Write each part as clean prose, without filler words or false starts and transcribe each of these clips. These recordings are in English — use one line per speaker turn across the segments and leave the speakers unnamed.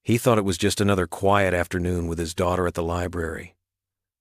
He thought it was just another quiet afternoon with his daughter at the library,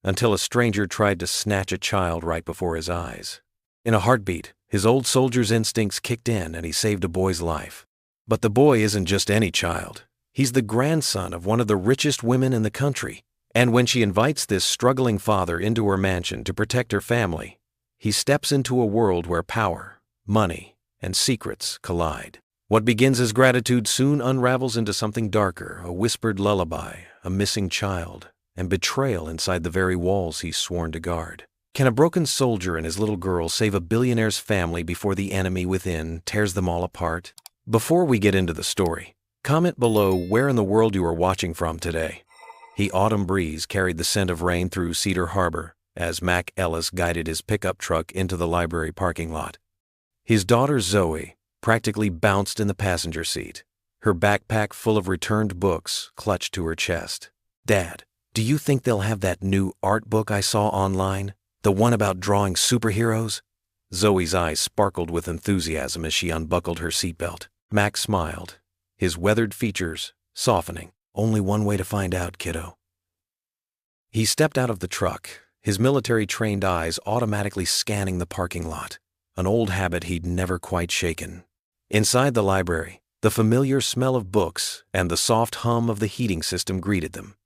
until a stranger tried to snatch a child right before his eyes. In a heartbeat, his old soldier's instincts kicked in and he saved a boy's life. But the boy isn't just any child. He's the grandson of one of the richest women in the country. And when she invites this struggling father into her mansion to protect her family, he steps into a world where power, money, and secrets collide. What begins as gratitude soon unravels into something darker, a whispered lullaby, a missing child, and betrayal inside the very walls he's sworn to guard. Can a broken soldier and his little girl save a billionaire's family before the enemy within tears them all apart? Before we get into the story, comment below where in the world you are watching from today. The autumn breeze carried the scent of rain through Cedar Harbor as Mac Ellis guided his pickup truck into the library parking lot. His daughter Zoe practically bounced in the passenger seat, her backpack full of returned books clutched to her chest. "Dad, do you think they'll have that new art book I saw online? The one about drawing superheroes?" Zoe's eyes sparkled with enthusiasm as she unbuckled her seatbelt. Mac smiled, his weathered features softening. "Only one way to find out, kiddo." He stepped out of the truck, his military-trained eyes automatically scanning the parking lot, an old habit he'd never quite shaken. Inside the library, the familiar smell of books and the soft hum of the heating system greeted them.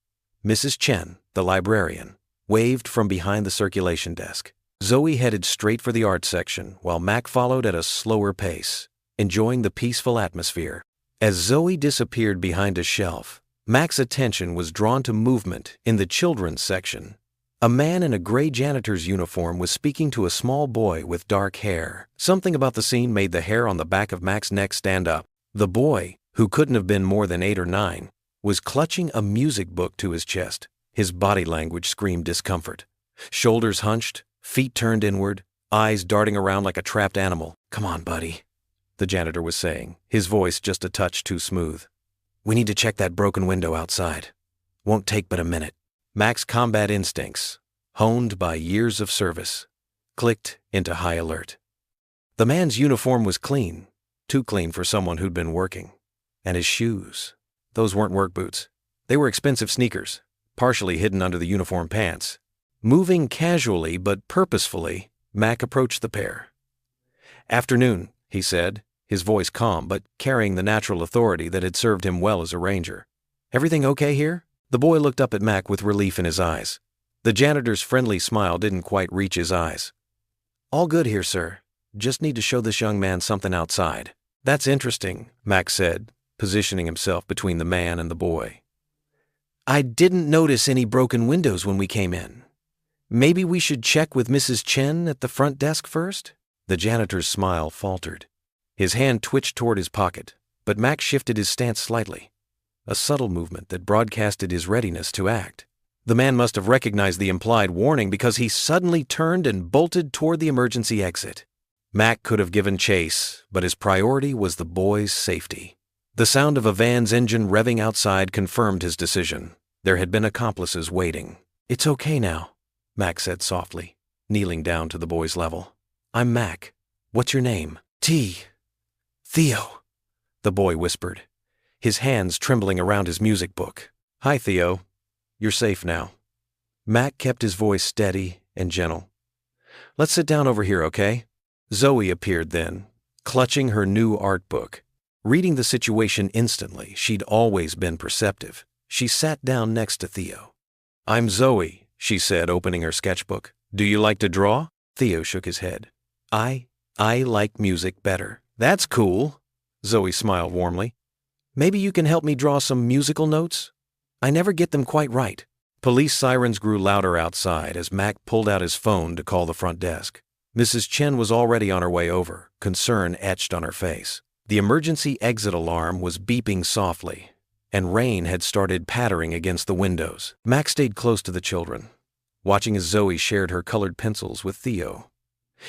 Mrs. Chen, the librarian, waved from behind the circulation desk. Zoe headed straight for the art section, while Mac followed at a slower pace, enjoying the peaceful atmosphere. As Zoe disappeared behind a shelf, Mac's attention was drawn to movement in the children's section. A man in a gray janitor's uniform was speaking to a small boy with dark hair. Something about the scene made the hair on the back of Mac's neck stand up. The boy, who couldn't have been more than 8 or 9, was clutching a music book to his chest. His body language screamed discomfort. Shoulders hunched, feet turned inward, eyes darting around like a trapped animal. "Come on, buddy," the janitor was saying, his voice just a touch too smooth. "We need to check that broken window outside. Won't take but a minute." Mac's combat instincts, honed by years of service, clicked into high alert. The man's uniform was clean, too clean for someone who'd been working. And his shoes. Those weren't work boots. They were expensive sneakers, partially hidden under the uniform pants. Moving casually but purposefully, Mac approached the pair. "Afternoon," he said, his voice calm but carrying the natural authority that had served him well as a ranger. "Everything okay here?" The boy looked up at Mac with relief in his eyes. The janitor's friendly smile didn't quite reach his eyes. "All good here, sir. Just need to show this young man something outside." "That's interesting," Mac said, positioning himself between the man and the boy. "I didn't notice any broken windows when we came in. Maybe we should check with Mrs. Chen at the front desk first?" The janitor's smile faltered. His hand twitched toward his pocket, but Mac shifted his stance slightly, a subtle movement that broadcasted his readiness to act. The man must have recognized the implied warning because he suddenly turned and bolted toward the emergency exit. Mac could have given chase, but his priority was the boy's safety. The sound of a van's engine revving outside confirmed his decision. There had been accomplices waiting. "It's okay now," Mac said softly, kneeling down to the boy's level. "I'm Mac. What's your name?" Theo," the boy whispered, his hands trembling around his music book. "Hi, Theo. You're safe now." Mac kept his voice steady and gentle. "Let's sit down over here, okay?" Zoe appeared then, clutching her new art book. Reading the situation instantly, she'd always been perceptive. She sat down next to Theo. "I'm Zoe," she said, opening her sketchbook. "Do you like to draw?" Theo shook his head. I like music better." "That's cool." Zoe smiled warmly. "Maybe you can help me draw some musical notes? I never get them quite right." Police sirens grew louder outside as Mac pulled out his phone to call the front desk. Mrs. Chen was already on her way over, concern etched on her face. The emergency exit alarm was beeping softly, and rain had started pattering against the windows. Mac stayed close to the children, watching as Zoe shared her colored pencils with Theo.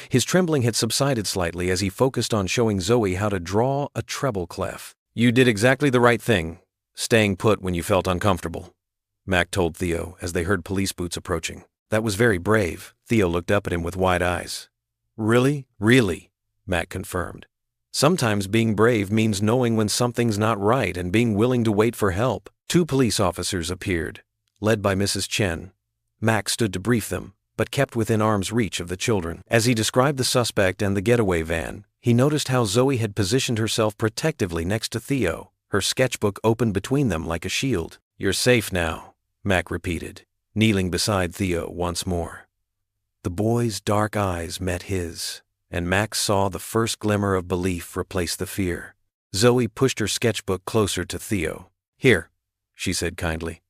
His trembling had subsided slightly as he focused on showing Zoe how to draw a treble clef. "You did exactly the right thing, staying put when you felt uncomfortable," Mac told Theo as they heard police boots approaching. "That was very brave." Theo looked up at him with wide eyes. Really?" "Really," Mac confirmed. Sometimes being brave means knowing when something's not right and being willing to wait for help. 2 police officers appeared, led by Mrs. Chen. Mac stood to brief them, but kept within arm's reach of the children. As he described the suspect and the getaway van, he noticed how Zoe had positioned herself protectively next to Theo, her sketchbook open between them like a shield. "You're safe now," Mac repeated, kneeling beside Theo once more. The boy's dark eyes met his, and Max saw the first glimmer of belief replace the fear. Zoe pushed her sketchbook closer to Theo. "Here," she said kindly.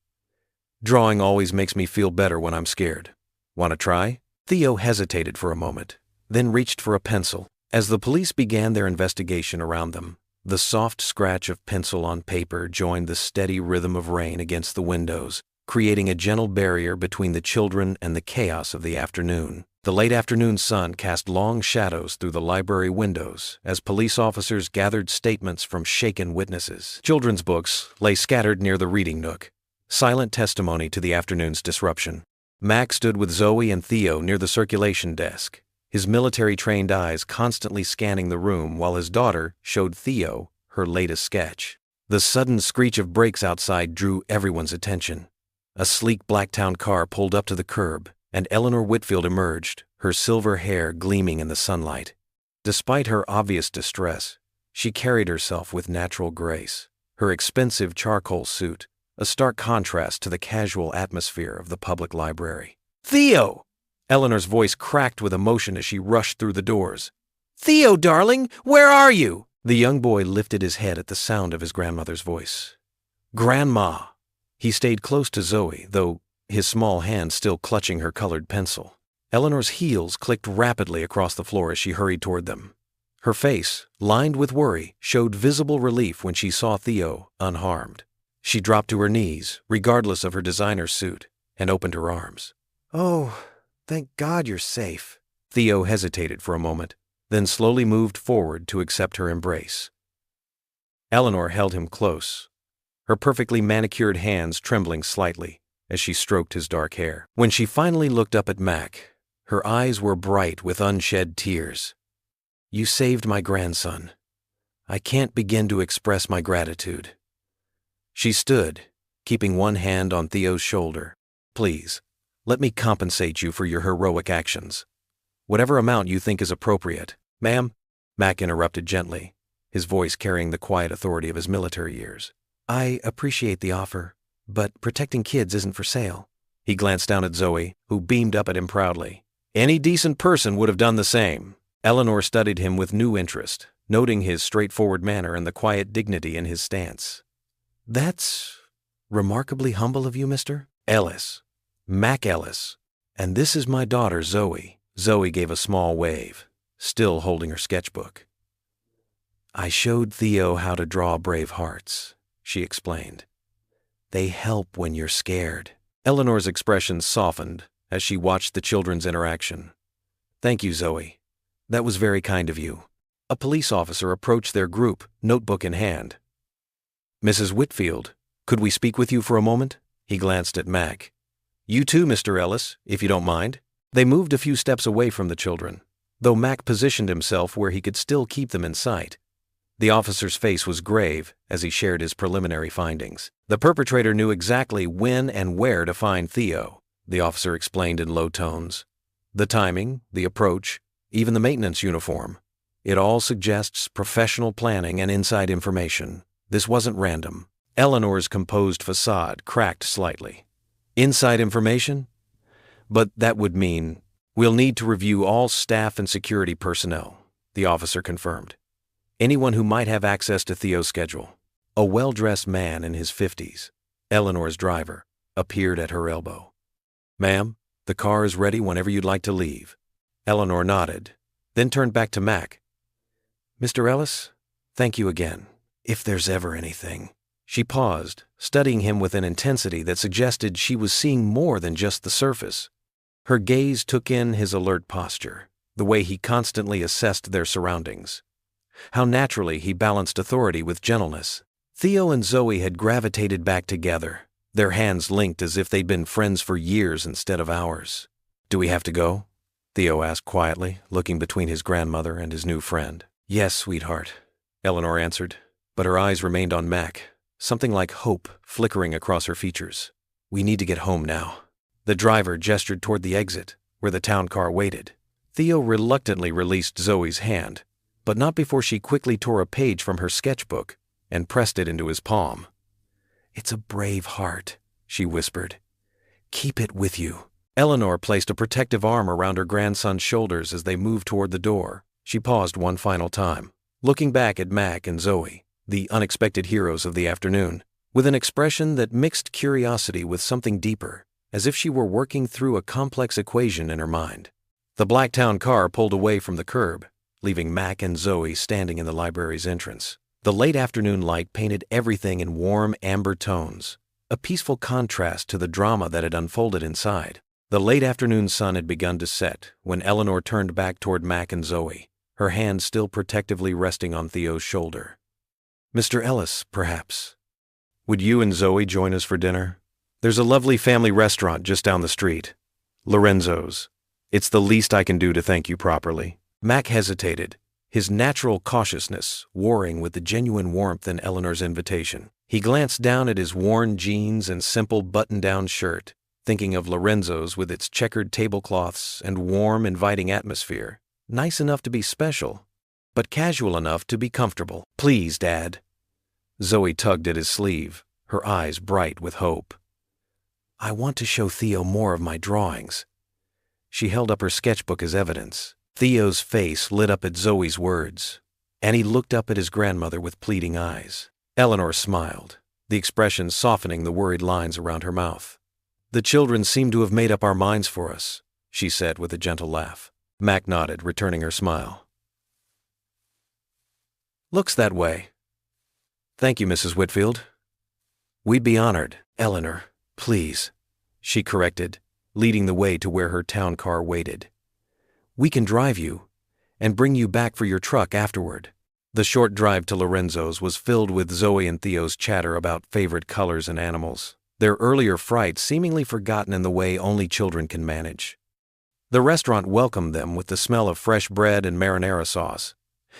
"Drawing always makes me feel better when I'm scared. Want to try?" Theo hesitated for a moment, then reached for a pencil. As the police began their investigation around them, the soft scratch of pencil on paper joined the steady rhythm of rain against the windows, creating a gentle barrier between the children and the chaos of the afternoon. The late afternoon sun cast long shadows through the library windows as police officers gathered statements from shaken witnesses. Children's books lay scattered near the reading nook, silent testimony to the afternoon's disruption. Max stood with Zoe and Theo near the circulation desk, his military-trained eyes constantly scanning the room while his daughter showed Theo her latest sketch. The sudden screech of brakes outside drew everyone's attention. A sleek Blacktown car pulled up to the curb, and Eleanor Whitfield emerged, her silver hair gleaming in the sunlight. Despite her obvious distress, she carried herself with natural grace, her expensive charcoal suit a stark contrast to the casual atmosphere of the public library. "Theo!" Eleanor's voice cracked with emotion as she rushed through the doors. "Theo, darling, where are you?" The young boy lifted his head at the sound of his grandmother's voice. "Grandma!" He stayed close to Zoe, though his small hand still clutching her colored pencil. Eleanor's heels clicked rapidly across the floor as she hurried toward them. Her face, lined with worry, showed visible relief when she saw Theo unharmed. She dropped to her knees, regardless of her designer suit, and opened her arms. "Oh, thank God you're safe." Theo hesitated for a moment, then slowly moved forward to accept her embrace. Eleanor held him close, her perfectly manicured hands trembling slightly as she stroked his dark hair. When she finally looked up at Mac, her eyes were bright with unshed tears. "You saved my grandson. I can't begin to express my gratitude." She stood, keeping one hand on Theo's shoulder. "Please, let me compensate you for your heroic actions. Whatever amount you think is appropriate." "Ma'am," Mac interrupted gently, his voice carrying the quiet authority of his military years. "I appreciate the offer, but protecting kids isn't for sale." He glanced down at Zoe, who beamed up at him proudly. "Any decent person would have done the same." Eleanor studied him with new interest, noting his straightforward manner and the quiet dignity in his stance. "That's remarkably humble of you, Mr. Ellis. Mac Ellis. And this is my daughter, Zoe." Zoe gave a small wave, still holding her sketchbook. "I showed Theo how to draw brave hearts," she explained. "They help when you're scared." Eleanor's expression softened as she watched the children's interaction. "Thank you, Zoe. That was very kind of you." A police officer approached their group, notebook in hand. "Mrs. Whitfield, could we speak with you for a moment?" He glanced at Mac. "You too, Mr. Ellis, if you don't mind." They moved a few steps away from the children, though Mac positioned himself where he could still keep them in sight. The officer's face was grave as he shared his preliminary findings. The perpetrator knew exactly when and where to find Theo, the officer explained in low tones. The timing, the approach, even the maintenance uniform. It all suggests professional planning and inside information. This wasn't random. Eleanor's composed facade cracked slightly. "Inside information? But that would mean we'll need to review all staff and security personnel," the officer confirmed. "Anyone who might have access to Theo's schedule." A well-dressed man in his 50s, Eleanor's driver, appeared at her elbow. "Ma'am, the car is ready whenever you'd like to leave." Eleanor nodded, then turned back to Mac. "Mr. Ellis, thank you again. If there's ever anything." She paused, studying him with an intensity that suggested she was seeing more than just the surface. Her gaze took in his alert posture, the way he constantly assessed their surroundings. How naturally he balanced authority with gentleness. Theo and Zoe had gravitated back together, their hands linked as if they'd been friends for years instead of hours. "Do we have to go?" Theo asked quietly, looking between his grandmother and his new friend. Yes, sweetheart, Eleanor answered, but her eyes remained on Mac, something like hope flickering across her features. We need to get home now. The driver gestured toward the exit, where the town car waited. Theo reluctantly released Zoe's hand, but not before she quickly tore a page from her sketchbook and pressed it into his palm. It's a brave heart, she whispered. Keep it with you. Eleanor placed a protective arm around her grandson's shoulders as they moved toward the door. She paused one final time, looking back at Mac and Zoe, the unexpected heroes of the afternoon, with an expression that mixed curiosity with something deeper, as if she were working through a complex equation in her mind. The black town car pulled away from the curb, leaving Mac and Zoe standing in the library's entrance. The late afternoon light painted everything in warm amber tones, a peaceful contrast to the drama that had unfolded inside. The late afternoon sun had begun to set when Eleanor turned back toward Mac and Zoe, her hand still protectively resting on Theo's shoulder. Mr. Ellis, perhaps. Would you and Zoe join us for dinner? There's a lovely family restaurant just down the street. Lorenzo's. It's the least I can do to thank you properly. Mac hesitated, his natural cautiousness warring with the genuine warmth in Eleanor's invitation. He glanced down at his worn jeans and simple button-down shirt, thinking of Lorenzo's with its checkered tablecloths and warm, inviting atmosphere. Nice enough to be special, but casual enough to be comfortable. Please, Dad. Zoe tugged at his sleeve, her eyes bright with hope. I want to show Theo more of my drawings. She held up her sketchbook as evidence. Theo's face lit up at Zoe's words, and he looked up at his grandmother with pleading eyes. Eleanor smiled, the expression softening the worried lines around her mouth. The children seem to have made up our minds for us, she said with a gentle laugh. Mac nodded, returning her smile. Looks that way. Thank you, Mrs. Whitfield. We'd be honored. Eleanor, please, she corrected, leading the way to where her town car waited. We can drive you and bring you back for your truck afterward. The short drive to Lorenzo's was filled with Zoe and Theo's chatter about favorite colors and animals, their earlier fright seemingly forgotten in the way only children can manage. The restaurant welcomed them with the smell of fresh bread and marinara sauce,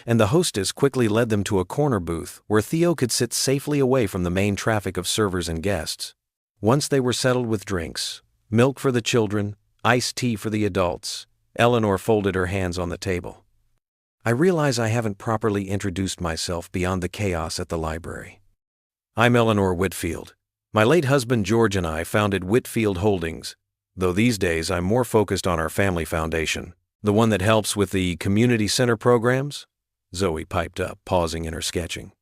and the hostess quickly led them to a corner booth where Theo could sit safely away from the main traffic of servers and guests. Once they were settled with drinks, milk for the children, iced tea for the adults, Eleanor folded her hands on the table. I realize I haven't properly introduced myself beyond the chaos at the library. I'm Eleanor Whitfield. My late husband George and I founded Whitfield Holdings, though these days I'm more focused on our family foundation, the one that helps with the community center programs. Zoe piped up, pausing in her sketching.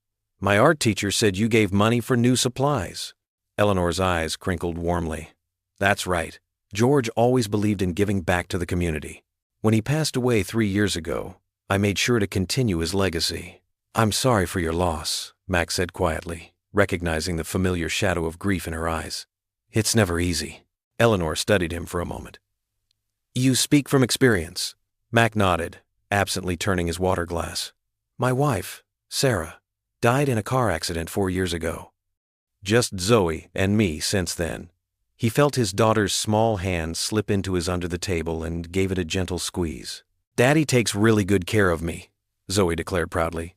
My art teacher said you gave money for new supplies. Eleanor's eyes crinkled warmly. That's right. George always believed in giving back to the community. When he passed away 3 years ago, I made sure to continue his legacy. I'm sorry for your loss, Max said quietly, recognizing the familiar shadow of grief in her eyes. It's never easy. Eleanor studied him for a moment. You speak from experience. Mac nodded, absently turning his water glass. My wife, Sarah, died in a car accident 4 years ago. Just Zoe and me since then. He felt his daughter's small hand slip into his under the table and gave it a gentle squeeze. Daddy takes really good care of me, Zoe declared proudly.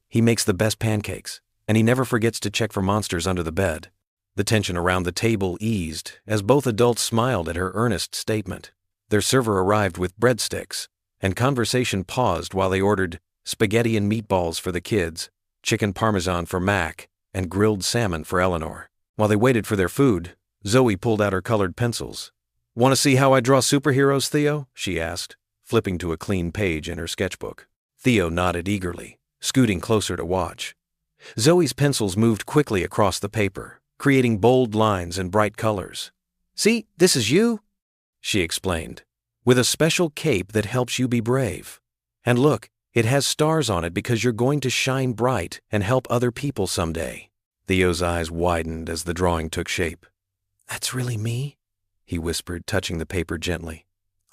He makes the best pancakes, and he never forgets to check for monsters under the bed. The tension around the table eased as both adults smiled at her earnest statement. Their server arrived with breadsticks, and conversation paused while they ordered spaghetti and meatballs for the kids, chicken parmesan for Mac, and grilled salmon for Eleanor. While they waited for their food, Zoe pulled out her colored pencils. Want to see how I draw superheroes, Theo? She asked, flipping to a clean page in her sketchbook. Theo nodded eagerly, scooting closer to watch. Zoe's pencils moved quickly across the paper, creating bold lines and bright colors. See, this is you, she explained, with a special cape that helps you be brave. And look, it has stars on it because you're going to shine bright and help other people someday. Theo's eyes widened as the drawing took shape. That's really me? He whispered, touching the paper gently.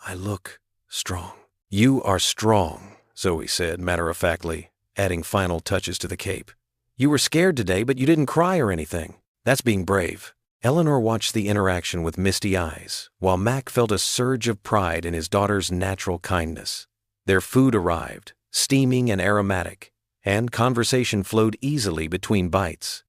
I look strong. You are strong, Zoe said matter-of-factly, adding final touches to the cape. You were scared today, but you didn't cry or anything. That's being brave. Eleanor watched the interaction with misty eyes, while Mac felt a surge of pride in his daughter's natural kindness. Their food arrived, steaming and aromatic, and conversation flowed easily between bites.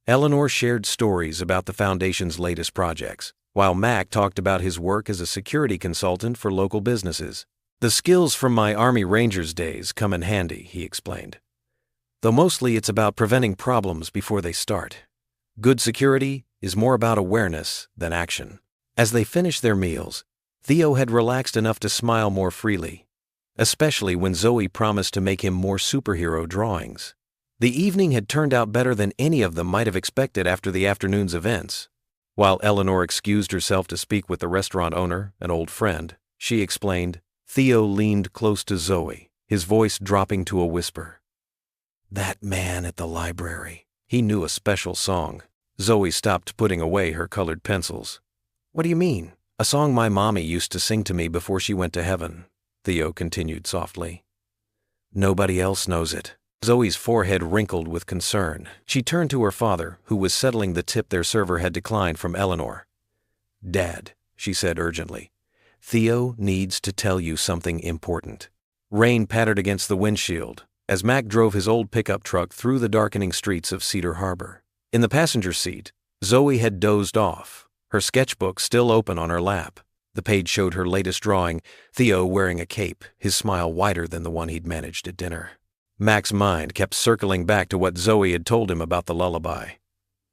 Eleanor shared stories about the Foundation's latest projects, while Mac talked about his work as a security consultant for local businesses. "The skills from my Army Rangers days come in handy," he explained. "Though mostly it's about preventing problems before they start. Good security is more about awareness than action." As they finished their meals, Theo had relaxed enough to smile more freely, especially when Zoe promised to make him more superhero drawings. The evening had turned out better than any of them might have expected after the afternoon's events. While Eleanor excused herself to speak with the restaurant owner, an old friend, she explained, Theo leaned close to Zoe, his voice dropping to a whisper. "That man at the library. He knew a special song." Zoe stopped putting away her colored pencils. "What do you mean?" "A song my mommy used to sing to me before she went to heaven," Theo continued softly. "Nobody else knows it." Zoe's forehead wrinkled with concern. She turned to her father, who was settling the tip their server had declined from Eleanor. "Dad," she said urgently, "Theo needs to tell you something important." Rain pattered against the windshield as Mac drove his old pickup truck through the darkening streets of Cedar Harbor. In the passenger seat, Zoe had dozed off, her sketchbook still open on her lap. The page showed her latest drawing, Theo wearing a cape, his smile wider than the one he'd managed at dinner. Mac's mind kept circling back to what Zoe had told him about the lullaby.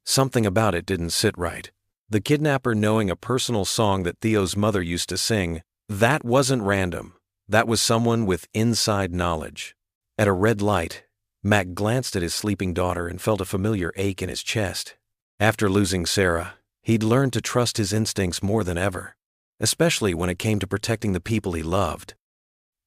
Something about it didn't sit right. The kidnapper knowing a personal song that Theo's mother used to sing, that wasn't random. That was someone with inside knowledge. At a red light, Mac glanced at his sleeping daughter and felt a familiar ache in his chest. After losing Sarah, he'd learned to trust his instincts more than ever, especially when it came to protecting the people he loved.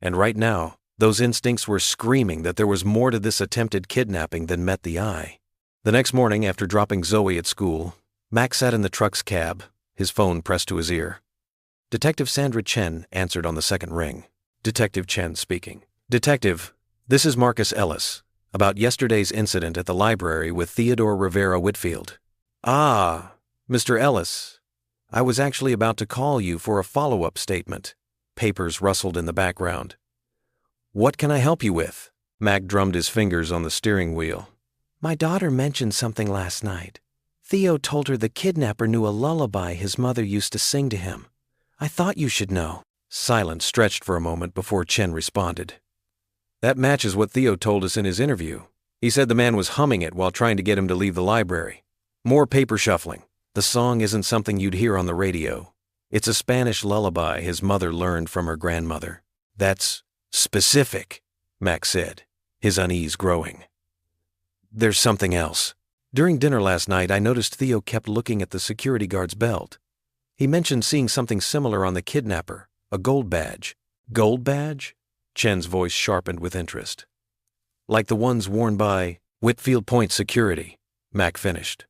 And right now, those instincts were screaming that there was more to this attempted kidnapping than met the eye. The next morning, after dropping Zoe at school, Mac sat in the truck's cab, his phone pressed to his ear. Detective Sandra Chen answered on the second ring. Detective Chen speaking. "Detective, this is Marcus Ellis, about yesterday's incident at the library with Theodore Rivera Whitfield." "Ah, Mr. Ellis, I was actually about to call you for a follow-up statement." Papers rustled in the background. "What can I help you with?" Mac drummed his fingers on the steering wheel. "My daughter mentioned something last night. Theo told her the kidnapper knew a lullaby his mother used to sing to him. I thought you should know." Silence stretched for a moment before Chen responded. "That matches what Theo told us in his interview. He said the man was humming it while trying to get him to leave the library. More paper shuffling. The song isn't something you'd hear on the radio. It's a Spanish lullaby his mother learned from her grandmother." "That's specific," Mac said, his unease growing. "There's something else. During dinner last night, I noticed Theo kept looking at the security guard's belt. He mentioned seeing something similar on the kidnapper, a gold badge." "Gold badge?" Chen's voice sharpened with interest. "Like the ones worn by Whitfield Point Security," Mac finished.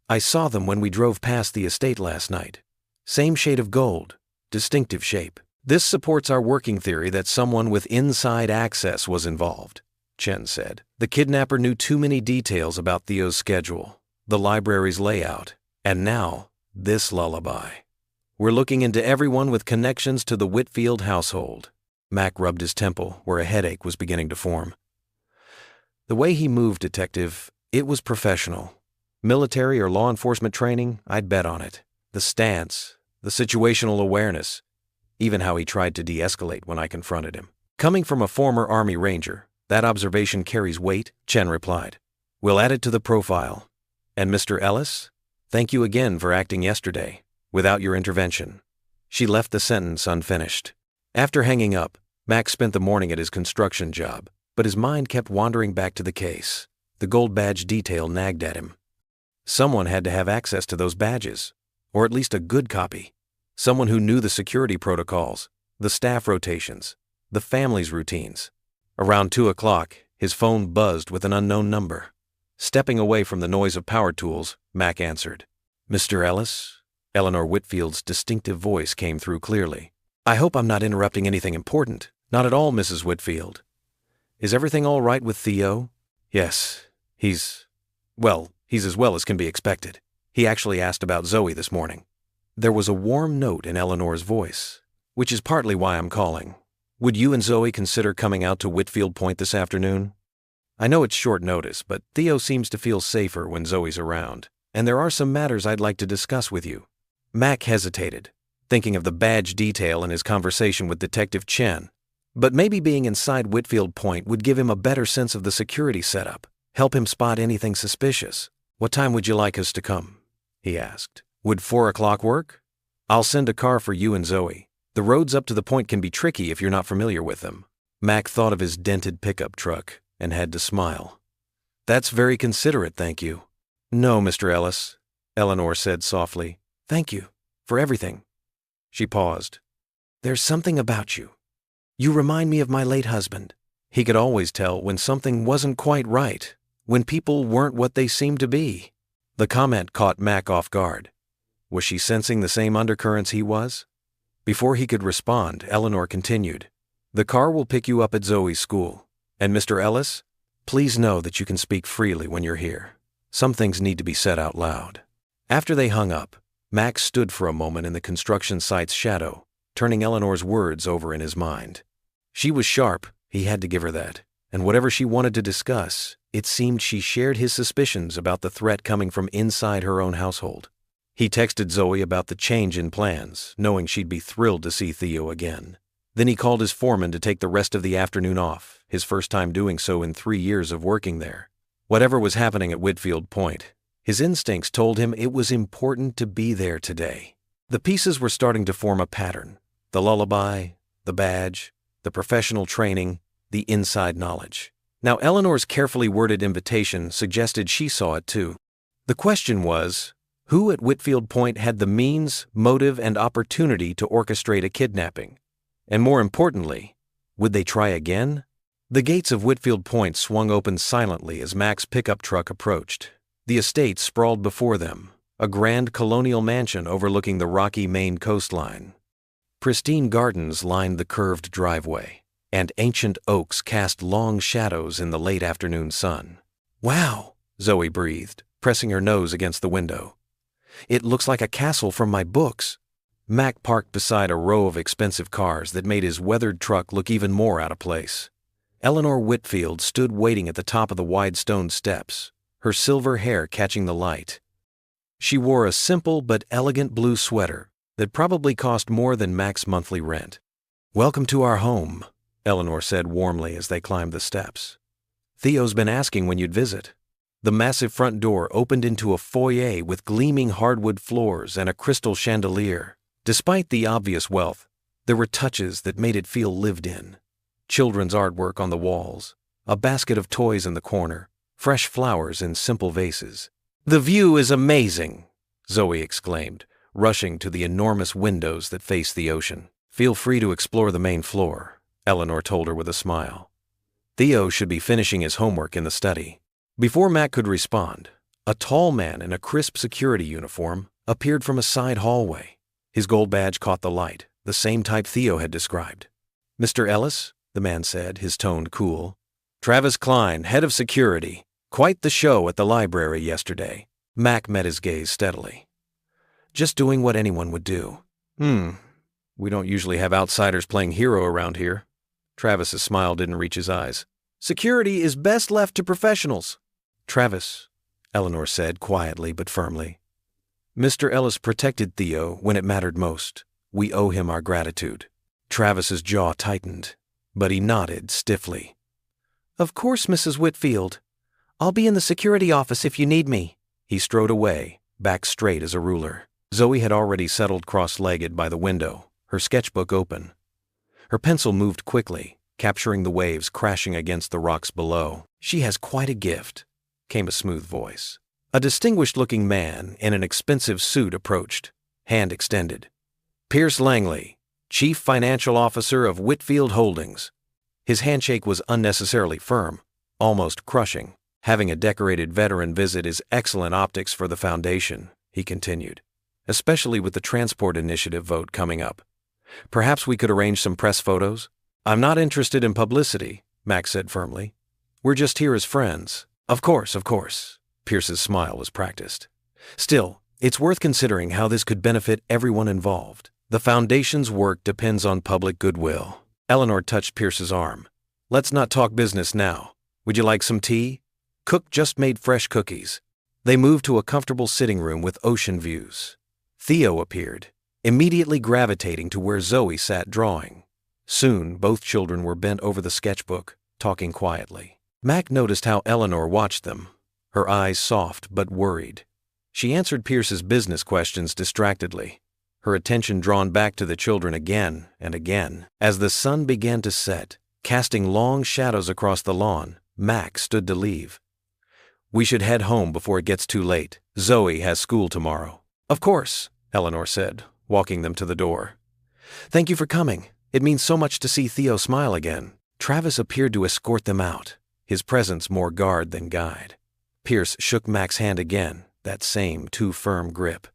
"I saw them when we drove past the estate last night. Same shade of gold, distinctive shape. This supports our working theory that someone with inside access was involved," Chen said. "The kidnapper knew too many details about Theo's schedule, the library's layout, and now, this lullaby. We're looking into everyone with connections to the Whitfield household." Mac rubbed his temple, where a headache was beginning to form. "The way he moved, Detective, it was professional. Military or law enforcement training, I'd bet on it. The stance, the situational awareness, even how he tried to de-escalate when I confronted him. Coming from a former Army Ranger, that observation carries weight," Chen replied. "We'll add it to the profile. And Mr. Ellis, thank you again for acting yesterday. Without your intervention." She left the sentence unfinished. After hanging up, Mac spent the morning at his construction job, but his mind kept wandering back to the case. The gold badge detail nagged at him. Someone had to have access to those badges, or at least a good copy. Someone who knew the security protocols, the staff rotations, the family's routines. Around 2 o'clock, his phone buzzed with an unknown number. Stepping away from the noise of power tools, Mac answered. "Mr. Ellis?" Eleanor Whitfield's distinctive voice came through clearly. "I hope I'm not interrupting anything important." "Not at all, Mrs. Whitfield. Is everything all right with Theo?" "Yes, he's as well as can be expected. He actually asked about Zoe this morning." There was a warm note in Eleanor's voice. "Which is partly why I'm calling. Would you and Zoe consider coming out to Whitfield Point this afternoon? I know it's short notice, but Theo seems to feel safer when Zoe's around, and there are some matters I'd like to discuss with you." Mac hesitated, thinking of the badge detail in his conversation with Detective Chen. But maybe being inside Whitfield Point would give him a better sense of the security setup, help him spot anything suspicious. "What time would you like us to come?" he asked. "Would 4 o'clock work? I'll send a car for you and Zoe. The roads up to the point can be tricky if you're not familiar with them." Mac thought of his dented pickup truck and had to smile. "That's very considerate, thank you." "No, Mr. Ellis," Eleanor said softly. "Thank you for everything." She paused. "There's something about you. You remind me of my late husband." He could always tell when something wasn't quite right, when people weren't what they seemed to be. The comment caught Mac off guard. Was she sensing the same undercurrents he was? Before he could respond, Eleanor continued, "The car will pick you up at Zoe's school. And Mr. Ellis, please know that you can speak freely when you're here. Some things need to be said out loud." After they hung up, Mac stood for a moment in the construction site's shadow, turning Eleanor's words over in his mind. She was sharp, he had to give her that, and whatever she wanted to discuss, it seemed she shared his suspicions about the threat coming from inside her own household. He texted Zoe about the change in plans, knowing she'd be thrilled to see Theo again. Then he called his foreman to take the rest of the afternoon off, his first time doing so in 3 years of working there. Whatever was happening at Whitfield Point, his instincts told him it was important to be there today. The pieces were starting to form a pattern: the lullaby, the badge, the professional training, the inside knowledge. Now Eleanor's carefully worded invitation suggested she saw it too. The question was, who at Whitfield Point had the means, motive, and opportunity to orchestrate a kidnapping? And more importantly, would they try again? The gates of Whitfield Point swung open silently as Mac's pickup truck approached. The estate sprawled before them, a grand colonial mansion overlooking the rocky Maine coastline. Pristine gardens lined the curved driveway, and ancient oaks cast long shadows in the late afternoon sun. "Wow," Zoe breathed, pressing her nose against the window. "It looks like a castle from my books." Mac parked beside a row of expensive cars that made his weathered truck look even more out of place. Eleanor Whitfield stood waiting at the top of the wide stone steps, her silver hair catching the light. She wore a simple but elegant blue sweater that probably cost more than Mac's monthly rent. "Welcome to our home," Eleanor said warmly as they climbed the steps. "Theo's been asking when you'd visit." The massive front door opened into a foyer with gleaming hardwood floors and a crystal chandelier. Despite the obvious wealth, there were touches that made it feel lived in. Children's artwork on the walls, a basket of toys in the corner, fresh flowers in simple vases. "The view is amazing," Zoe exclaimed, rushing to the enormous windows that face the ocean. "Feel free to explore the main floor," Eleanor told her with a smile. "Theo should be finishing his homework in the study." Before Mac could respond, a tall man in a crisp security uniform appeared from a side hallway. His gold badge caught the light, the same type Theo had described. "Mr. Ellis," the man said, his tone cool. "Travis Klein, head of security. Quite the show at the library yesterday." Mac met his gaze steadily. "Just doing what anyone would do." We don't usually have outsiders playing hero around here." Travis's smile didn't reach his eyes. "Security is best left to professionals." "Travis," Eleanor said quietly but firmly. "Mr. Ellis protected Theo when it mattered most. We owe him our gratitude." Travis's jaw tightened, but he nodded stiffly. "Of course, Mrs. Whitfield. I'll be in the security office if you need me." He strode away, back straight as a ruler. Zoe had already settled cross-legged by the window, her sketchbook open. Her pencil moved quickly, capturing the waves crashing against the rocks below. "She has quite a gift," came a smooth voice. A distinguished-looking man in an expensive suit approached, hand extended. "Pierce Langley, Chief Financial Officer of Whitfield Holdings." His handshake was unnecessarily firm, almost crushing. "Having a decorated veteran visit is excellent optics for the foundation," he continued, "especially with the transport initiative vote coming up. Perhaps we could arrange some press photos?" "I'm not interested in publicity," Max said firmly. "We're just here as friends." Of course. Pierce's smile was practiced. "Still, it's worth considering how this could benefit everyone involved. The foundation's work depends on public goodwill." Eleanor touched Pierce's arm. Let's not talk business now. Would you like some tea? Cook just made fresh cookies. They moved to a comfortable sitting room with ocean views. Theo appeared, immediately gravitating to where Zoe sat drawing. Soon, both children were bent over the sketchbook, talking quietly. Mac noticed how Eleanor watched them, her eyes soft but worried. She answered Pierce's business questions distractedly, her attention drawn back to the children again and again. As the sun began to set, casting long shadows across the lawn, Mac stood to leave. We should head home before it gets too late. Zoe has school tomorrow. Of course, Eleanor said, walking them to the door. Thank you for coming. It means so much to see Theo smile again. Travis appeared to escort them out, his presence more guard than guide. Pierce shook Mac's hand again, that same too-firm grip.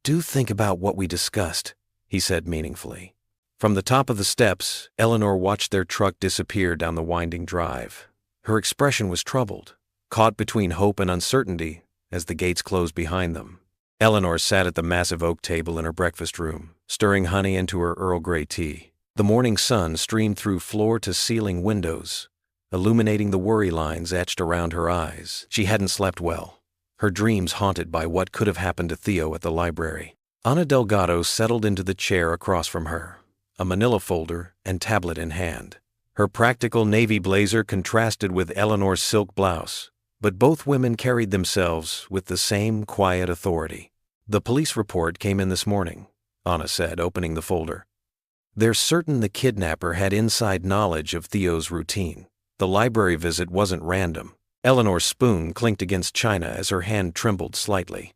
Do think about what we discussed, he said meaningfully. From the top of the steps, Eleanor watched their truck disappear down the winding drive. Her expression was troubled, caught between hope and uncertainty as the gates closed behind them. Eleanor sat at the massive oak table in her breakfast room, stirring honey into her Earl Grey tea. The morning sun streamed through floor-to-ceiling windows, illuminating the worry lines etched around her eyes. She hadn't slept well, her dreams haunted by what could have happened to Theo at the library. Ana Delgado settled into the chair across from her, a manila folder and tablet in hand. Her practical navy blazer contrasted with Eleanor's silk blouse, but both women carried themselves with the same quiet authority. The police report came in this morning, Ana said, opening the folder. They're certain the kidnapper had inside knowledge of Theo's routine. The library visit wasn't random. Eleanor's spoon clinked against china as her hand trembled slightly.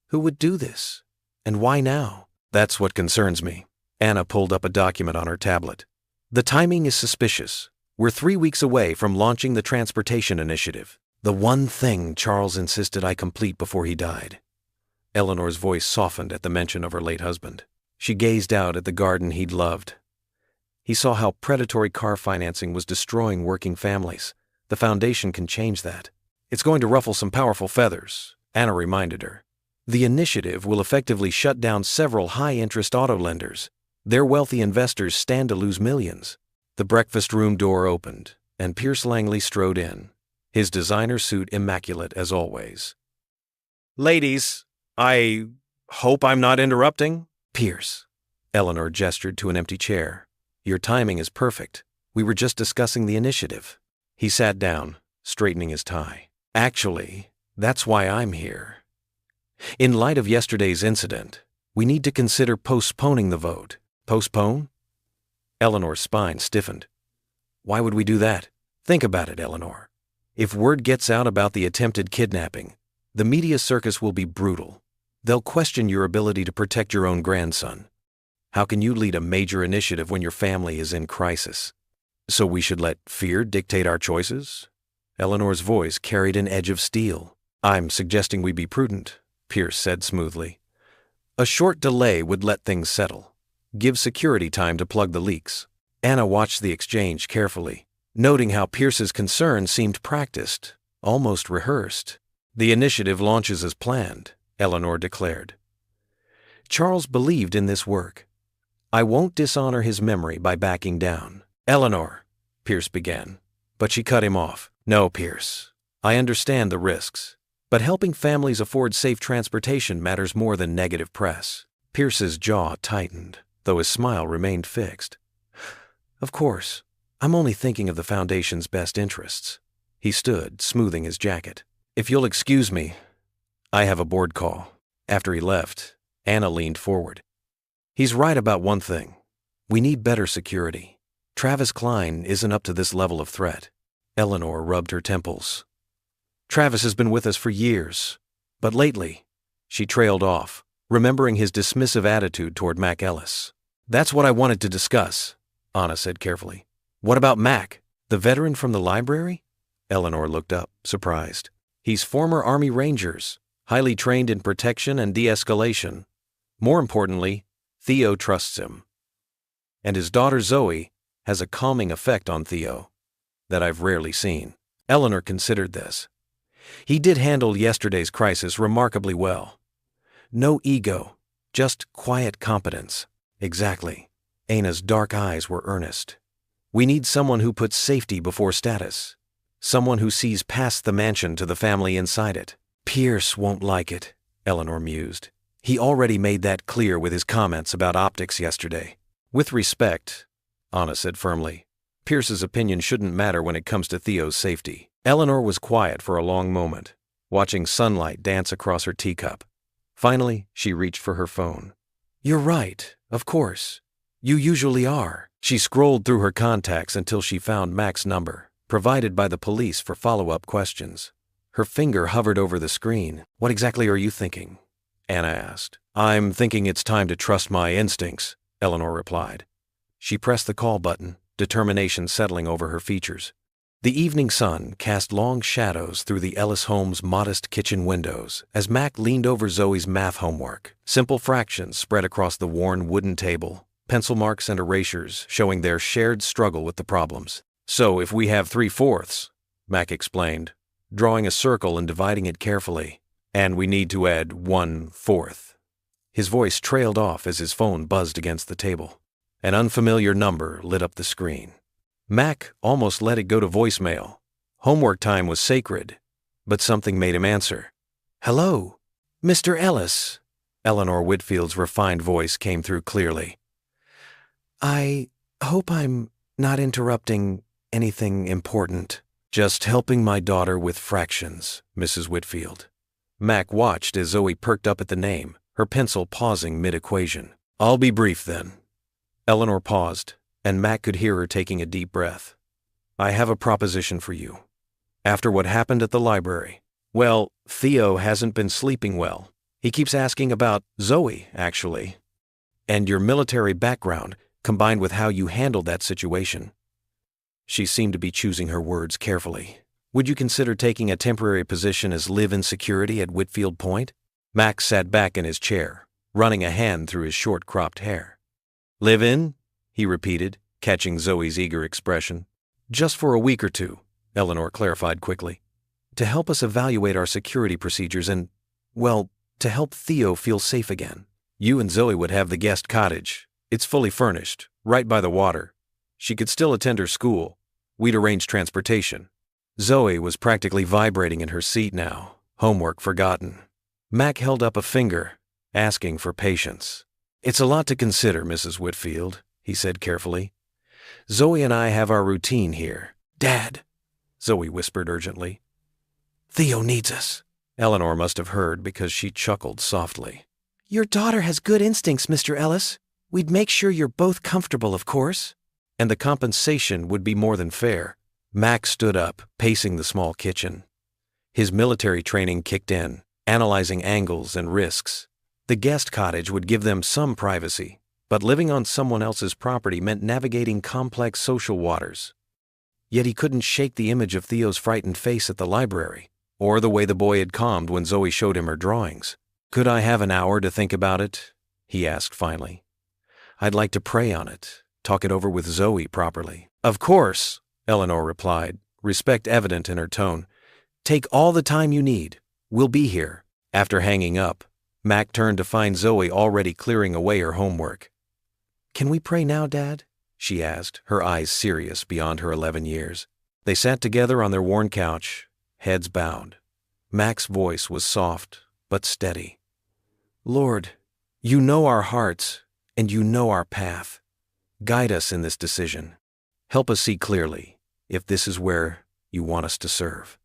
Who would do this? And why now? That's what concerns me. Ana pulled up a document on her tablet. The timing is suspicious. We're 3 weeks away from launching the transportation initiative. The one thing Charles insisted I complete before he died. Eleanor's voice softened at the mention of her late husband. She gazed out at the garden he'd loved. He saw how predatory car financing was destroying working families. The foundation can change that. It's going to ruffle some powerful feathers, Ana reminded her. The initiative will effectively shut down several high-interest auto lenders. Their wealthy investors stand to lose millions. The breakfast room door opened, and Pierce Langley strode in, his designer suit immaculate as always. Ladies, I hope I'm not interrupting. Pierce, Eleanor gestured to an empty chair. Your timing is perfect. We were just discussing the initiative. He sat down, straightening his tie. Actually, that's why I'm here. In light of yesterday's incident, we need to consider postponing the vote. Postpone? Eleanor's spine stiffened. Why would we do that? Think about it, Eleanor. If word gets out about the attempted kidnapping, the media circus will be brutal. They'll question your ability to protect your own grandson. How can you lead a major initiative when your family is in crisis? So we should let fear dictate our choices? Eleanor's voice carried an edge of steel. I'm suggesting we be prudent, Pierce said smoothly. A short delay would let things settle. Give security time to plug the leaks. Ana watched the exchange carefully, noting how Pierce's concern seemed practiced, almost rehearsed. The initiative launches as planned, Eleanor declared. Charles believed in this work. I won't dishonor his memory by backing down. Eleanor, Pierce began, but she cut him off. No, Pierce. I understand the risks, but helping families afford safe transportation matters more than negative press. Pierce's jaw tightened, though his smile remained fixed. Of course, I'm only thinking of the Foundation's best interests. He stood, smoothing his jacket. If you'll excuse me, I have a board call. After he left, Ana leaned forward. He's right about one thing. We need better security. Travis Klein isn't up to this level of threat. Eleanor rubbed her temples. Travis has been with us for years, but lately, she trailed off, remembering his dismissive attitude toward Mac Ellis. That's what I wanted to discuss, Ana said carefully. What about Mac, the veteran from the library? Eleanor looked up, surprised. He's former Army Rangers, highly trained in protection and de-escalation. More importantly, Theo trusts him. And his daughter Zoe has a calming effect on Theo that I've rarely seen. Eleanor considered this. He did handle yesterday's crisis remarkably well. No ego, just quiet competence. Exactly. Ana's dark eyes were earnest. We need someone who puts safety before status. Someone who sees past the mansion to the family inside it. Pierce won't like it, Eleanor mused. He already made that clear with his comments about optics yesterday. With respect, Anna said firmly, Pierce's opinion shouldn't matter when it comes to Theo's safety. Eleanor was quiet for a long moment, watching sunlight dance across her teacup. Finally, she reached for her phone. You're right, of course. You usually are. She scrolled through her contacts until she found Mac's number, provided by the police for follow-up questions. Her finger hovered over the screen. What exactly are you thinking? Anna asked. I'm thinking it's time to trust my instincts, Eleanor replied. She pressed the call button, determination settling over her features. The evening sun cast long shadows through the Ellis home's modest kitchen windows as Mac leaned over Zoe's math homework. Simple fractions spread across the worn wooden table, pencil marks and erasures showing their shared struggle with the problems. So if we have 3/4, Mac explained, drawing a circle and dividing it carefully, and we need to add 1/4. His voice trailed off as his phone buzzed against the table. An unfamiliar number lit up the screen. Mac almost let it go to voicemail. Homework time was sacred, but something made him answer. Hello, Mr. Ellis. Eleanor Whitfield's refined voice came through clearly. I hope I'm not interrupting anything important. Just helping my daughter with fractions, Mrs. Whitfield. Mac watched as Zoe perked up at the name, her pencil pausing mid-equation. I'll be brief then. Eleanor paused, and Mac could hear her taking a deep breath. I have a proposition for you. After what happened at the library, well, Theo hasn't been sleeping well. He keeps asking about Zoe, actually. And your military background, combined with how you handled that situation. She seemed to be choosing her words carefully. Would you consider taking a temporary position as live-in security at Whitfield Point? Max sat back in his chair, running a hand through his short-cropped hair. Live-in? He repeated, catching Zoe's eager expression. Just for a week or two, Eleanor clarified quickly. To help us evaluate our security procedures and, well, to help Theo feel safe again. You and Zoe would have the guest cottage. It's fully furnished, right by the water. She could still attend her school. We'd arrange transportation. Zoe was practically vibrating in her seat now, homework forgotten. Mac held up a finger, asking for patience. It's a lot to consider, Mrs. Whitfield, he said carefully. Zoe and I have our routine here. Dad, Zoe whispered urgently. Theo needs us. Eleanor must have heard because she chuckled softly. Your daughter has good instincts, Mr. Ellis. We'd make sure you're both comfortable, of course. And the compensation would be more than fair. Max stood up, pacing the small kitchen. His military training kicked in, analyzing angles and risks. The guest cottage would give them some privacy, but living on someone else's property meant navigating complex social waters. Yet he couldn't shake the image of Theo's frightened face at the library, or the way the boy had calmed when Zoe showed him her drawings. Could I have an hour to think about it? He asked finally. I'd like to pray on it, talk it over with Zoe properly. Of course, Eleanor replied, respect evident in her tone. Take all the time you need. We'll be here. After hanging up, Mac turned to find Zoe already clearing away her homework. Can we pray now, Dad? She asked, her eyes serious beyond her 11 years. They sat together on their worn couch, heads bowed. Mac's voice was soft, but steady. Lord, you know our hearts, and you know our path. Guide us in this decision. Help us see clearly, if this is where you want us to serve.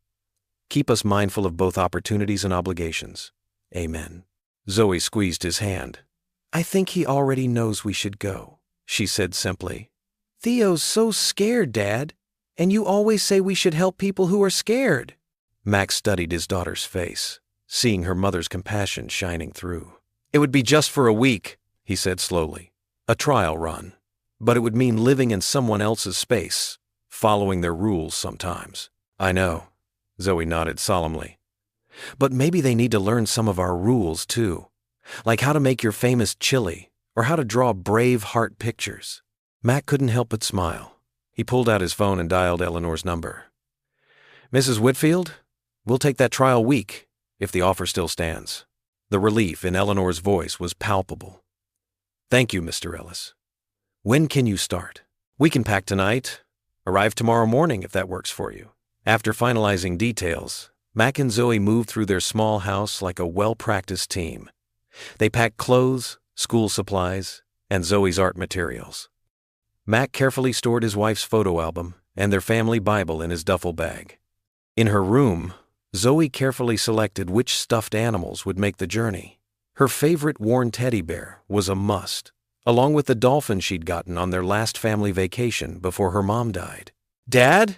Keep us mindful of both opportunities and obligations. Amen. Zoe squeezed his hand. I think he already knows we should go, she said simply. Theo's so scared, Dad, and you always say we should help people who are scared. Max studied his daughter's face, seeing her mother's compassion shining through. It would be just for a week, he said slowly. A trial run. But it would mean living in someone else's space, following their rules sometimes. I know, Zoe nodded solemnly. But maybe they need to learn some of our rules too, like how to make your famous chili or how to draw brave heart pictures. Mac couldn't help but smile. He pulled out his phone and dialed Eleanor's number. Mrs. Whitfield, we'll take that trial week, if the offer still stands. The relief in Eleanor's voice was palpable. Thank you, Mr. Ellis. When can you start? We can pack tonight. Arrive tomorrow morning if that works for you. After finalizing details, Mac and Zoe moved through their small house like a well-practiced team. They packed clothes, school supplies, and Zoe's art materials. Mac carefully stored his wife's photo album and their family Bible in his duffel bag. In her room, Zoe carefully selected which stuffed animals would make the journey. Her favorite worn teddy bear was a must, along with the dolphin she'd gotten on their last family vacation before her mom died. "Dad,"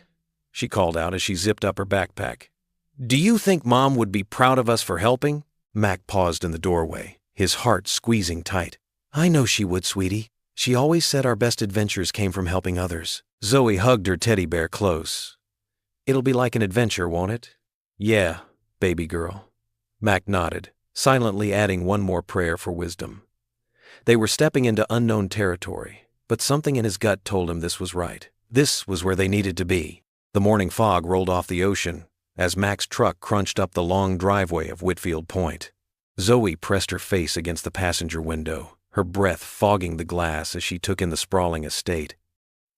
she called out as she zipped up her backpack, "do you think Mom would be proud of us for helping?" Mac paused in the doorway, his heart squeezing tight. "I know she would, sweetie. She always said our best adventures came from helping others." Zoe hugged her teddy bear close. "It'll be like an adventure, won't it?" "Yeah, baby girl." Mac nodded, silently adding one more prayer for wisdom. They were stepping into unknown territory, but something in his gut told him this was right. This was where they needed to be. The morning fog rolled off the ocean as Mac's truck crunched up the long driveway of Whitfield Point. Zoe pressed her face against the passenger window, her breath fogging the glass as she took in the sprawling estate.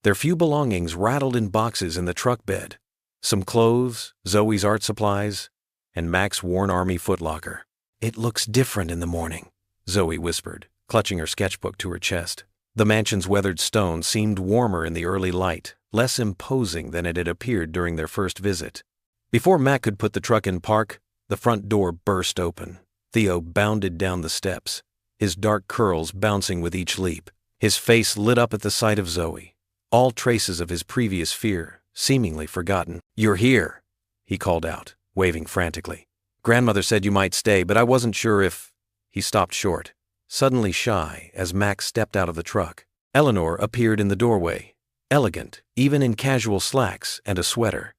Their few belongings rattled in boxes in the truck bed. Some clothes, Zoe's art supplies, and Mac's worn army footlocker. "It looks different in the morning," Zoe whispered, clutching her sketchbook to her chest. The mansion's weathered stone seemed warmer in the early light, less imposing than it had appeared during their first visit. Before Mac could put the truck in park, the front door burst open. Theo bounded down the steps, his dark curls bouncing with each leap. His face lit up at the sight of Zoe, all traces of his previous fear seemingly forgotten. "You're here," he called out, waving frantically. "Grandmother said you might stay, but I wasn't sure if—" He stopped short, suddenly shy as Mac stepped out of the truck. Eleanor appeared in the doorway, elegant, even in casual slacks and a sweater.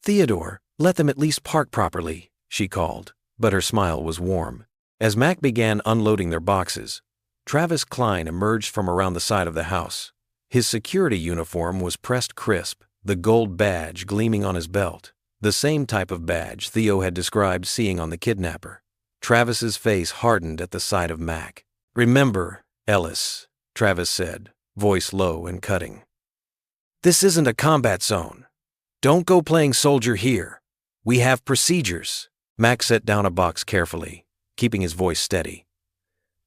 "Theodore, let them at least park properly," she called, but her smile was warm. As Mac began unloading their boxes, Travis Klein emerged from around the side of the house. His security uniform was pressed crisp, the gold badge gleaming on his belt, the same type of badge Theo had described seeing on the kidnapper. Travis's face hardened at the sight of Mac. "Remember, Ellis," Travis said, voice low and cutting. "This isn't a combat zone. Don't go playing soldier here. We have procedures." Mac set down a box carefully, keeping his voice steady.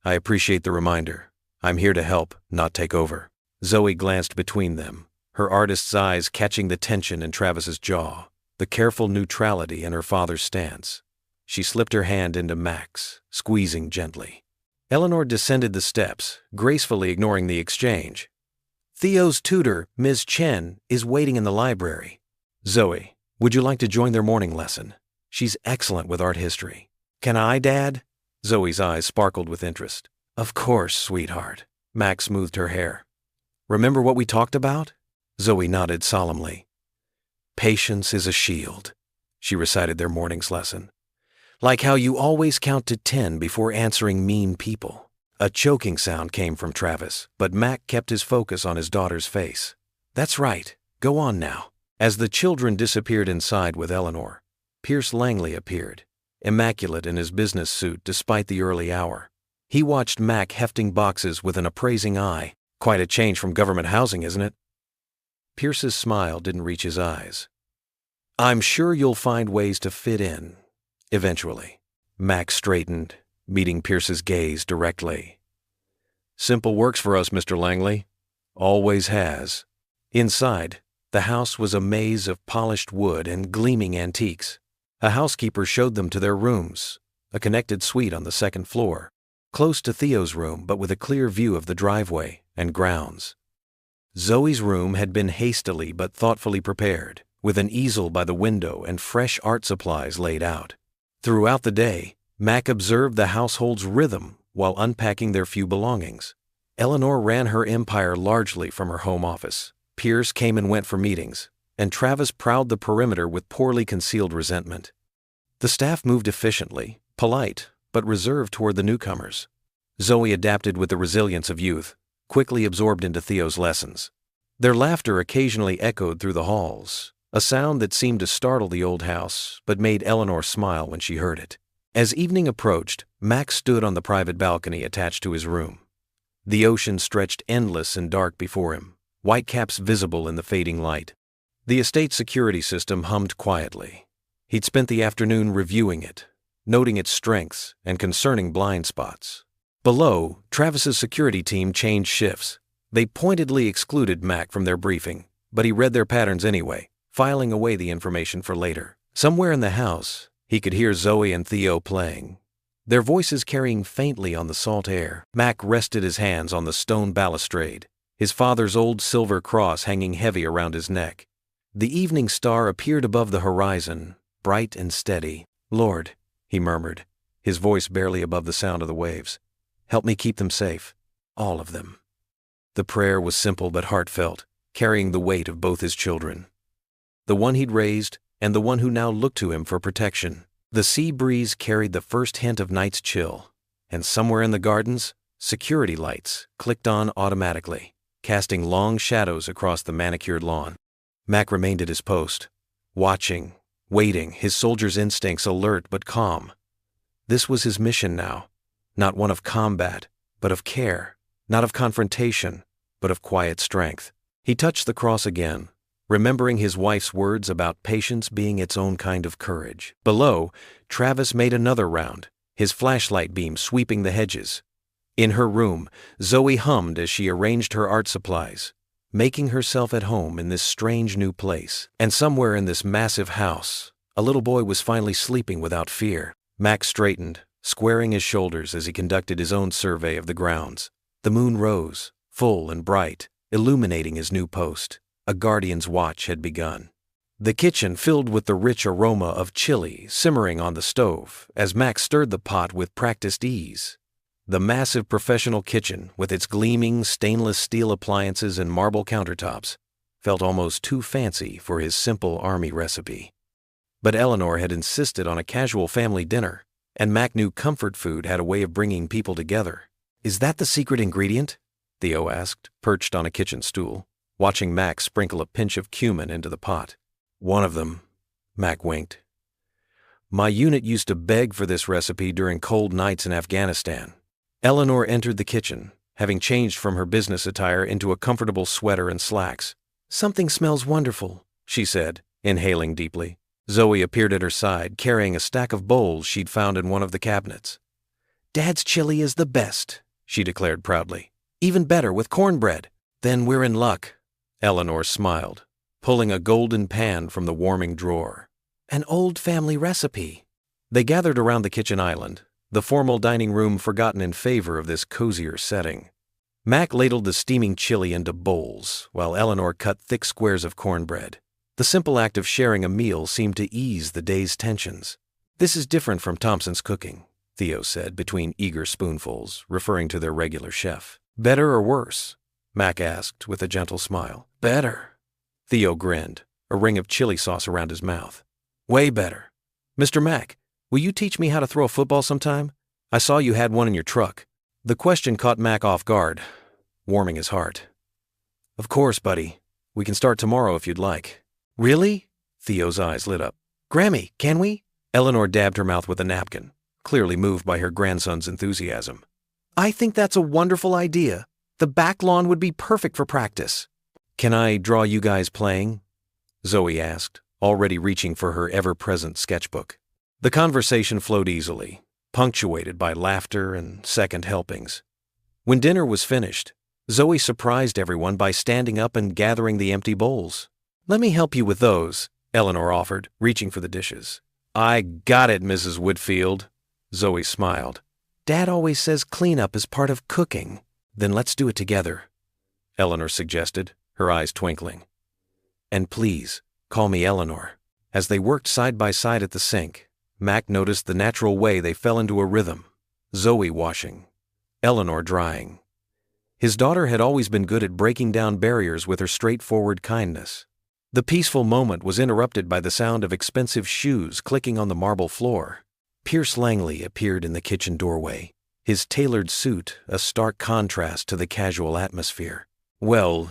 "I appreciate the reminder. I'm here to help, not take over." Zoe glanced between them, her artist's eyes catching the tension in Travis's jaw, the careful neutrality in her father's stance. She slipped her hand into Mac's, squeezing gently. Eleanor descended the steps, gracefully ignoring the exchange. "Theo's tutor, Ms. Chen, is waiting in the library. Zoe, would you like to join their morning lesson? She's excellent with art history." "Can I, Dad?" Zoe's eyes sparkled with interest. "Of course, sweetheart." Mac smoothed her hair. "Remember what we talked about?" Zoe nodded solemnly. "Patience is a shield," she recited their morning's lesson. "Like how you always count to 10 before answering mean people." A choking sound came from Travis, but Mac kept his focus on his daughter's face. "That's right. Go on now." As the children disappeared inside with Eleanor, Pierce Langley appeared, immaculate in his business suit despite the early hour. He watched Mac hefting boxes with an appraising eye. "Quite a change from government housing, isn't it?" Pierce's smile didn't reach his eyes. "I'm sure you'll find ways to fit in, eventually." Mac straightened, meeting Pierce's gaze directly. "Simple works for us, Mr. Langley. Always has." Inside, the house was a maze of polished wood and gleaming antiques. A housekeeper showed them to their rooms, a connected suite on the second floor, close to Theo's room but with a clear view of the driveway and grounds. Zoe's room had been hastily but thoughtfully prepared, with an easel by the window and fresh art supplies laid out. Throughout the day, Mac observed the household's rhythm while unpacking their few belongings. Eleanor ran her empire largely from her home office. Pierce came and went for meetings, and Travis prowled the perimeter with poorly concealed resentment. The staff moved efficiently, polite, but reserved toward the newcomers. Zoe adapted with the resilience of youth, quickly absorbed into Theo's lessons. Their laughter occasionally echoed through the halls, a sound that seemed to startle the old house but made Eleanor smile when she heard it. As evening approached, Max stood on the private balcony attached to his room. The ocean stretched endless and dark before him, whitecaps visible in the fading light. The estate security system hummed quietly. He'd spent the afternoon reviewing it, noting its strengths and concerning blind spots. Below, Travis's security team changed shifts. They pointedly excluded Mac from their briefing, but he read their patterns anyway, filing away the information for later. Somewhere in the house, he could hear Zoe and Theo playing, their voices carrying faintly on the salt air. Mac rested his hands on the stone balustrade, his father's old silver cross hanging heavy around his neck. The evening star appeared above the horizon, bright and steady. "Lord," he murmured, his voice barely above the sound of the waves, "help me keep them safe. All of them." The prayer was simple but heartfelt, carrying the weight of both his children. The one he'd raised, and the one who now looked to him for protection. The sea breeze carried the first hint of night's chill, and somewhere in the gardens, security lights clicked on automatically, casting long shadows across the manicured lawn. Mac remained at his post, watching, waiting, his soldier's instincts alert but calm. This was his mission now, not one of combat, but of care, not of confrontation, but of quiet strength. He touched the cross again, remembering his wife's words about patience being its own kind of courage. Below, Travis made another round, his flashlight beam sweeping the hedges. In her room, Zoe hummed as she arranged her art supplies, making herself at home in this strange new place. And somewhere in this massive house, a little boy was finally sleeping without fear. Mac straightened, squaring his shoulders as he conducted his own survey of the grounds. The moon rose, full and bright, illuminating his new post. A guardian's watch had begun. The kitchen filled with the rich aroma of chili simmering on the stove as Mac stirred the pot with practiced ease. The massive professional kitchen, with its gleaming stainless steel appliances and marble countertops, felt almost too fancy for his simple army recipe. But Eleanor had insisted on a casual family dinner, and Mac knew comfort food had a way of bringing people together. "Is that the secret ingredient?" Theo asked, perched on a kitchen stool, watching Mac sprinkle a pinch of cumin into the pot. "One of them," Mac winked. "My unit used to beg for this recipe during cold nights in Afghanistan." Eleanor entered the kitchen, having changed from her business attire into a comfortable sweater and slacks. "Something smells wonderful," she said, inhaling deeply. Zoe appeared at her side, carrying a stack of bowls she'd found in one of the cabinets. "Dad's chili is the best," she declared proudly. "Even better with cornbread." "Then we're in luck," Eleanor smiled, pulling a golden pan from the warming drawer. "An old family recipe." They gathered around the kitchen island, the formal dining room forgotten in favor of this cozier setting. Mac ladled the steaming chili into bowls, while Eleanor cut thick squares of cornbread. The simple act of sharing a meal seemed to ease the day's tensions. "This is different from Thompson's cooking," Theo said between eager spoonfuls, referring to their regular chef. "Better or worse?" Mac asked with a gentle smile. "Better." Theo grinned, a ring of chili sauce around his mouth. "Way better. Mr. Mac, will you teach me how to throw a football sometime? I saw you had one in your truck." The question caught Mac off guard, warming his heart. "Of course, buddy. We can start tomorrow if you'd like." "Really?" Theo's eyes lit up. "Grammy, can we?" Eleanor dabbed her mouth with a napkin, clearly moved by her grandson's enthusiasm. "I think that's a wonderful idea. The back lawn would be perfect for practice." "Can I draw you guys playing?" Zoe asked, already reaching for her ever-present sketchbook. The conversation flowed easily, punctuated by laughter and second helpings. When dinner was finished, Zoe surprised everyone by standing up and gathering the empty bowls. "Let me help you with those," Eleanor offered, reaching for the dishes. "I got it, Mrs. Whitfield," Zoe smiled. "Dad always says cleanup is part of cooking." "Then let's do it together," Eleanor suggested, her eyes twinkling. "And please, call me Eleanor." As they worked side by side at the sink, Mac noticed the natural way they fell into a rhythm. Zoe washing, Eleanor drying. His daughter had always been good at breaking down barriers with her straightforward kindness. The peaceful moment was interrupted by the sound of expensive shoes clicking on the marble floor. Pierce Langley appeared in the kitchen doorway, his tailored suit a stark contrast to the casual atmosphere. "Well,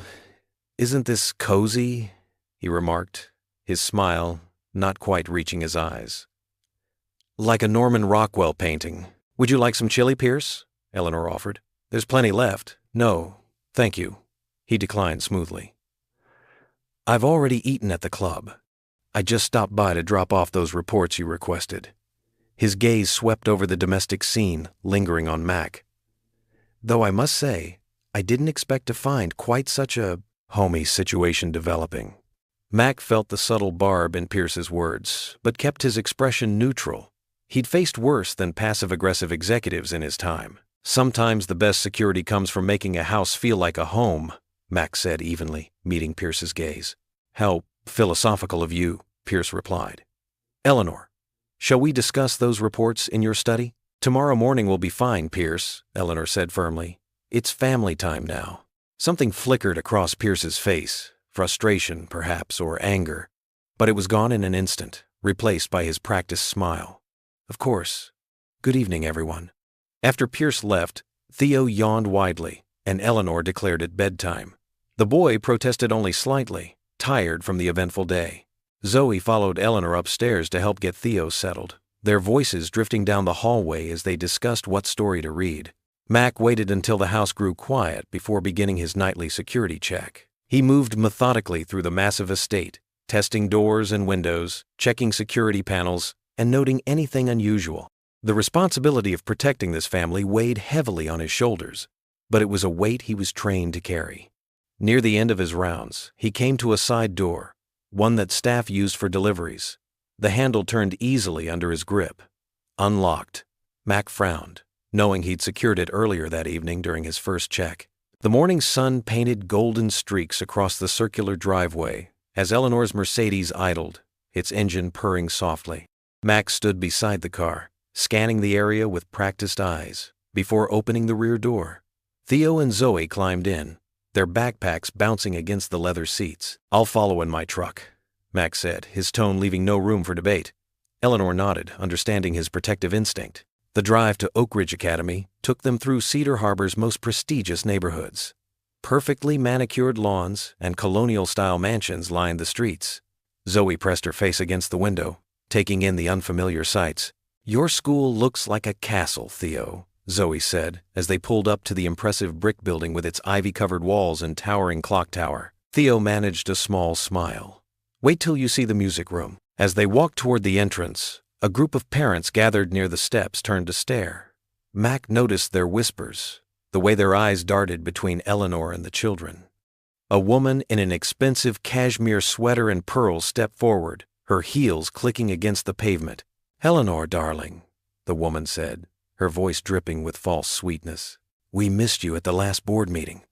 isn't this cozy?" he remarked, his smile not quite reaching his eyes. "Like a Norman Rockwell painting. Would you like some chili, Pierce?" Eleanor offered. "There's plenty left." "No, thank you," He declined smoothly. "I've already eaten at the club. I just stopped by to drop off those reports you requested." His gaze swept over the domestic scene, lingering on Mac. "Though I must say, I didn't expect to find quite such a homey situation developing." Mac felt the subtle barb in Pierce's words, but kept his expression neutral. He'd faced worse than passive-aggressive executives in his time. "Sometimes the best security comes from making a house feel like a home," Mac said evenly, meeting Pierce's gaze. "How philosophical of you," Pierce replied. "Eleanor, shall we discuss those reports in your study?" "Tomorrow morning will be fine, Pierce," Eleanor said firmly. "It's family time now." Something flickered across Pierce's face, frustration, perhaps, or anger, but it was gone in an instant, replaced by his practiced smile. "Of course. Good evening, everyone." After Pierce left, Theo yawned widely, and Eleanor declared it bedtime. The boy protested only slightly, tired from the eventful day. Zoe followed Eleanor upstairs to help get Theo settled, their voices drifting down the hallway as they discussed what story to read. Mac waited until the house grew quiet before beginning his nightly security check. He moved methodically through the massive estate, testing doors and windows, checking security panels, and noting anything unusual. The responsibility of protecting this family weighed heavily on his shoulders, but it was a weight he was trained to carry. Near the end of his rounds, he came to a side door, one that staff used for deliveries. The handle turned easily under his grip. Unlocked. Mac frowned, knowing he'd secured it earlier that evening during his first check. The morning sun painted golden streaks across the circular driveway as Eleanor's Mercedes idled, its engine purring softly. Mac stood beside the car, scanning the area with practiced eyes, before opening the rear door. Theo and Zoe climbed in, their backpacks bouncing against the leather seats. "I'll follow in my truck," Mac said, his tone leaving no room for debate. Eleanor nodded, understanding his protective instinct. The drive to Oak Ridge Academy took them through Cedar Harbor's most prestigious neighborhoods. Perfectly manicured lawns and colonial-style mansions lined the streets. Zoe pressed her face against the window, taking in the unfamiliar sights. "Your school looks like a castle, Theo," Zoe said, as they pulled up to the impressive brick building with its ivy-covered walls and towering clock tower. Theo managed a small smile. "Wait till you see the music room." As they walked toward the entrance, a group of parents gathered near the steps turned to stare. Mac noticed their whispers, the way their eyes darted between Eleanor and the children. A woman in an expensive cashmere sweater and pearls stepped forward, her heels clicking against the pavement. "Eleanor, darling," the woman said, her voice dripping with false sweetness. "We missed you at the last board meeting.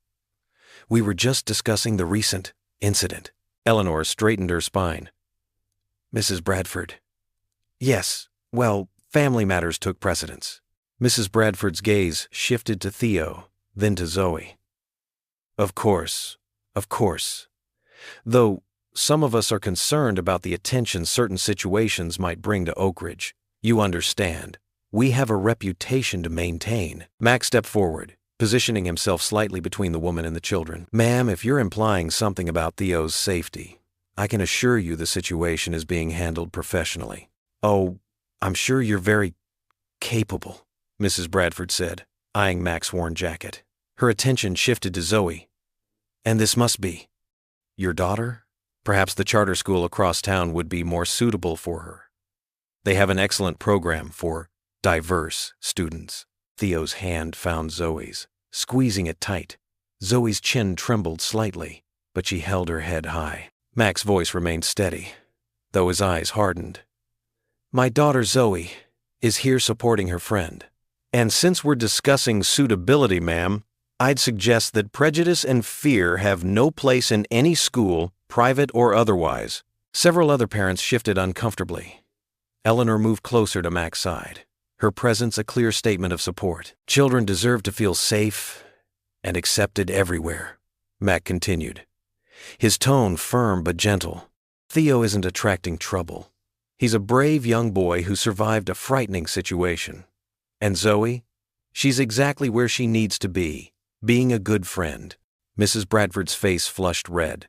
We were just discussing the recent incident." Eleanor straightened her spine. "Mrs. Bradford." "Yes, well, family matters took precedence." Mrs. Bradford's gaze shifted to Theo, then to Zoe. Of course. Though some of us are concerned about the attention certain situations might bring to Oak Ridge. You understand. We have a reputation to maintain." Mac stepped forward, positioning himself slightly between the woman and the children. "Ma'am, if you're implying something about Theo's safety, I can assure you the situation is being handled professionally." "Oh, I'm sure you're very capable," Mrs. Bradford said, eyeing Mac's worn jacket. Her attention shifted to Zoe. "And this must be your daughter? Perhaps the charter school across town would be more suitable for her. They have an excellent program for diverse students." Theo's hand found Zoe's, squeezing it tight. Zoe's chin trembled slightly, but she held her head high. Mac's voice remained steady, though his eyes hardened. "My daughter Zoe is here supporting her friend. And since we're discussing suitability, ma'am, I'd suggest that prejudice and fear have no place in any school, private or otherwise." Several other parents shifted uncomfortably. Eleanor moved closer to Mac's side, her presence a clear statement of support. "Children deserve to feel safe and accepted everywhere," Mac continued, his tone firm but gentle. "Theo isn't attracting trouble. He's a brave young boy who survived a frightening situation. And Zoe? She's exactly where she needs to be, being a good friend." Mrs. Bradford's face flushed red.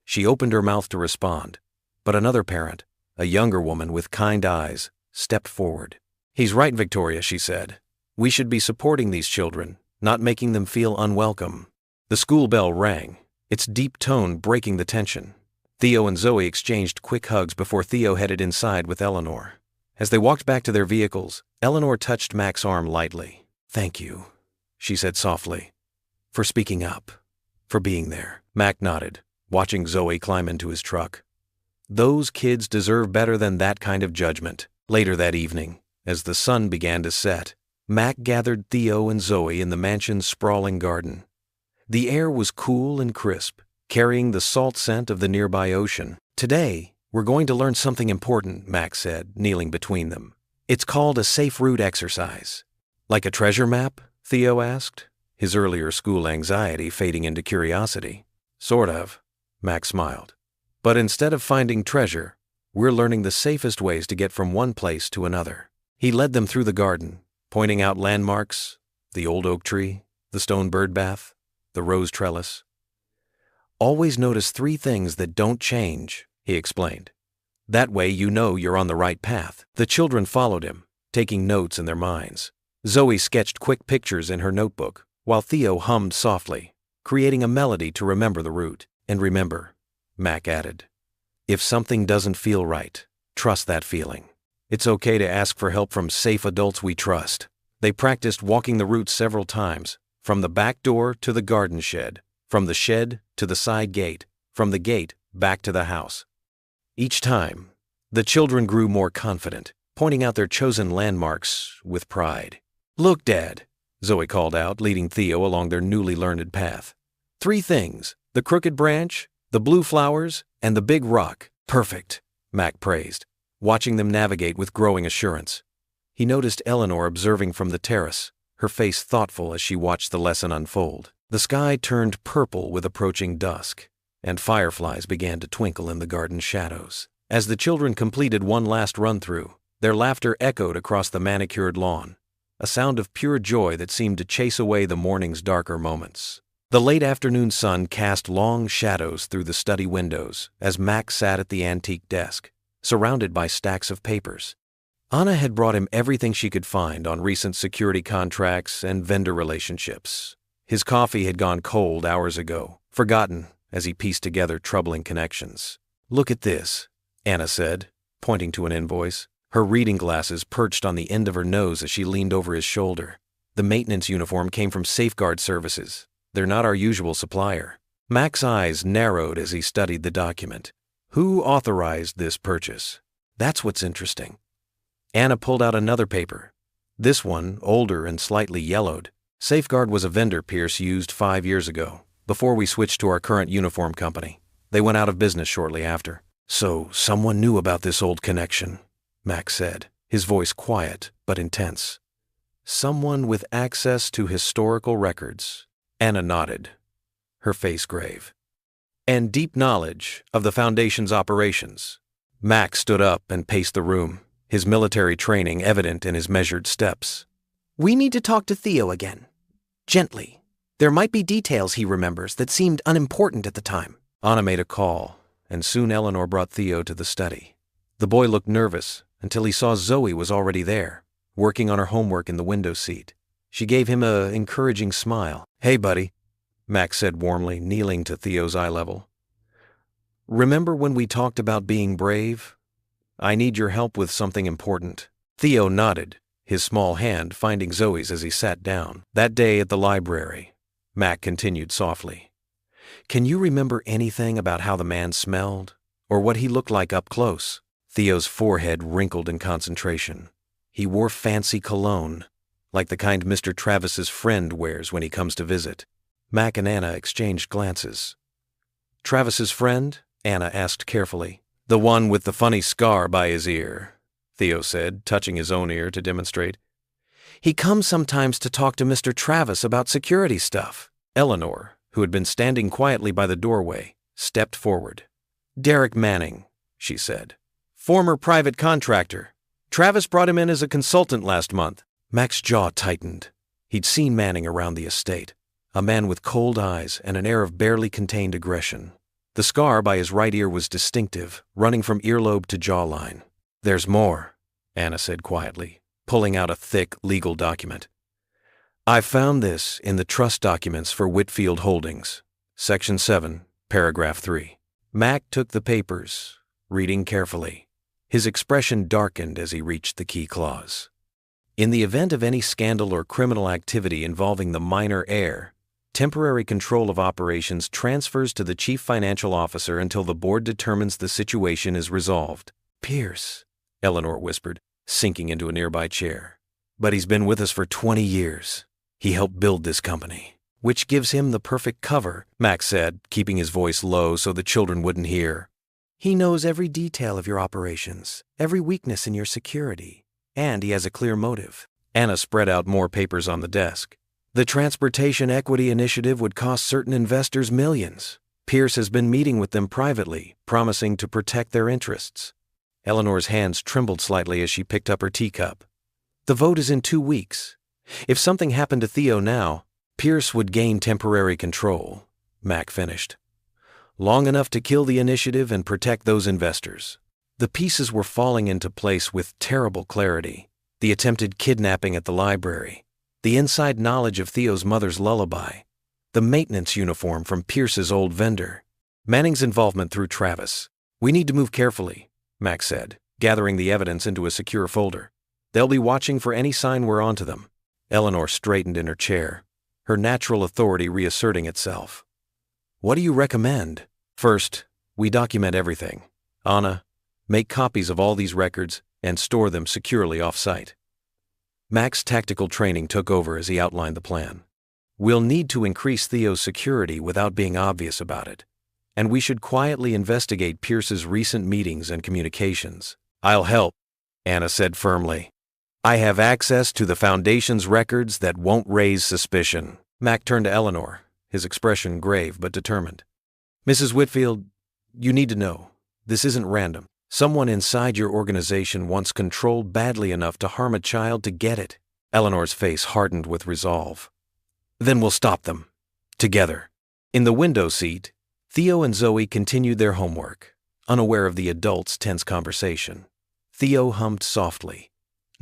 She opened her mouth to respond, but another parent, a younger woman with kind eyes, stepped forward. "He's right, Victoria," she said. "We should be supporting these children, not making them feel unwelcome." The school bell rang, its deep tone breaking the tension. Theo and Zoe exchanged quick hugs before Theo headed inside with Eleanor. As they walked back to their vehicles, Eleanor touched Mac's arm lightly. "Thank you," she said softly, "for speaking up, for being there." Mac nodded, watching Zoe climb into his truck. Those kids deserve better than that kind of judgment. Later that evening, as the sun began to set, Mac gathered Theo and Zoe in the mansion's sprawling garden. The air was cool and crisp, carrying the salt scent of the nearby ocean. "Today, we're going to learn something important," Mac said, kneeling between them. "It's called a safe route exercise." "Like a treasure map?" Theo asked, his earlier school anxiety fading into curiosity. "Sort of," Mac smiled. "But instead of finding treasure, we're learning the safest ways to get from one place to another." He led them through the garden, pointing out landmarks, the old oak tree, the stone bird bath, the rose trellis. "Always notice 3 things that don't change," he explained. "That way you know you're on the right path." The children followed him, taking notes in their minds. Zoe sketched quick pictures in her notebook, while Theo hummed softly, creating a melody to remember the route. "And remember," Mac added, "if something doesn't feel right, trust that feeling. It's okay to ask for help from safe adults we trust." They practiced walking the route several times, from the back door to the garden shed, from the shed to the side gate, from the gate back to the house. Each time, the children grew more confident, pointing out their chosen landmarks with pride. "Look, Dad," Zoe called out, leading Theo along their newly learned path. 3 things, the crooked branch, the blue flowers, and the big rock." "Perfect," Mac praised, watching them navigate with growing assurance. He noticed Eleanor observing from the terrace, her face thoughtful as she watched the lesson unfold. The sky turned purple with approaching dusk, and fireflies began to twinkle in the garden shadows. As the children completed one last run-through, their laughter echoed across the manicured lawn, a sound of pure joy that seemed to chase away the morning's darker moments. The late afternoon sun cast long shadows through the study windows as Mac sat at the antique desk, surrounded by stacks of papers. Anna had brought him everything she could find on recent security contracts and vendor relationships. His coffee had gone cold hours ago, forgotten as he pieced together troubling connections. "Look at this," Anna said, pointing to an invoice, her reading glasses perched on the end of her nose as she leaned over his shoulder. "The maintenance uniform came from Safeguard Services. They're not our usual supplier." Mac's eyes narrowed as he studied the document. Who authorized this purchase? That's what's interesting. Anna pulled out another paper. This one, older and slightly yellowed. Safeguard was a vendor Pierce used 5 years ago, before we switched to our current uniform company. They went out of business shortly after. "So someone knew about this old connection," Mac said, his voice quiet but intense. "Someone with access to historical records." Anna nodded, her face grave. "And deep knowledge of the Foundation's operations." Mac stood up and paced the room, his military training evident in his measured steps.
"We need to talk to Theo again. Gently. There might be details he remembers that seemed unimportant at the time."
Anna made a call, and soon Eleanor brought Theo to the study. The boy looked nervous until he saw Zoe was already there, working on her homework in the window seat. She gave him an encouraging smile. "Hey, buddy," Mac said warmly, kneeling to Theo's eye level. "Remember when we talked about being brave? I need your help with something important." Theo nodded, his small hand finding Zoe's as he sat down. "That day at the library," Mac continued softly. "Can you remember anything about how the man smelled, or what he looked like up close?" Theo's forehead wrinkled in concentration. He wore fancy cologne, like the kind Mr. Travis's friend wears when he comes to visit. Mac and Anna exchanged glances. "Travis's friend?" Anna asked carefully. "The one with the funny scar by his ear," Theo said, touching his own ear to demonstrate.
"He comes sometimes to talk to Mr. Travis about security stuff."
Eleanor, who had been standing quietly by the doorway, stepped forward. "Derek Manning," she said. "Former private contractor. Travis brought him in as a consultant last month." Mac's jaw tightened. He'd seen Manning around the estate, a man with cold eyes and an air of barely contained aggression. The scar by his right ear was distinctive, running from earlobe to jawline. "There's more," Anna said quietly, pulling out a thick legal document. "I found this in the trust documents for Whitfield Holdings. Section 7, Paragraph 3. Mac took the papers, reading carefully. His expression darkened as he reached the key clause. In the event of any scandal or criminal activity involving the minor heir, temporary control of operations transfers to the chief financial officer until the board determines the situation is resolved.
Pierce,
Eleanor whispered, sinking into a nearby chair. But he's been with us for 20 years. He helped build this company.
Which gives him the perfect cover,
Mac said, keeping his voice low so the children wouldn't hear.
He knows every detail of your operations, every weakness in your security, and he has a clear motive.
Anna spread out more papers on the desk.
The Transportation Equity Initiative would cost certain investors millions.
Pierce has been meeting with them privately, promising to protect their interests. Eleanor's hands trembled slightly as she picked up her teacup.
The vote is in 2 weeks.
If something happened to Theo now, Pierce would gain temporary control, Mac finished. Long enough to kill the initiative and protect those investors. The pieces were falling into place with terrible clarity. The attempted kidnapping at the library, the inside knowledge of Theo's mother's lullaby, the maintenance uniform from Pierce's old vendor, Manning's involvement through Travis.
We need to move carefully,
Mac said, gathering the evidence into a secure folder. They'll be watching for any sign we're onto them. Eleanor straightened in her chair, her natural authority reasserting itself.
What do you recommend?
First, we document everything. Anna, make copies of all these records and store them securely off-site. Mac's tactical training took over as he outlined the plan. We'll need to increase Theo's security without being obvious about it, and we should quietly investigate Pierce's recent meetings and communications.
I'll help,
Anna said firmly.
I have access to the Foundation's records that won't raise suspicion.
Mac turned to Eleanor, his expression grave but determined.
Mrs. Whitfield, you need to know, this isn't random.
Someone inside your organization wants control badly enough to harm a child to get it. Eleanor's face hardened with resolve.
Then we'll stop them. Together.
In the window seat, Theo and Zoe continued their homework, unaware of the adults' tense conversation. Theo hummed softly.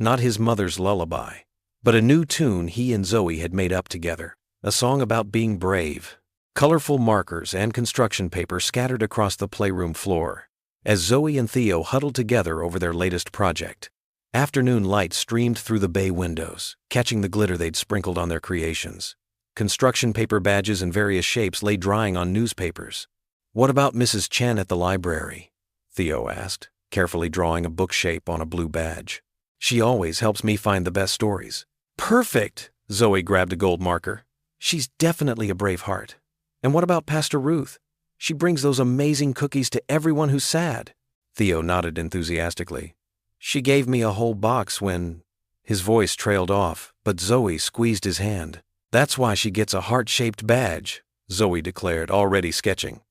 Not his mother's lullaby, but a new tune he and Zoe had made up together, a song about being brave. Colorful markers and construction paper scattered across the playroom floor, as Zoe and Theo huddled together over their latest project. Afternoon light streamed through the bay windows, catching the glitter they'd sprinkled on their creations. Construction paper badges in various shapes lay drying on newspapers.
What about Mrs. Chen at the library?
Theo asked, carefully drawing a book shape on a blue badge.
She always helps me find the best stories.
Perfect! Zoe grabbed a gold marker.
She's definitely a brave heart. And what about Pastor Ruth? She brings those amazing cookies to everyone who's sad.
Theo nodded enthusiastically.
She gave me a whole box when... His voice trailed off, but Zoe squeezed his hand. That's why she gets a heart-shaped badge, Zoe declared, already sketching.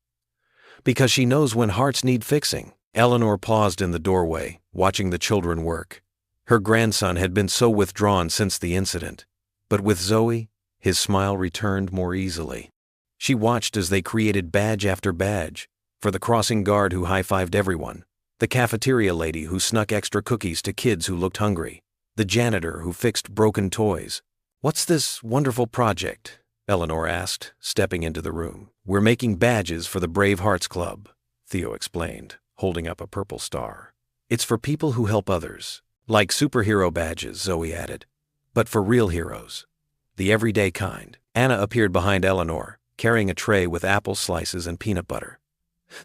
Because she knows when hearts need fixing. Eleanor paused in the doorway, watching the children work. Her grandson had been so withdrawn since the incident, but with Zoe, his smile returned more easily. She watched as they created badge after badge, for the crossing guard who high-fived everyone, the cafeteria lady who snuck extra cookies to kids who looked hungry, the janitor who fixed broken toys.
What's this wonderful project?
Eleanor asked, stepping into the room. We're making badges for the Brave Hearts Club, Theo explained, holding up a purple star. It's for people who help others. Like superhero badges, Zoe added, but for real heroes. The everyday kind. Anna appeared behind Eleanor, carrying a tray with apple slices and peanut butter.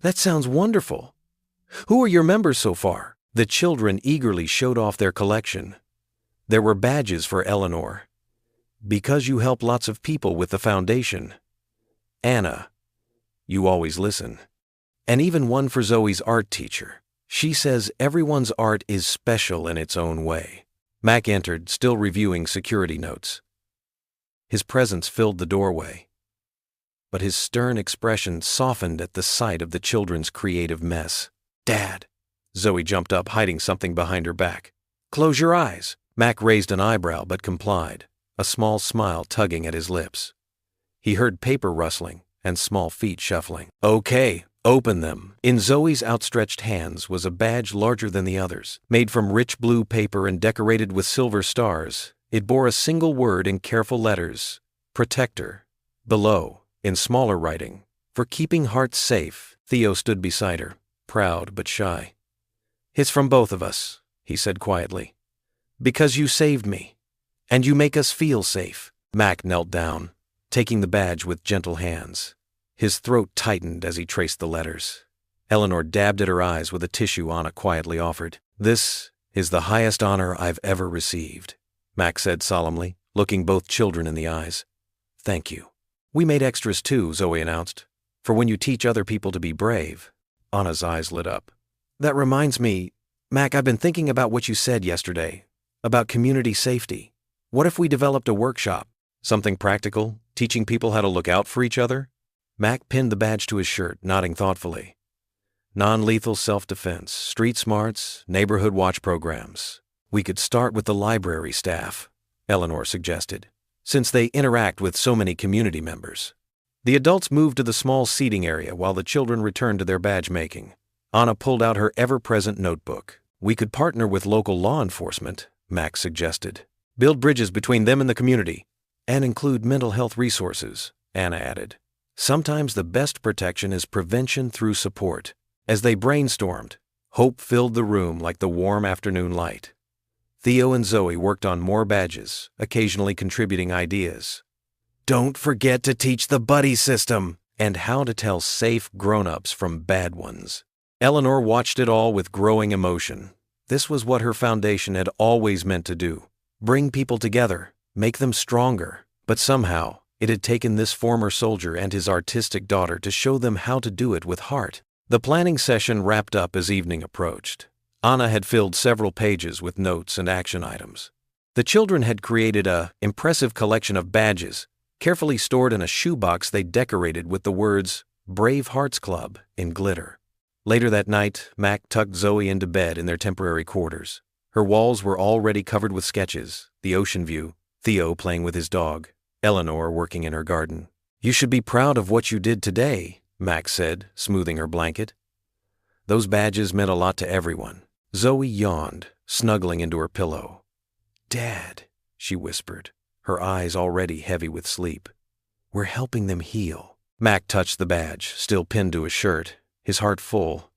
That sounds wonderful. Who are your members so far?
The children eagerly showed off their collection. There were badges for Eleanor. Because you help lots of people with the foundation. Anna, you always listen. And even one for Zoe's art teacher. She says everyone's art is special in its own way. Mac entered, still reviewing security notes. His presence filled the doorway, but his stern expression softened at the sight of the children's creative mess.
Dad.
Zoe jumped up, hiding something behind her back.
Close your eyes.
Mac raised an eyebrow but complied, a small smile tugging at his lips. He heard paper rustling and small feet shuffling. Okay. Open them. In Zoe's outstretched hands was a badge larger than the others. Made from rich blue paper and decorated with silver stars, it bore a single word in careful letters, Protector. Below, in smaller writing, For keeping hearts safe, Theo stood beside her, proud but shy. It's from both of us, he said quietly. Because you saved me. And you make us feel safe. Mac knelt down, taking the badge with gentle hands. His throat tightened as he traced the letters. Eleanor dabbed at her eyes with a tissue Anna quietly offered. This is the highest honor I've ever received, Mac said solemnly, looking both children in the eyes. Thank you. We made extras too, Zoe announced, for when you teach other people to be brave. Anna's eyes lit up. That reminds me, Mac, I've been thinking about what you said yesterday, about community safety. What if we developed a workshop? Something practical, teaching people how to look out for each other? Mac pinned the badge to his shirt, nodding thoughtfully. Non-lethal self-defense, street smarts, neighborhood watch programs. We could start with the library staff, Eleanor suggested, since they interact with so many community members. The adults moved to the small seating area while the children returned to their badge making. Anna pulled out her ever-present notebook. We could partner with local law enforcement, Max suggested. Build bridges between them and the community. And include mental health resources, Anna added. Sometimes the best protection is prevention through support. As they brainstormed, hope filled the room like the warm afternoon light. Theo and Zoe worked on more badges, occasionally contributing ideas. Don't forget to teach the buddy system and how to tell safe grown-ups from bad ones. Eleanor watched it all with growing emotion. This was what her foundation had always meant to do. Bring people together, make them stronger. But somehow, it had taken this former soldier and his artistic daughter to show them how to do it with heart. The planning session wrapped up as evening approached. Anna had filled several pages with notes and action items. The children had created an impressive collection of badges, carefully stored in a shoebox they decorated with the words, Brave Hearts Club, in glitter. Later that night, Mac tucked Zoe into bed in their temporary quarters. Her walls were already covered with sketches, the ocean view, Theo playing with his dog, Eleanor working in her garden. You should be proud of what you did today, Max said, smoothing her blanket. Those badges meant a lot to everyone. Zoe yawned, snuggling into her pillow. Dad, she whispered, her eyes already heavy with sleep. We're helping them heal. Mac touched the badge, still pinned to his shirt, his heart full.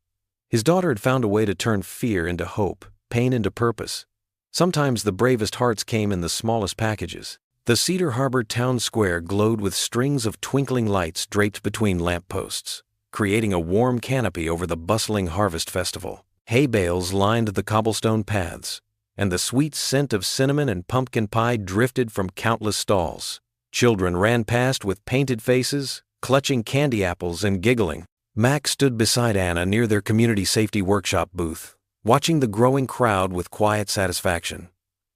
His daughter had found a way to turn fear into hope, pain into purpose. Sometimes the bravest hearts came in the smallest packages. The Cedar Harbor town square glowed with strings of twinkling lights draped between lampposts, creating a warm canopy over the bustling harvest festival. Hay bales lined the cobblestone paths, and the sweet scent of cinnamon and pumpkin pie drifted from countless stalls. Children ran past with painted faces, clutching candy apples and giggling. Max stood beside Anna near their community safety workshop booth, watching the growing crowd with quiet satisfaction.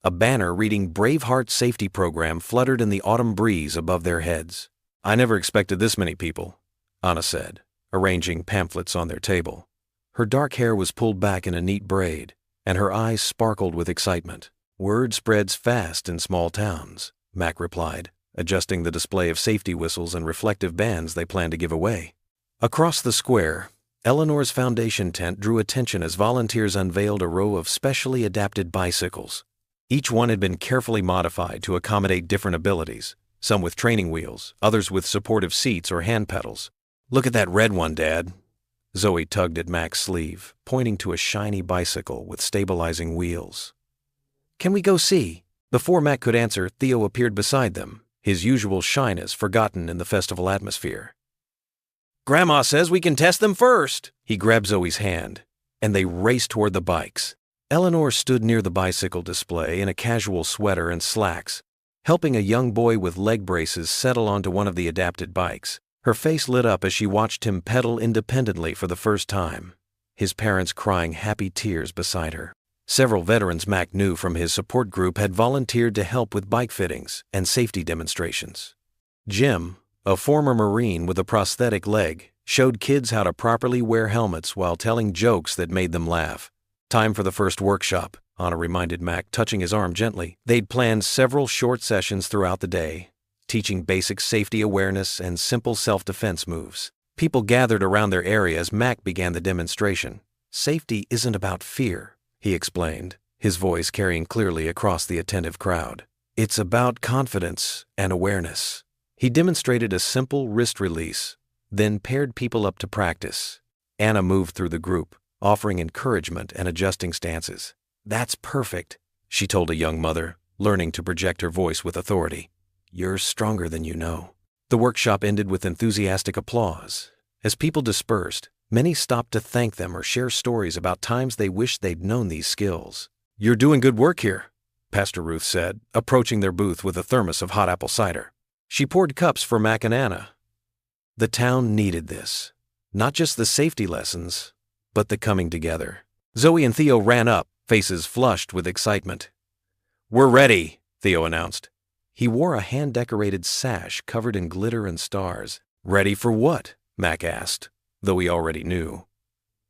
A banner reading Braveheart Safety Program fluttered in the autumn breeze above their heads. I never expected this many people, Anna said, arranging pamphlets on their table. Her dark hair was pulled back in a neat braid, and her eyes sparkled with excitement. Word spreads fast in small towns, Mac replied, adjusting the display of safety whistles and reflective bands they planned to give away. Across the square, Eleanor's foundation tent drew attention as volunteers unveiled a row of specially adapted bicycles. Each one had been carefully modified to accommodate different abilities, some with training wheels, others with supportive seats or hand pedals. Look at that red one, Dad. Zoe tugged at Mac's sleeve, pointing to a shiny bicycle with stabilizing wheels. Can we go see? Before Mac could answer, Theo appeared beside them, his usual shyness forgotten in the festival atmosphere. Grandma says we can test them first. He grabbed Zoe's hand, and they raced toward the bikes. Eleanor stood near the bicycle display in a casual sweater and slacks, helping a young boy with leg braces settle onto one of the adapted bikes. Her face lit up as she watched him pedal independently for the first time, his parents crying happy tears beside her. Several veterans Mac knew from his support group had volunteered to help with bike fittings and safety demonstrations. Jim, a former Marine with a prosthetic leg, showed kids how to properly wear helmets while telling jokes that made them laugh. Time for the first workshop, Anna reminded Mac, touching his arm gently. They'd planned several short sessions throughout the day, teaching basic safety awareness and simple self-defense moves. People gathered around their area as Mac began the demonstration. Safety isn't about fear, he explained, his voice carrying clearly across the attentive crowd. It's about confidence and awareness. He demonstrated a simple wrist release, then paired people up to practice. Anna moved through the group, offering encouragement and adjusting stances. "That's perfect," she told a young mother, learning to project her voice with authority. "You're stronger than you know." The workshop ended with enthusiastic applause. As people dispersed, many stopped to thank them or share stories about times they wished they'd known these skills. "You're doing good work here," Pastor Ruth said, approaching their booth with a thermos of hot apple cider. She poured cups for Mac and Anna. The town needed this. Not just the safety lessons, but the coming together. Zoe and Theo ran up, faces flushed with excitement. "We're ready," Theo announced. He wore a hand-decorated sash covered in glitter and stars. "Ready for what?" Mac asked, though he already knew.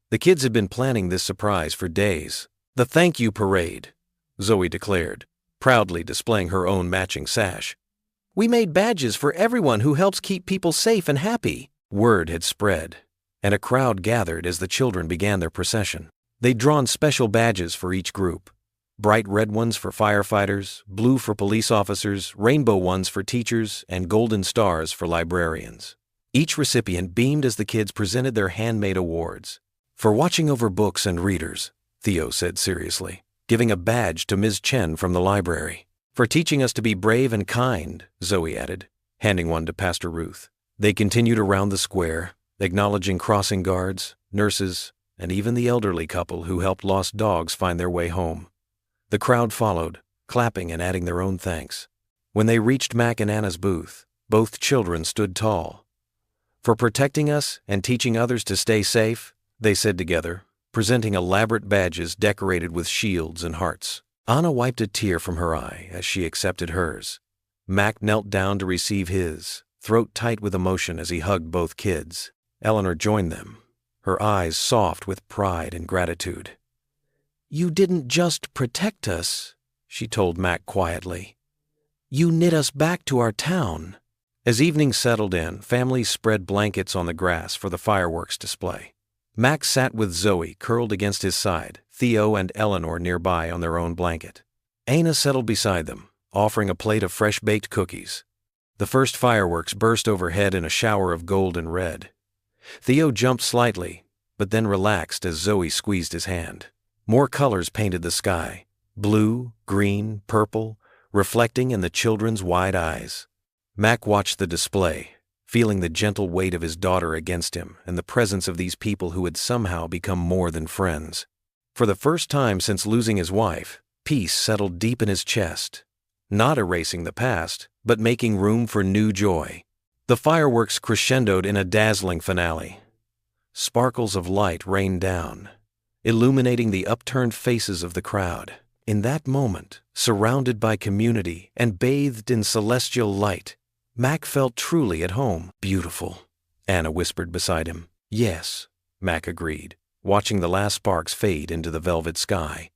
The kids had been planning this surprise for days. "The thank you parade," Zoe declared, proudly displaying her own matching sash. "We made badges for everyone who helps keep people safe and happy." Word had spread, and a crowd gathered as the children began their procession. They'd drawn special badges for each group. Bright red ones for firefighters, blue for police officers, rainbow ones for teachers, and golden stars for librarians. Each recipient beamed as the kids presented their handmade awards. "For watching over books and readers," Theo said seriously, giving a badge to Ms. Chen from the library. "For teaching us to be brave and kind," Zoe added, handing one to Pastor Ruth. They continued around the square, acknowledging crossing guards, nurses, and even the elderly couple who helped lost dogs find their way home. The crowd followed, clapping and adding their own thanks. When they reached Mac and Anna's booth, both children stood tall. "For protecting us and teaching others to stay safe," they said together, presenting elaborate badges decorated with shields and hearts. Anna wiped a tear from her eye as she accepted hers. Mac knelt down to receive his, throat tight with emotion as he hugged both kids. Eleanor joined them, her eyes soft with pride and gratitude. "You didn't just protect us," she told Mac quietly. "You knit us back to our town." As evening settled in, families spread blankets on the grass for the fireworks display. Mac sat with Zoe curled against his side, Theo and Eleanor nearby on their own blanket. Anna settled beside them, offering a plate of fresh-baked cookies. The first fireworks burst overhead in a shower of gold and red. Theo jumped slightly, but then relaxed as Zoe squeezed his hand. More colors painted the sky, blue, green, purple, reflecting in the children's wide eyes. Mac watched the display, feeling the gentle weight of his daughter against him and the presence of these people who had somehow become more than friends. For the first time since losing his wife, peace settled deep in his chest, not erasing the past, but making room for new joy. The fireworks crescendoed in a dazzling finale. Sparkles of light rained down, illuminating the upturned faces of the crowd. In that moment, surrounded by community and bathed in celestial light, Mac felt truly at home. "Beautiful," Anna whispered beside him. "Yes," Mac agreed, watching the last sparks fade into the velvet sky.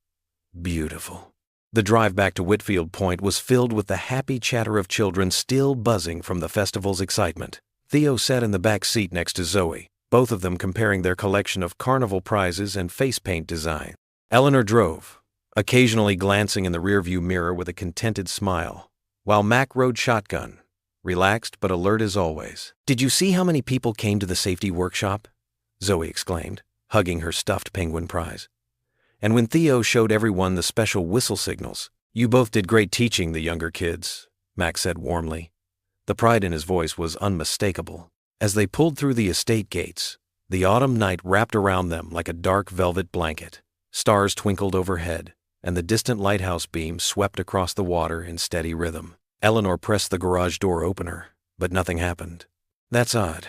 "Beautiful." The drive back to Whitfield Point was filled with the happy chatter of children still buzzing from the festival's excitement. Theo sat in the back seat next to Zoe, both of them comparing their collection of carnival prizes and face paint design. Eleanor drove, occasionally glancing in the rearview mirror with a contented smile, while Mac rode shotgun, relaxed but alert as always. "Did you see how many people came to the safety workshop?" Zoe exclaimed, hugging her stuffed penguin prize. And when Theo showed everyone the special whistle signals, "You both did great teaching the younger kids," Mac said warmly. The pride in his voice was unmistakable. As they pulled through the estate gates, the autumn night wrapped around them like a dark velvet blanket. Stars twinkled overhead, and the distant lighthouse beam swept across the water in steady rhythm. Eleanor pressed the garage door opener, but nothing happened. "That's odd,"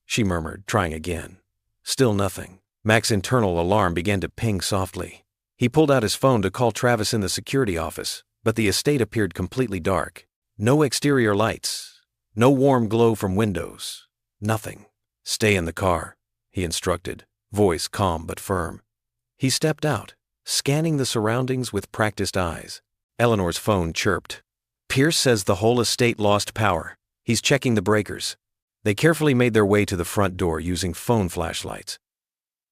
she murmured, trying again. Still nothing. Mac's internal alarm began to ping softly. He pulled out his phone to call Travis in the security office, but the estate appeared completely dark. No exterior lights, no warm glow from windows, nothing. "Stay in the car," he instructed, voice calm but firm. He stepped out, scanning the surroundings with practiced eyes. Eleanor's phone chirped. "Pierce says the whole estate lost power. He's checking the breakers." They carefully made their way to the front door using phone flashlights.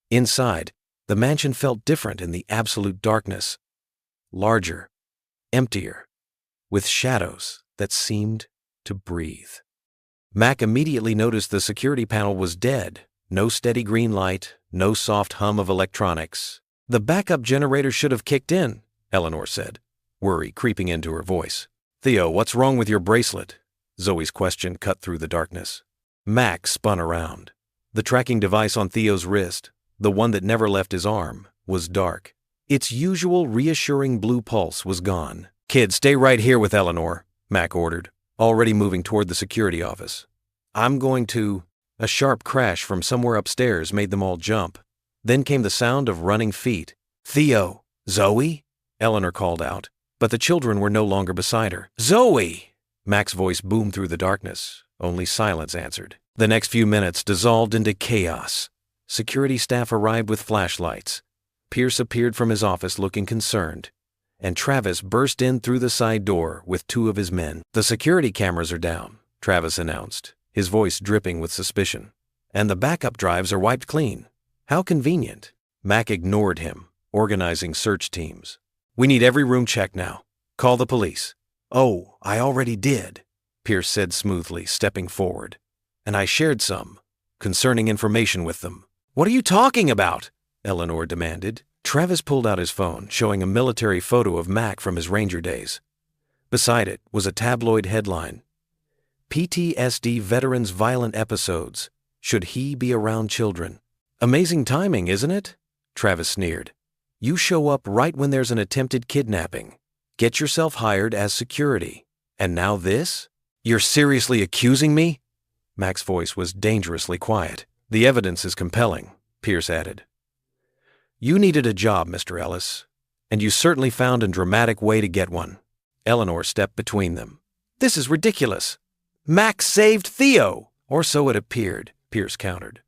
Inside, the mansion felt different in the absolute darkness. Larger, emptier, with shadows that seemed to breathe. Mac immediately noticed the security panel was dead. No steady green light, no soft hum of electronics. "The backup generator should have kicked in," Eleanor said, worry creeping into her voice. "Theo, what's wrong with your bracelet?" Zoe's question cut through the darkness. Mac spun around. The tracking device on Theo's wrist, the one that never left his arm, was dark. Its usual reassuring blue pulse was gone. "Kid, stay right here with Eleanor," Mac ordered, already moving toward the security office. "I'm going to—" A sharp crash from somewhere upstairs made them all jump. Then came the sound of running feet. "Theo! Zoe?" Eleanor called out, but the children were no longer beside her. "Zoe!" Mac's voice boomed through the darkness. Only silence answered. The next few minutes dissolved into chaos. Security staff arrived with flashlights. Pierce appeared from his office looking concerned, and Travis burst in through the side door with 2 of his men. "The security cameras are down," Travis announced, his voice dripping with suspicion. "And the backup drives are wiped clean. How convenient." Mac ignored him, organizing search teams. "We need every room checked now. Call the police." "Oh, I already did," Pierce said smoothly, stepping forward. "And I shared some concerning information with them." "What are you talking about?" Eleanor demanded. Travis pulled out his phone, showing a military photo of Mac from his Ranger days. Beside it was a tabloid headline: "PTSD Veterans' Violent Episodes. Should he be around children?" "Amazing timing, isn't it?" Travis sneered. "You show up right when there's an attempted kidnapping. Get yourself hired as security. And now this? You're seriously accusing me?" Mac's voice was dangerously quiet. "The evidence is compelling," Pierce added. "You needed a job, Mr. Ellis, and you certainly found a dramatic way to get one." Eleanor stepped between them. "This is ridiculous. Mac saved Theo!" "Or so it appeared," Pierce countered.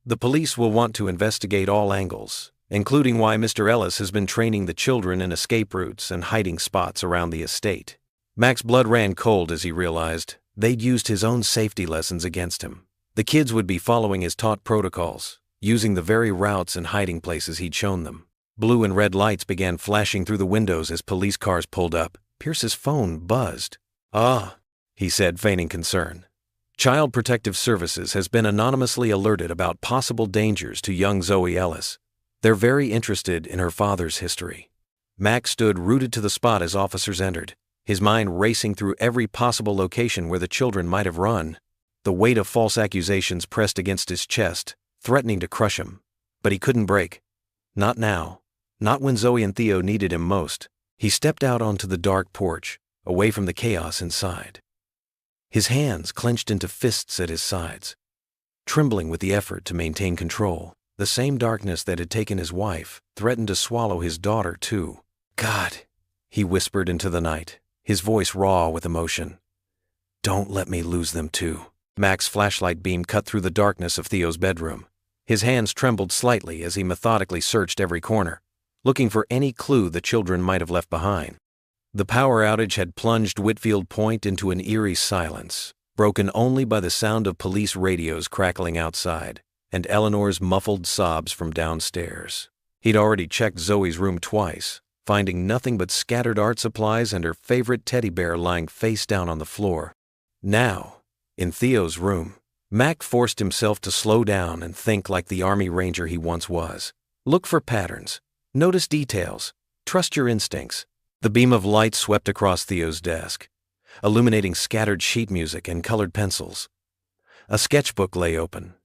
"The police will want to investigate all angles, including why Mr. Ellis has been training the children in escape routes and hiding spots around the estate." Mac's blood ran cold as he realized they'd used his own safety lessons against him. The kids would be following his taught protocols, using the very routes and hiding places he'd shown them. Blue and red lights began flashing through the windows as police cars pulled up. Pierce's phone buzzed. "Ah," he said, feigning concern. "Child Protective Services has been anonymously alerted about possible dangers to young Zoe Ellis. They're very interested in her father's history." Mac stood rooted to the spot as officers entered, his mind racing through every possible location where the children might have run. The weight of false accusations pressed against his chest, threatening to crush him. But he couldn't break. Not now. Not when Zoe and Theo needed him most. He stepped out onto the dark porch, away from the chaos inside. His hands clenched into fists at his sides, trembling with the effort to maintain control. The same darkness that had taken his wife threatened to swallow his daughter, too. "God," he whispered into the night, his voice raw with emotion. "Don't let me lose them, too." Mac's flashlight beam cut through the darkness of Theo's bedroom. His hands trembled slightly as he methodically searched every corner, looking for any clue the children might have left behind. The power outage had plunged Whitfield Point into an eerie silence, broken only by the sound of police radios crackling outside and Eleanor's muffled sobs from downstairs. He'd already checked Zoe's room twice, finding nothing but scattered art supplies and her favorite teddy bear lying face down on the floor. Now, in Theo's room, Mac forced himself to slow down and think like the Army Ranger he once was. Look for patterns, notice details, trust your instincts. The beam of light swept across Theo's desk, illuminating scattered sheet music and colored pencils. A sketchbook lay open,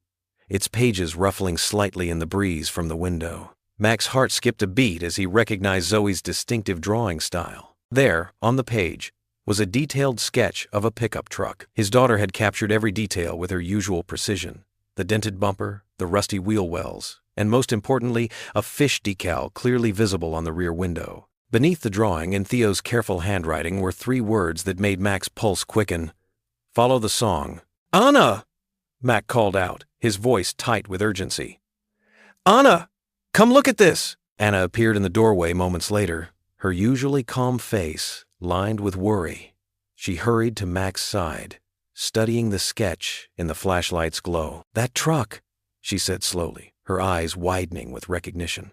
its pages ruffling slightly in the breeze from the window. Mac's heart skipped a beat as he recognized Zoe's distinctive drawing style. There, on the page, was a detailed sketch of a pickup truck. His daughter had captured every detail with her usual precision: the dented bumper, the rusty wheel wells, and most importantly, a fish decal clearly visible on the rear window. Beneath the drawing, in Theo's careful handwriting, were 3 words that made Mac's pulse quicken. "Follow the song." "Anna!" Mac called out, his voice tight with urgency. "Anna! Come look at this!" Anna appeared in the doorway moments later, her usually calm face lined with worry. She hurried to Mac's side, studying the sketch in the flashlight's glow. "That truck," she said slowly, her eyes widening with recognition.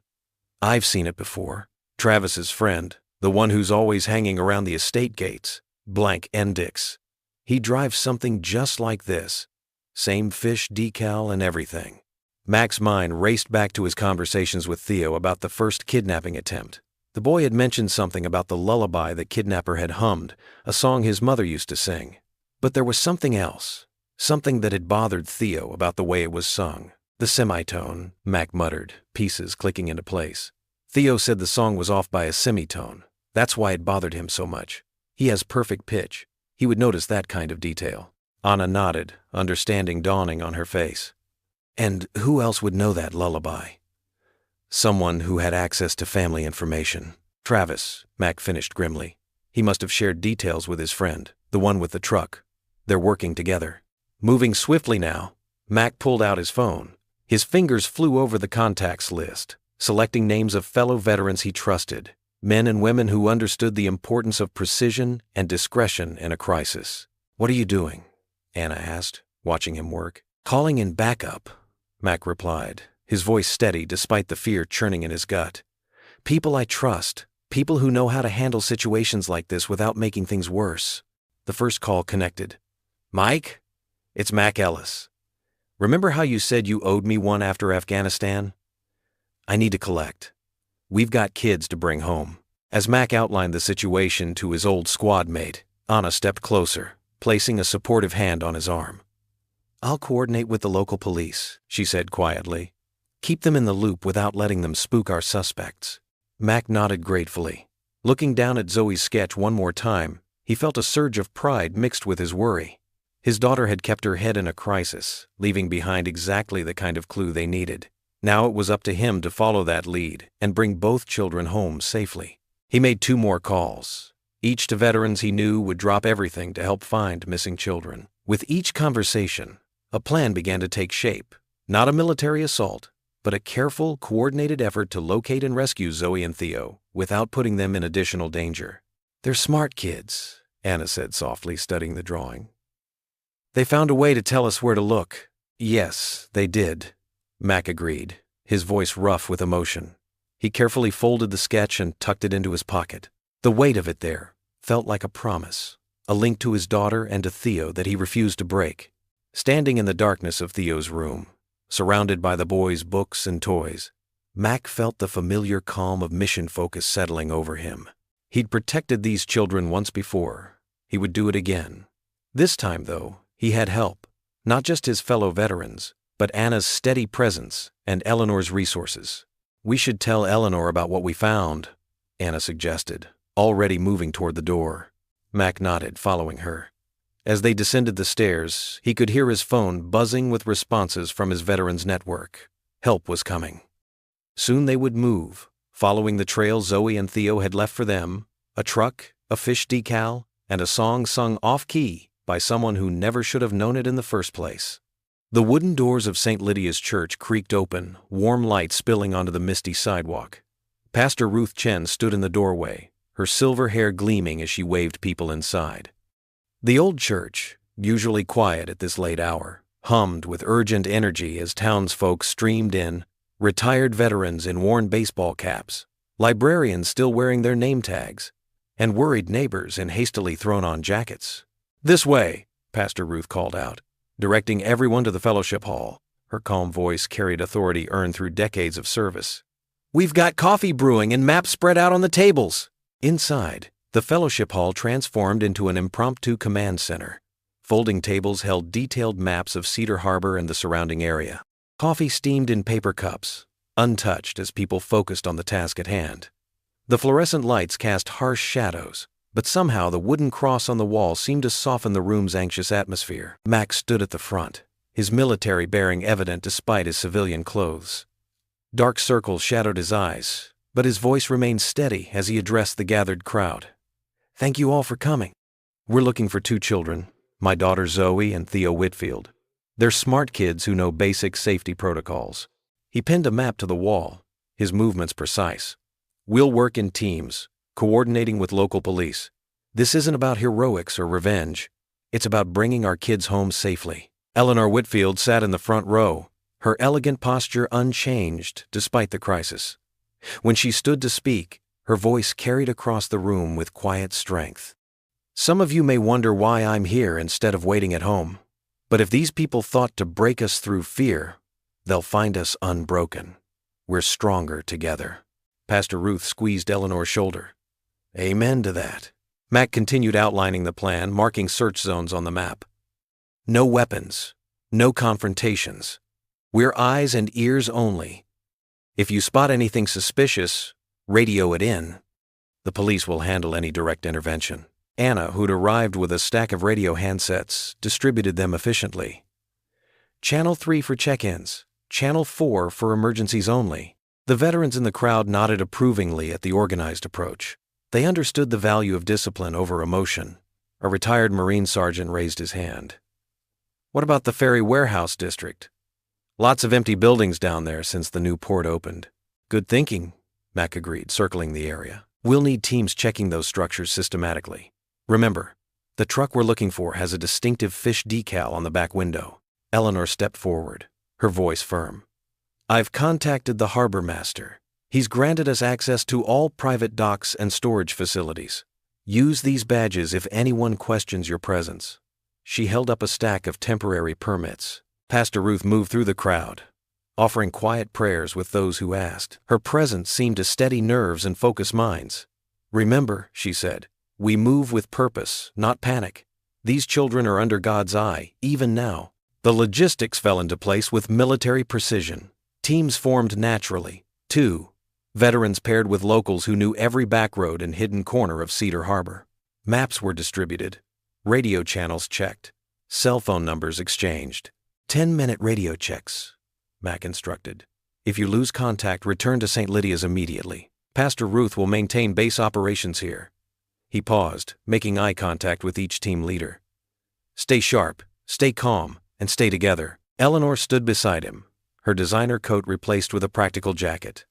"I've seen it before. Travis's friend, the one who's always hanging around the estate gates, blank N. Dix.
He drives something just like this. Same fish decal and everything. Mac's mind raced back to his conversations with Theo about the first kidnapping attempt. The boy had mentioned something about the lullaby the kidnapper had hummed, a song his mother used to sing. But there was something else, something that had bothered Theo about the way it was sung. The semitone, Mac muttered, pieces clicking into place. Theo said the song was off by a semitone. That's why it bothered him so much. He has perfect pitch. He would notice that kind of detail. Anna nodded, understanding dawning on her face. And who else would know that lullaby? Someone who had access to family information. Travis, Mac finished grimly. He must have shared details with his friend, the one with the truck. They're working together. Moving swiftly now, Mac pulled out his phone. His fingers flew over the contacts list, selecting names of fellow veterans he trusted, men and women who understood the importance of precision and discretion in a crisis. "What are you doing?" Anna asked, watching him work. "Calling in backup," Mac replied, his voice steady despite the fear churning in his gut. "People I trust, people who know how to handle situations like this without making things worse." The first call connected. "Mike? It's Mac Ellis. Remember how you said you owed me one after Afghanistan? I need to collect. We've got kids to bring home." As Mac outlined the situation to his old squad mate, Anna stepped closer, placing a supportive hand on his arm. "I'll coordinate with the local police," she said quietly. "Keep them in the loop without letting them spook our suspects." Mac nodded gratefully. Looking down at Zoe's sketch one more time, he felt a surge of pride mixed with his worry. His daughter had kept her head in a crisis, leaving behind exactly the kind of clue they needed. Now it was up to him to follow that lead and bring both children home safely. He made 2 more calls, each to veterans he knew would drop everything to help find missing children. With each conversation, a plan began to take shape. Not a military assault, but a careful, coordinated effort to locate and rescue Zoe and Theo without putting them in additional danger. "They're smart kids," Anna said softly, studying the drawing. "They found a way to tell us where to look." "Yes, they did," Mac agreed, his voice rough with emotion. He carefully folded the sketch and tucked it into his pocket. The weight of it there felt like a promise, a link to his daughter and to Theo that he refused to break. Standing in the darkness of Theo's room, surrounded by the boys' books and toys, Mac felt the familiar calm of mission focus settling over him. He'd protected these children once before. He would do it again. This time, though, he had help, not just his fellow veterans, but Anna's steady presence and Eleanor's resources. "We should tell Eleanor about what we found," Anna suggested, already moving toward the door. Mac nodded, following her. As they descended the stairs, he could hear his phone buzzing with responses from his veterans' network. Help was coming. Soon they would move, following the trail Zoe and Theo had left for them, a truck, a fish decal, and a song sung off-key by someone who never should have known it in the first place. The wooden doors of St. Lydia's Church creaked open, warm light spilling onto the misty sidewalk. Pastor Ruth Chen stood in the doorway, her silver hair gleaming as she waved people inside. The old church, usually quiet at this late hour, hummed with urgent energy as townsfolk streamed in, retired veterans in worn baseball caps, librarians still wearing their name tags, and worried neighbors in hastily thrown-on jackets. "This way," Pastor Ruth called out, directing everyone to the fellowship hall. Her calm voice carried authority earned through decades of service. "We've got coffee brewing and maps spread out on the tables." Inside, the fellowship hall transformed into an impromptu command center. Folding tables held detailed maps of Cedar Harbor and the surrounding area. Coffee steamed in paper cups, untouched as people focused on the task at hand. The fluorescent lights cast harsh shadows, but somehow the wooden cross on the wall seemed to soften the room's anxious atmosphere. Max stood at the front, his military bearing evident despite his civilian clothes. Dark circles shadowed his eyes, but his voice remained steady as he addressed the gathered crowd. "Thank you all for coming. We're looking for 2 children, my daughter Zoe and Theo Whitfield. They're smart kids who know basic safety protocols." He pinned a map to the wall, his movements precise. "We'll work in teams, coordinating with local police. This isn't about heroics or revenge. It's about bringing our kids home safely." Eleanor Whitfield sat in the front row, her elegant posture unchanged despite the crisis. When she stood to speak, her voice carried across the room with quiet strength.
Some of you may wonder why I'm here instead of waiting at home. But if these people thought to break us through fear, they'll find us unbroken. We're stronger together." Pastor Ruth squeezed Eleanor's shoulder. "Amen to that." Mac continued outlining the plan, marking search zones on the map. "No weapons, no confrontations. We're eyes and ears only. If you spot anything suspicious, radio it in. The police will handle any direct intervention." Anna, who'd arrived with a stack of radio handsets, distributed them efficiently. "Channel 3 for check-ins, Channel 4 for emergencies only." The veterans in the crowd nodded approvingly at the organized approach. They understood the value of discipline over emotion. A retired Marine sergeant raised his hand. "What about the ferry warehouse district? Lots of empty buildings down there since the new port opened." "Good thinking," Mac agreed, circling the area. "We'll need teams checking those structures systematically. Remember, the truck we're looking for has a distinctive fish decal on the back window." Eleanor stepped forward, her voice firm. "I've contacted the harbor master. He's granted us access to all private docks and storage facilities. Use these badges if anyone questions your presence." She held up a stack of temporary permits. Pastor Ruth moved through the crowd, offering quiet prayers with those who asked. Her presence seemed to steady nerves and focus minds. "Remember," she said, "we move with purpose, not panic. These children are under God's eye, even now." The logistics fell into place with military precision. Teams formed naturally. 2 veterans paired with locals who knew every back road and hidden corner of Cedar Harbor. Maps were distributed, radio channels checked, cell phone numbers exchanged. 10-minute radio checks, Mac instructed. "If you lose contact, return to St. Lydia's immediately. Pastor Ruth will maintain base operations here." He paused, making eye contact with each team leader. "Stay sharp, stay calm, and stay together." Eleanor stood beside him, her designer coat replaced with a practical jacket.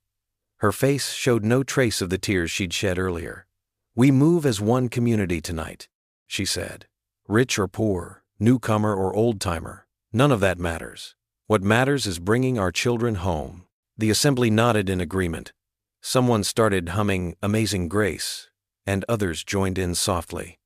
Her face showed no trace of the tears she'd shed earlier. "We move as one community tonight," she said. "Rich or poor, newcomer or old-timer, none of that matters. What matters is bringing our children home." The assembly nodded in agreement. Someone started humming Amazing Grace, and others joined in softly.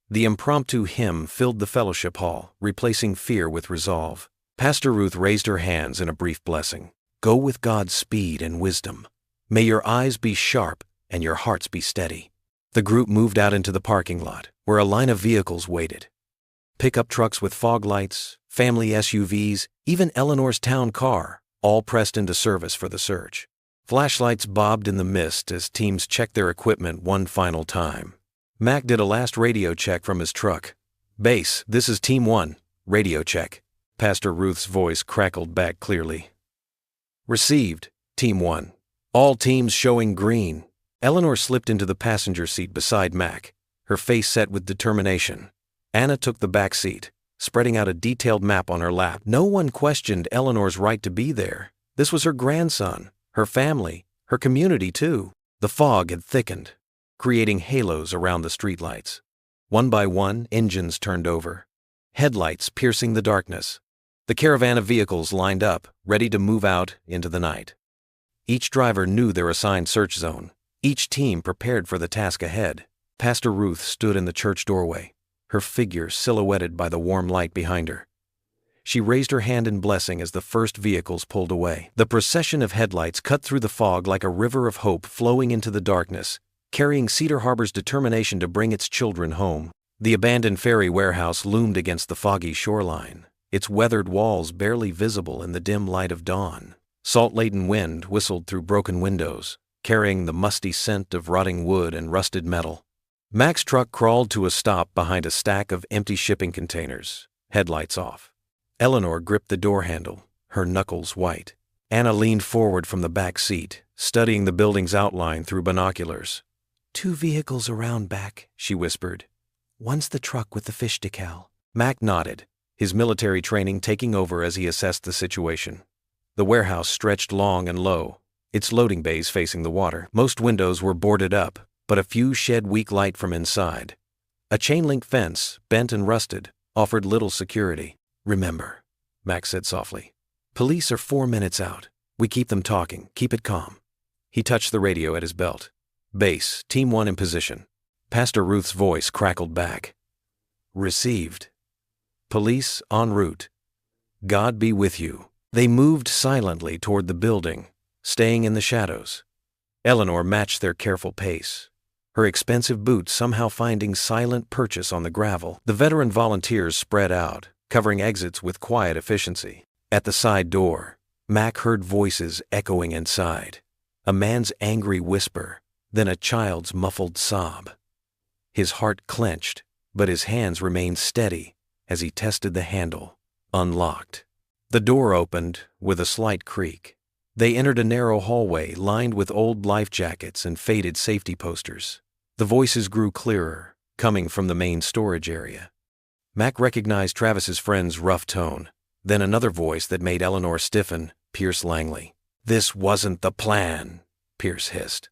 The impromptu hymn filled the fellowship hall, replacing fear with resolve. Pastor Ruth raised her hands in a brief blessing. "Go with God's speed and wisdom. May your eyes be sharp and your hearts be steady." The group moved out into the parking lot, where a line of vehicles waited. Pickup trucks with fog lights, family SUVs, even Eleanor's town car, all pressed into service for the search. Flashlights bobbed in the mist as teams checked their equipment one final time. Mac did a last radio check from his truck. "Base, this is Team 1. Radio check." Pastor Ruth's voice crackled back clearly. "Received, Team 1. All teams showing green." Eleanor slipped into the passenger seat beside Mac, her face set with determination. Anna took the back seat, spreading out a detailed map on her lap. No one questioned Eleanor's right to be there. This was her grandson, her family, her community too. The fog had thickened, creating halos around the streetlights. One by one, engines turned over, headlights piercing the darkness. The caravan of vehicles lined up, ready to move out into the night. Each driver knew their assigned search zone, each team prepared for the task ahead. Pastor Ruth stood in the church doorway, her figure silhouetted by the warm light behind her. She raised her hand in blessing as the first vehicles pulled away. The procession of headlights cut through the fog like a river of hope flowing into the darkness, carrying Cedar Harbor's determination to bring its children home. The abandoned ferry warehouse loomed against the foggy shoreline, its weathered walls barely visible in the dim light of dawn. Salt-laden wind whistled through broken windows, carrying the musty scent of rotting wood and rusted metal. Mac's truck crawled to a stop behind a stack of empty shipping containers, headlights off. Eleanor gripped the door handle, her knuckles white. Anna leaned forward from the back seat, studying the building's outline through binoculars. "2 vehicles around back," she whispered. "One's the truck with the fish decal." Mac nodded, his military training taking over as he assessed the situation. The warehouse stretched long and low, its loading bays facing the water. Most windows were boarded up, but a few shed weak light from inside. A chain-link fence, bent and rusted, offered little security. "Remember," Mac said softly, "police are 4 minutes out. We keep them talking, keep it calm." He touched the radio at his belt. "Base, Team 1 in position.
Pastor Ruth's voice crackled back. Received. Police en route. God be with you. They moved silently toward the building, staying in the shadows. Eleanor matched their careful pace, her expensive boots somehow finding silent purchase on the gravel. The veteran volunteers spread out, covering exits with quiet efficiency. At the side door, Mac heard voices echoing inside. A man's angry whisper, then a child's muffled sob. His heart clenched, but his hands remained steady as he tested the handle, unlocked. The door opened with a slight creak. They entered a narrow hallway lined with old life jackets and faded safety posters. The voices grew clearer, coming from the main storage area. Mac recognized Travis's friend's rough tone, then another voice that made Eleanor stiffen, Pierce Langley. "This wasn't the plan," Pierce hissed.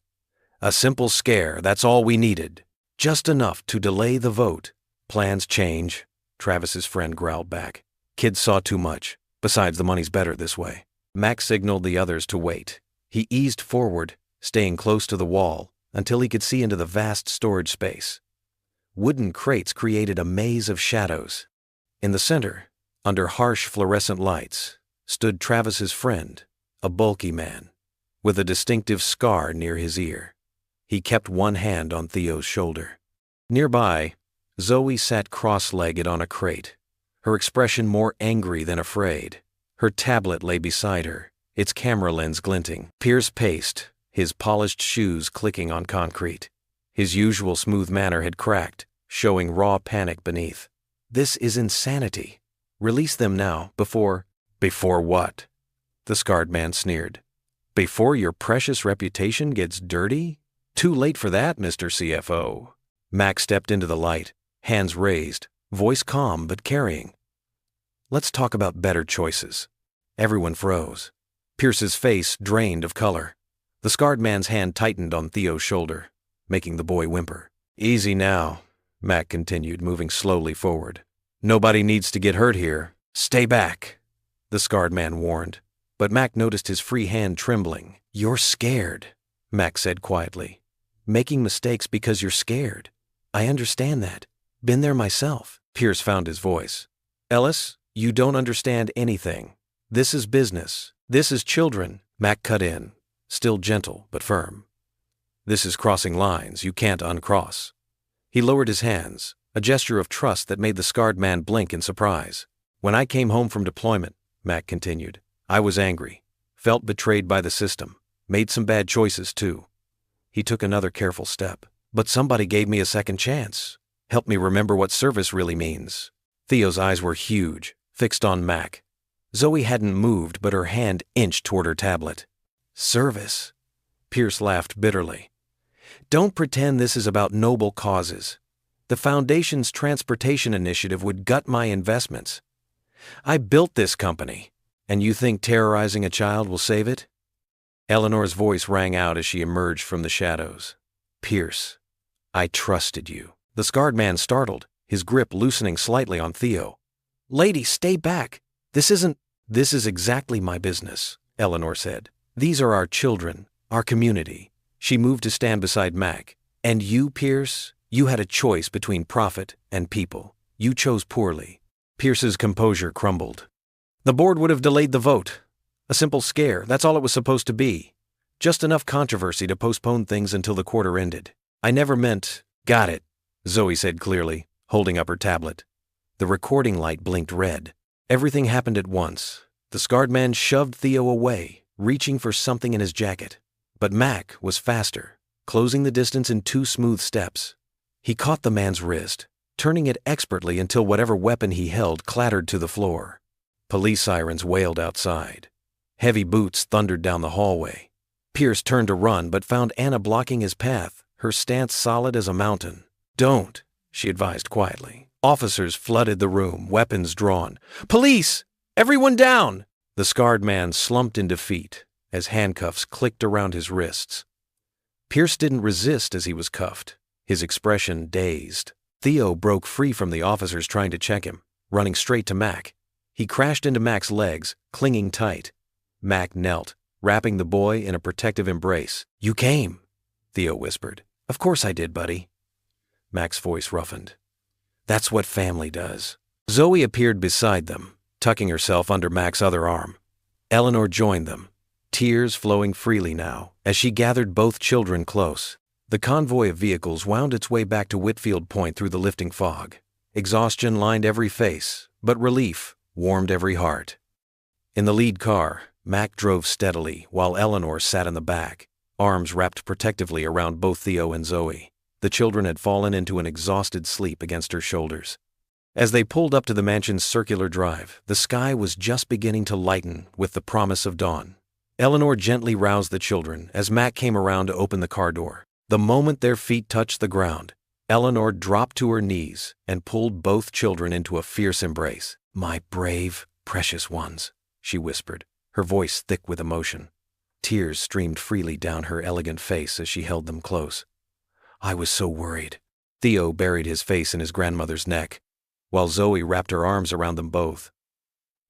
"A simple scare, that's all we needed. Just enough to delay the vote." "Plans change," Travis's friend growled back. "Kids saw too much. Besides, the money's better this way." Mac signaled the others to wait. He eased forward, staying close to the wall, until he could see into the vast storage space. Wooden crates created a maze of shadows. In the center, under harsh fluorescent lights, stood Travis's friend, a bulky man, with a distinctive scar near his ear. He kept one hand on Theo's shoulder. Nearby, Zoe sat cross-legged on a crate, her expression more angry than afraid. Her tablet lay beside her, its camera lens glinting. Pierce paced, his polished shoes clicking on concrete. His usual smooth manner had cracked, showing raw panic beneath. "This is insanity. Release them now, before—" "Before what?" The scarred man sneered. "Before your precious reputation gets dirty? Too late for that, Mr. CFO." Mac stepped into the light, hands raised, voice calm but carrying. "Let's talk about better choices." Everyone froze. Pierce's face drained of color. The scarred man's hand tightened on Theo's shoulder, making the boy whimper. "Easy now," Mac continued, moving slowly forward. "Nobody needs to get hurt here. Stay back," the scarred man warned. But Mac noticed his free hand trembling. "You're scared," Mac said quietly. "Making mistakes because you're scared. I understand that. Been there myself." Pierce found his voice. "Ellis, you don't understand anything. This is business. This is children." Mac cut in, still gentle but firm. "This is crossing lines you can't uncross." He lowered his hands, a gesture of trust that made the scarred man blink in surprise. "When I came home from deployment," Mac continued, "I was angry, felt betrayed by the system, made some bad choices too." He took another careful step. "But somebody gave me a second chance, helped me remember what service really means." Theo's eyes were huge, fixed on Mac. Zoe hadn't moved, but her hand inched toward her tablet. "Service?" Pierce laughed bitterly. "Don't pretend this is about noble causes. The Foundation's transportation initiative would gut my investments. I built this company, and you think terrorizing a child will save it?" Eleanor's voice rang out as she emerged from the shadows. "Pierce, I trusted you." The scarred man startled, his grip loosening slightly on Theo. "Lady, stay back. This is exactly my business," Eleanor said. "These are our children, our community." She moved to stand beside Mac. "And you, Pierce, you had a choice between profit and people. You chose poorly." Pierce's composure crumbled. "The board would have delayed the vote. A simple scare, that's all it was supposed to be. Just enough controversy to postpone things until the quarter ended. I never meant—" "Got it," Zoe said clearly, holding up her tablet. The recording light blinked red. Everything happened at once. The scarred man shoved Theo away, reaching for something in his jacket. But Mac was faster, closing the distance in 2 smooth steps. He caught the man's wrist, turning it expertly until whatever weapon he held clattered to the floor. Police sirens wailed outside. Heavy boots thundered down the hallway. Pierce turned to run but found Anna blocking his path, her stance solid as a mountain. "Don't," she advised quietly. Officers flooded the room, weapons drawn. "Police! Everyone down!" The scarred man slumped in defeat as handcuffs clicked around his wrists. Pierce didn't resist as he was cuffed, his expression dazed. Theo broke free from the officers trying to check him, running straight to Mac. He crashed into Mac's legs, clinging tight. Mac knelt, wrapping the boy in a protective embrace. "You came," Theo whispered. "Of course I did, buddy." Mac's voice roughened. That's what family does. Zoe appeared beside them, tucking herself under Mac's other arm. Eleanor joined them, tears flowing freely now, as she gathered both children close. The convoy of vehicles wound its way back to Whitfield Point through the lifting fog. Exhaustion lined every face, but relief warmed every heart. In the lead car, Mac drove steadily while Eleanor sat in the back, arms wrapped protectively around both Theo and Zoe. The children had fallen into an exhausted sleep against her shoulders. As they pulled up to the mansion's circular drive, the sky was just beginning to lighten with the promise of dawn. Eleanor gently roused the children as Mac came around to open the car door. The moment their feet touched the ground, Eleanor dropped to her knees and pulled both children into a fierce embrace. "My brave, precious ones," she whispered, her voice thick with emotion. Tears streamed freely down her elegant face as she held them close. "I was so worried." Theo buried his face in his grandmother's neck, while Zoe wrapped her arms around them both.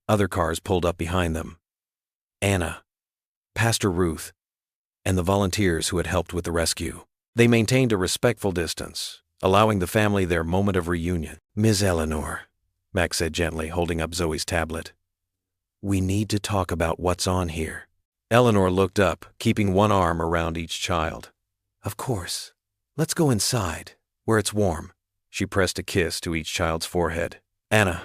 Other cars pulled up behind them. Anna, Pastor Ruth, and the volunteers who had helped with the rescue. They maintained a respectful distance, allowing the family their moment of reunion. "Ms. Eleanor," Mac said gently, holding up Zoe's tablet. "We need to talk about what's on here." Eleanor looked up, keeping one arm around each child. "Of course. Let's go inside, where it's warm." She pressed a kiss to each child's forehead. "Anna,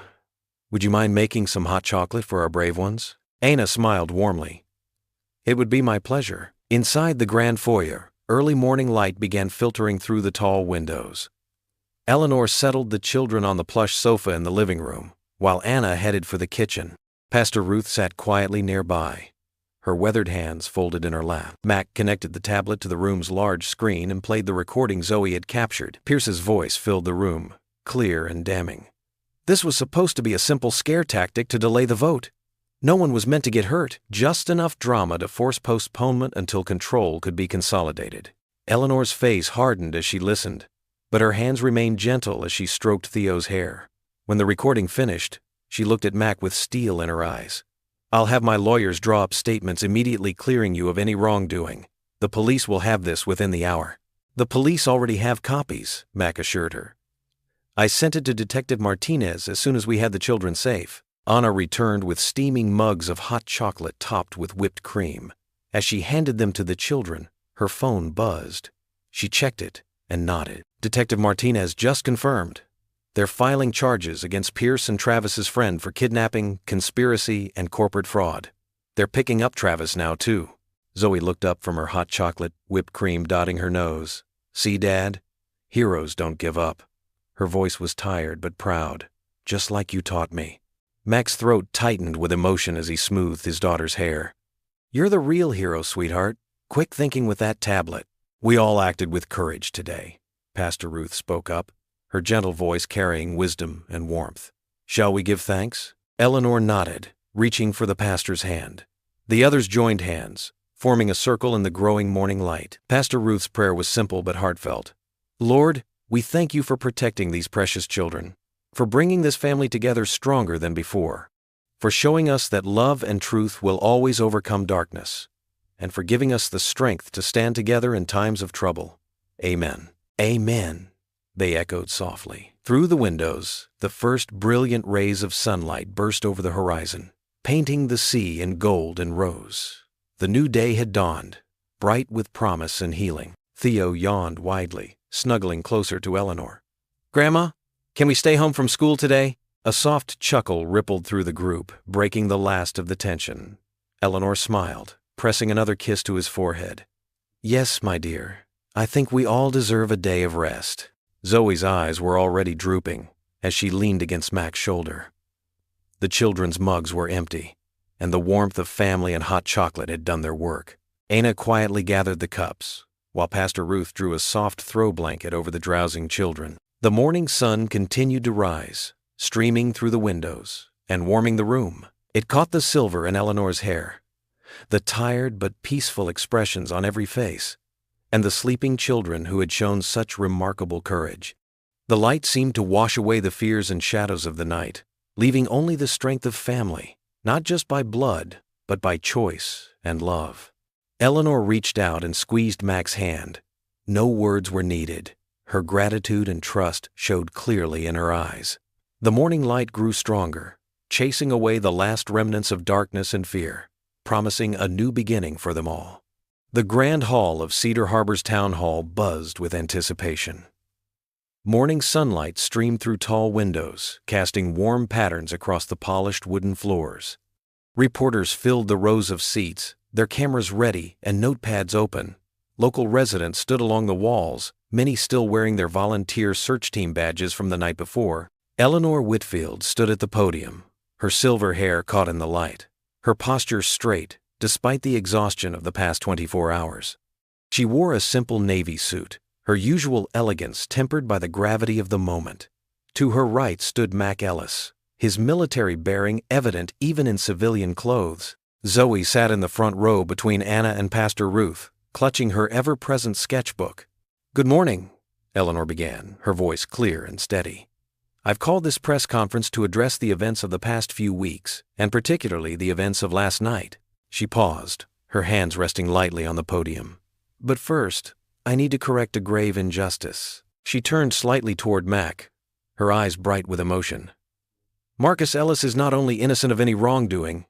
would you mind making some hot chocolate for our brave ones?" Anna smiled warmly. "It would be my pleasure." Inside the grand foyer, early morning light began filtering through the tall windows. Eleanor settled the children on the plush sofa in the living room, while Anna headed for the kitchen. Pastor Ruth sat quietly nearby, her weathered hands folded in her lap. Mac connected the tablet to the room's large screen and played the recording Zoe had captured. Pierce's voice filled the room, clear and damning. This was supposed to be a simple scare tactic to delay the vote. No one was meant to get hurt, just enough drama to force postponement until control could be consolidated. Eleanor's face hardened as she listened, but her hands remained gentle as she stroked Theo's hair. When the recording finished, she looked at Mac with steel in her eyes. "I'll have my lawyers draw up statements immediately clearing you of any wrongdoing. The police will have this within the hour." "The police already have copies," Mac assured her. "I sent it to Detective Martinez as soon as we had the children safe." Anna returned with steaming mugs of hot chocolate topped with whipped cream. As she handed them to the children, her phone buzzed. She checked it and nodded. "Detective Martinez just confirmed. They're filing charges against Pierce and Travis's friend for kidnapping, conspiracy, and corporate fraud. They're picking up Travis now, too." Zoe looked up from her hot chocolate, whipped cream dotting her nose. "See, Dad? Heroes don't give up." Her voice was tired but proud, "just like you taught me." Mac's throat tightened with emotion as he smoothed his daughter's hair. "You're the real hero, sweetheart. Quick thinking with that tablet." "We all acted with courage today," Pastor Ruth spoke up, her gentle voice carrying wisdom and warmth. "Shall we give thanks?" Eleanor nodded, reaching for the pastor's hand. The others joined hands, forming a circle in the growing morning light. Pastor Ruth's prayer was simple but heartfelt. "Lord, we thank you for protecting these precious children, for bringing this family together stronger than before, for showing us that love and truth will always overcome darkness, and for giving us the strength to stand together in times of trouble. Amen." "Amen," they echoed softly. Through the windows, the first brilliant rays of sunlight burst over the horizon, painting the sea in gold and rose. The new day had dawned, bright with promise and healing. Theo yawned widely, snuggling closer to Eleanor. "Grandma, can we stay home from school today?" A soft chuckle rippled through the group, breaking the last of the tension. Eleanor smiled, pressing another kiss to his forehead. "Yes, my dear. I think we all deserve a day of rest." Zoe's eyes were already drooping as she leaned against Mac's shoulder. The children's mugs were empty, and the warmth of family and hot chocolate had done their work. Anna quietly gathered the cups, while Pastor Ruth drew a soft throw blanket over the drowsing children. The morning sun continued to rise, streaming through the windows and warming the room. It caught the silver in Eleanor's hair, the tired but peaceful expressions on every face, and the sleeping children who had shown such remarkable courage. The light seemed to wash away the fears and shadows of the night, leaving only the strength of family, not just by blood, but by choice and love. Eleanor reached out and squeezed Mac's hand. No words were needed. Her gratitude and trust showed clearly in her eyes. The morning light grew stronger, chasing away the last remnants of darkness and fear, promising a new beginning for them all. The grand hall of Cedar Harbor's town hall buzzed with anticipation. Morning sunlight streamed through tall windows, casting warm patterns across the polished wooden floors. Reporters filled the rows of seats, their cameras ready and notepads open. Local residents stood along the walls, many still wearing their volunteer search team badges from the night before. Eleanor Whitfield stood at the podium, her silver hair caught in the light, her posture straight, despite the exhaustion of the past 24 hours. She wore a simple navy suit, her usual elegance tempered by the gravity of the moment. To her right stood Mac Ellis, his military bearing evident even in civilian clothes. Zoe sat in the front row between Anna and Pastor Ruth, clutching her ever-present sketchbook. "Good morning," Eleanor began, her voice clear and steady. "I've called this press conference to address the events of the past few weeks, and particularly the events of last night." She paused, her hands resting lightly on the podium. "But first, I need to correct a grave injustice." She turned slightly toward Mac, her eyes bright with emotion. "Marcus Ellis is not only innocent of any wrongdoing,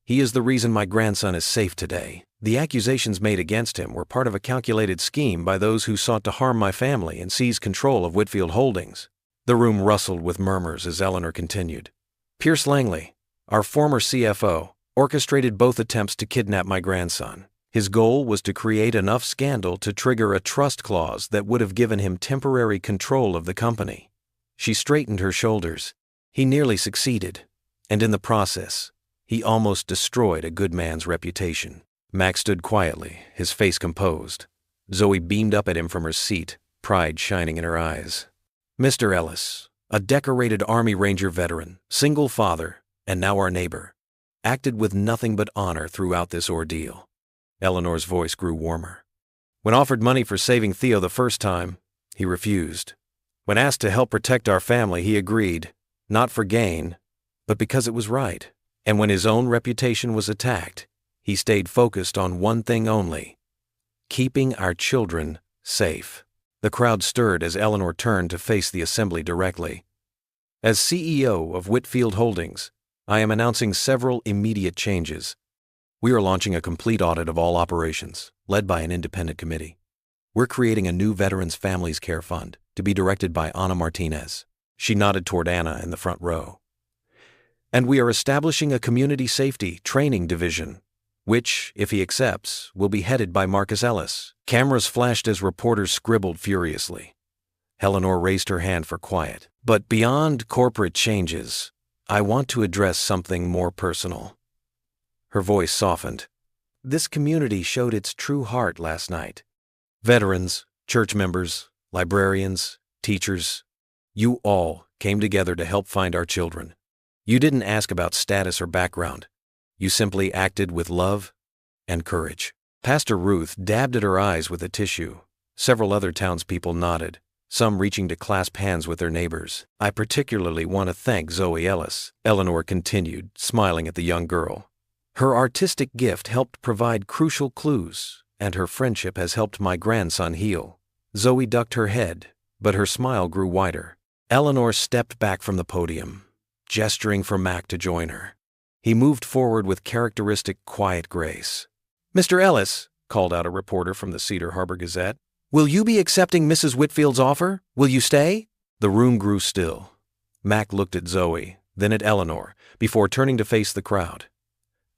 he is the reason my grandson is safe today. The accusations made against him were part of a calculated scheme by those who sought to harm my family and seize control of Whitfield Holdings." The room rustled with murmurs as Eleanor continued. "Pierce Langley, our former CFO, orchestrated both attempts to kidnap my grandson. His goal was to create enough scandal to trigger a trust clause that would have given him temporary control of the company." She straightened her shoulders. "He nearly succeeded, and in the process, he almost destroyed a good man's reputation." Mac stood quietly, his face composed. Zoe beamed up at him from her seat, pride shining in her eyes. "Mr. Ellis, a decorated Army Ranger veteran, single father, and now our neighbor, acted with nothing but honor throughout this ordeal." Eleanor's voice grew warmer. "When offered money for saving Theo the first time, he refused. When asked to help protect our family, he agreed, not for gain, but because it was right. And when his own reputation was attacked, he stayed focused on one thing only: keeping our children safe." The crowd stirred as Eleanor turned to face the assembly directly. "As CEO of Whitfield Holdings, I am announcing several immediate changes. We are launching a complete audit of all operations, led by an independent committee. We're creating a new Veterans Families Care Fund to be directed by Ana Martinez." She nodded toward Anna in the front row. "And we are establishing a community safety training division, which, if he accepts, will be headed by Marcus Ellis." Cameras flashed as reporters scribbled furiously. Eleanor raised her hand for quiet. "But beyond corporate changes, I want to address something more personal." Her voice softened. "This community showed its true heart last night. Veterans, church members, librarians, teachers, you all came together to help find our children. You didn't ask about status or background. You simply acted with love and courage." Pastor Ruth dabbed at her eyes with a tissue. Several other townspeople nodded, some reaching to clasp hands with their neighbors. "I particularly want to thank Zoe Ellis," Eleanor continued, smiling at the young girl. "Her artistic gift helped provide crucial clues, and her friendship has helped my grandson heal." Zoe ducked her head, but her smile grew wider. Eleanor stepped back from the podium, gesturing for Mac to join her. He moved forward with characteristic quiet grace. "Mr. Ellis," called out a reporter from the Cedar Harbor Gazette, "will you be accepting Mrs. Whitfield's offer? Will you stay?" The room grew still. Mac looked at Zoe, then at Eleanor, before turning to face the crowd.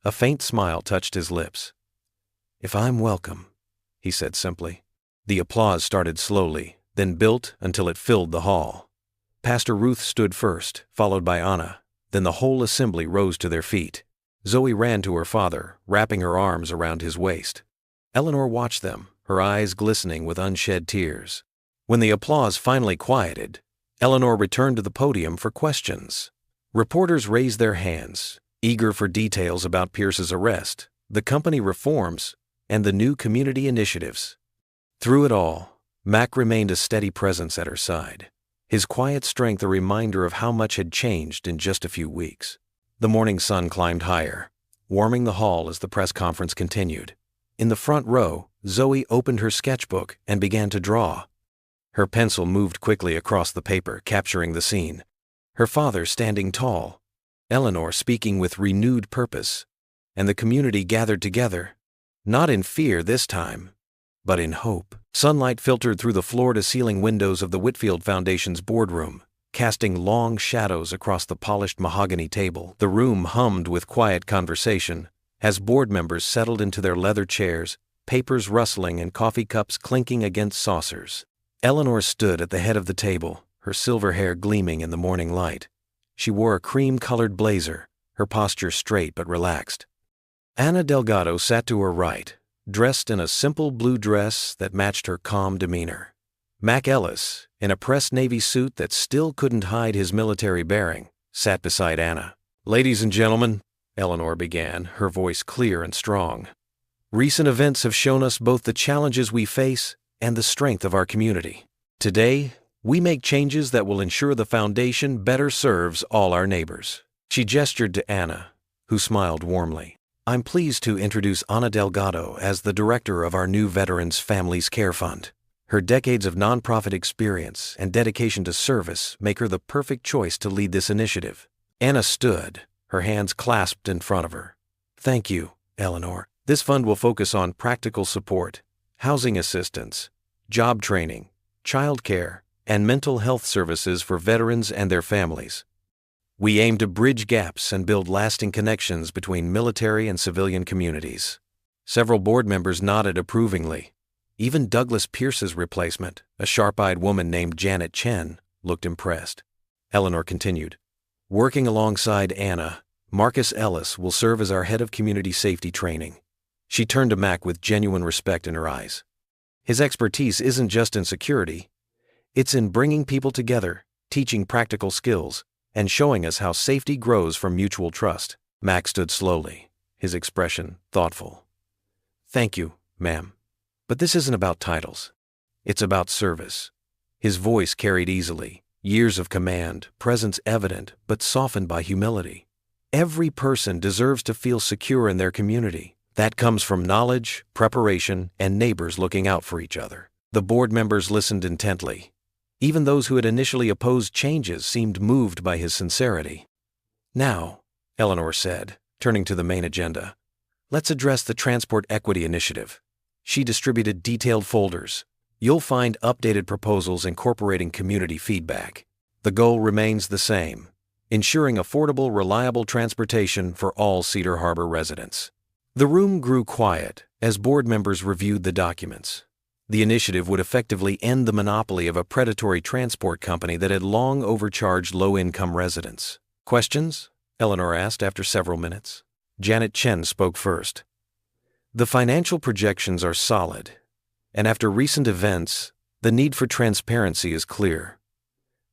A faint smile touched his lips. "If I'm welcome," he said simply. The applause started slowly, then built until it filled the hall. Pastor Ruth stood first, followed by Anna. Then the whole assembly rose to their feet. Zoe ran to her father, wrapping her arms around his waist. Eleanor watched them, her eyes glistening with unshed tears. When the applause finally quieted, Eleanor returned to the podium for questions. Reporters raised their hands, eager for details about Pierce's arrest, the company reforms, and the new community initiatives. Through it all, Mac remained a steady presence at her side, his quiet strength a reminder of how much had changed in just a few weeks. The morning sun climbed higher, warming the hall as the press conference continued. In the front row, Zoe opened her sketchbook and began to draw. Her pencil moved quickly across the paper, capturing the scene. Her father standing tall, Eleanor speaking with renewed purpose, and the community gathered together, not in fear this time, but in hope. Sunlight filtered through the floor-to-ceiling windows of the Whitfield Foundation's boardroom, casting long shadows across the polished mahogany table. The room hummed with quiet conversation as board members settled into their leather chairs, papers rustling and coffee cups clinking against saucers. Eleanor stood at the head of the table, her silver hair gleaming in the morning light. She wore a cream-colored blazer, her posture straight but relaxed. Ana Delgado sat to her right, dressed in a simple blue dress that matched her calm demeanor. Mac Ellis, in a pressed navy suit that still couldn't hide his military bearing, sat beside Ana. "Ladies and gentlemen," Eleanor began, her voice clear and strong, "recent events have shown us both the challenges we face and the strength of our community. Today, we make changes that will ensure the foundation better serves all our neighbors." She gestured to Ana, who smiled warmly. "I'm pleased to introduce Ana Delgado as the director of our new Veterans Families Care Fund. Her decades of nonprofit experience and dedication to service make her the perfect choice to lead this initiative." Ana stood, her hands clasped in front of her. "Thank you, Eleanor. This fund will focus on practical support, housing assistance, job training, childcare, and mental health services for veterans and their families. We aim to bridge gaps and build lasting connections between military and civilian communities." Several board members nodded approvingly. Even Douglas Pierce's replacement, a sharp-eyed woman named Janet Chen, looked impressed. Eleanor continued, "Working alongside Ana, Marcus Ellis will serve as our head of community safety training." She turned to Mac with genuine respect in her eyes. "His expertise isn't just in security. It's in bringing people together, teaching practical skills, and showing us how safety grows from mutual trust." Mac stood slowly, his expression thoughtful. "Thank you, ma'am. But this isn't about titles. It's about service." His voice carried easily, years of command, presence evident, but softened by humility. "Every person deserves to feel secure in their community. That comes from knowledge, preparation, and neighbors looking out for each other." The board members listened intently. Even those who had initially opposed changes seemed moved by his sincerity. "Now," Eleanor said, turning to the main agenda, "let's address the Transport Equity Initiative." She distributed detailed folders. "You'll find updated proposals incorporating community feedback. The goal remains the same: ensuring affordable, reliable transportation for all Cedar Harbor residents." The room grew quiet as board members reviewed the documents. The initiative would effectively end the monopoly of a predatory transport company that had long overcharged low-income residents. "Questions?" Eleanor asked after several minutes. Janet Chen spoke first. "The financial projections are solid, and after recent events, the need for transparency is clear.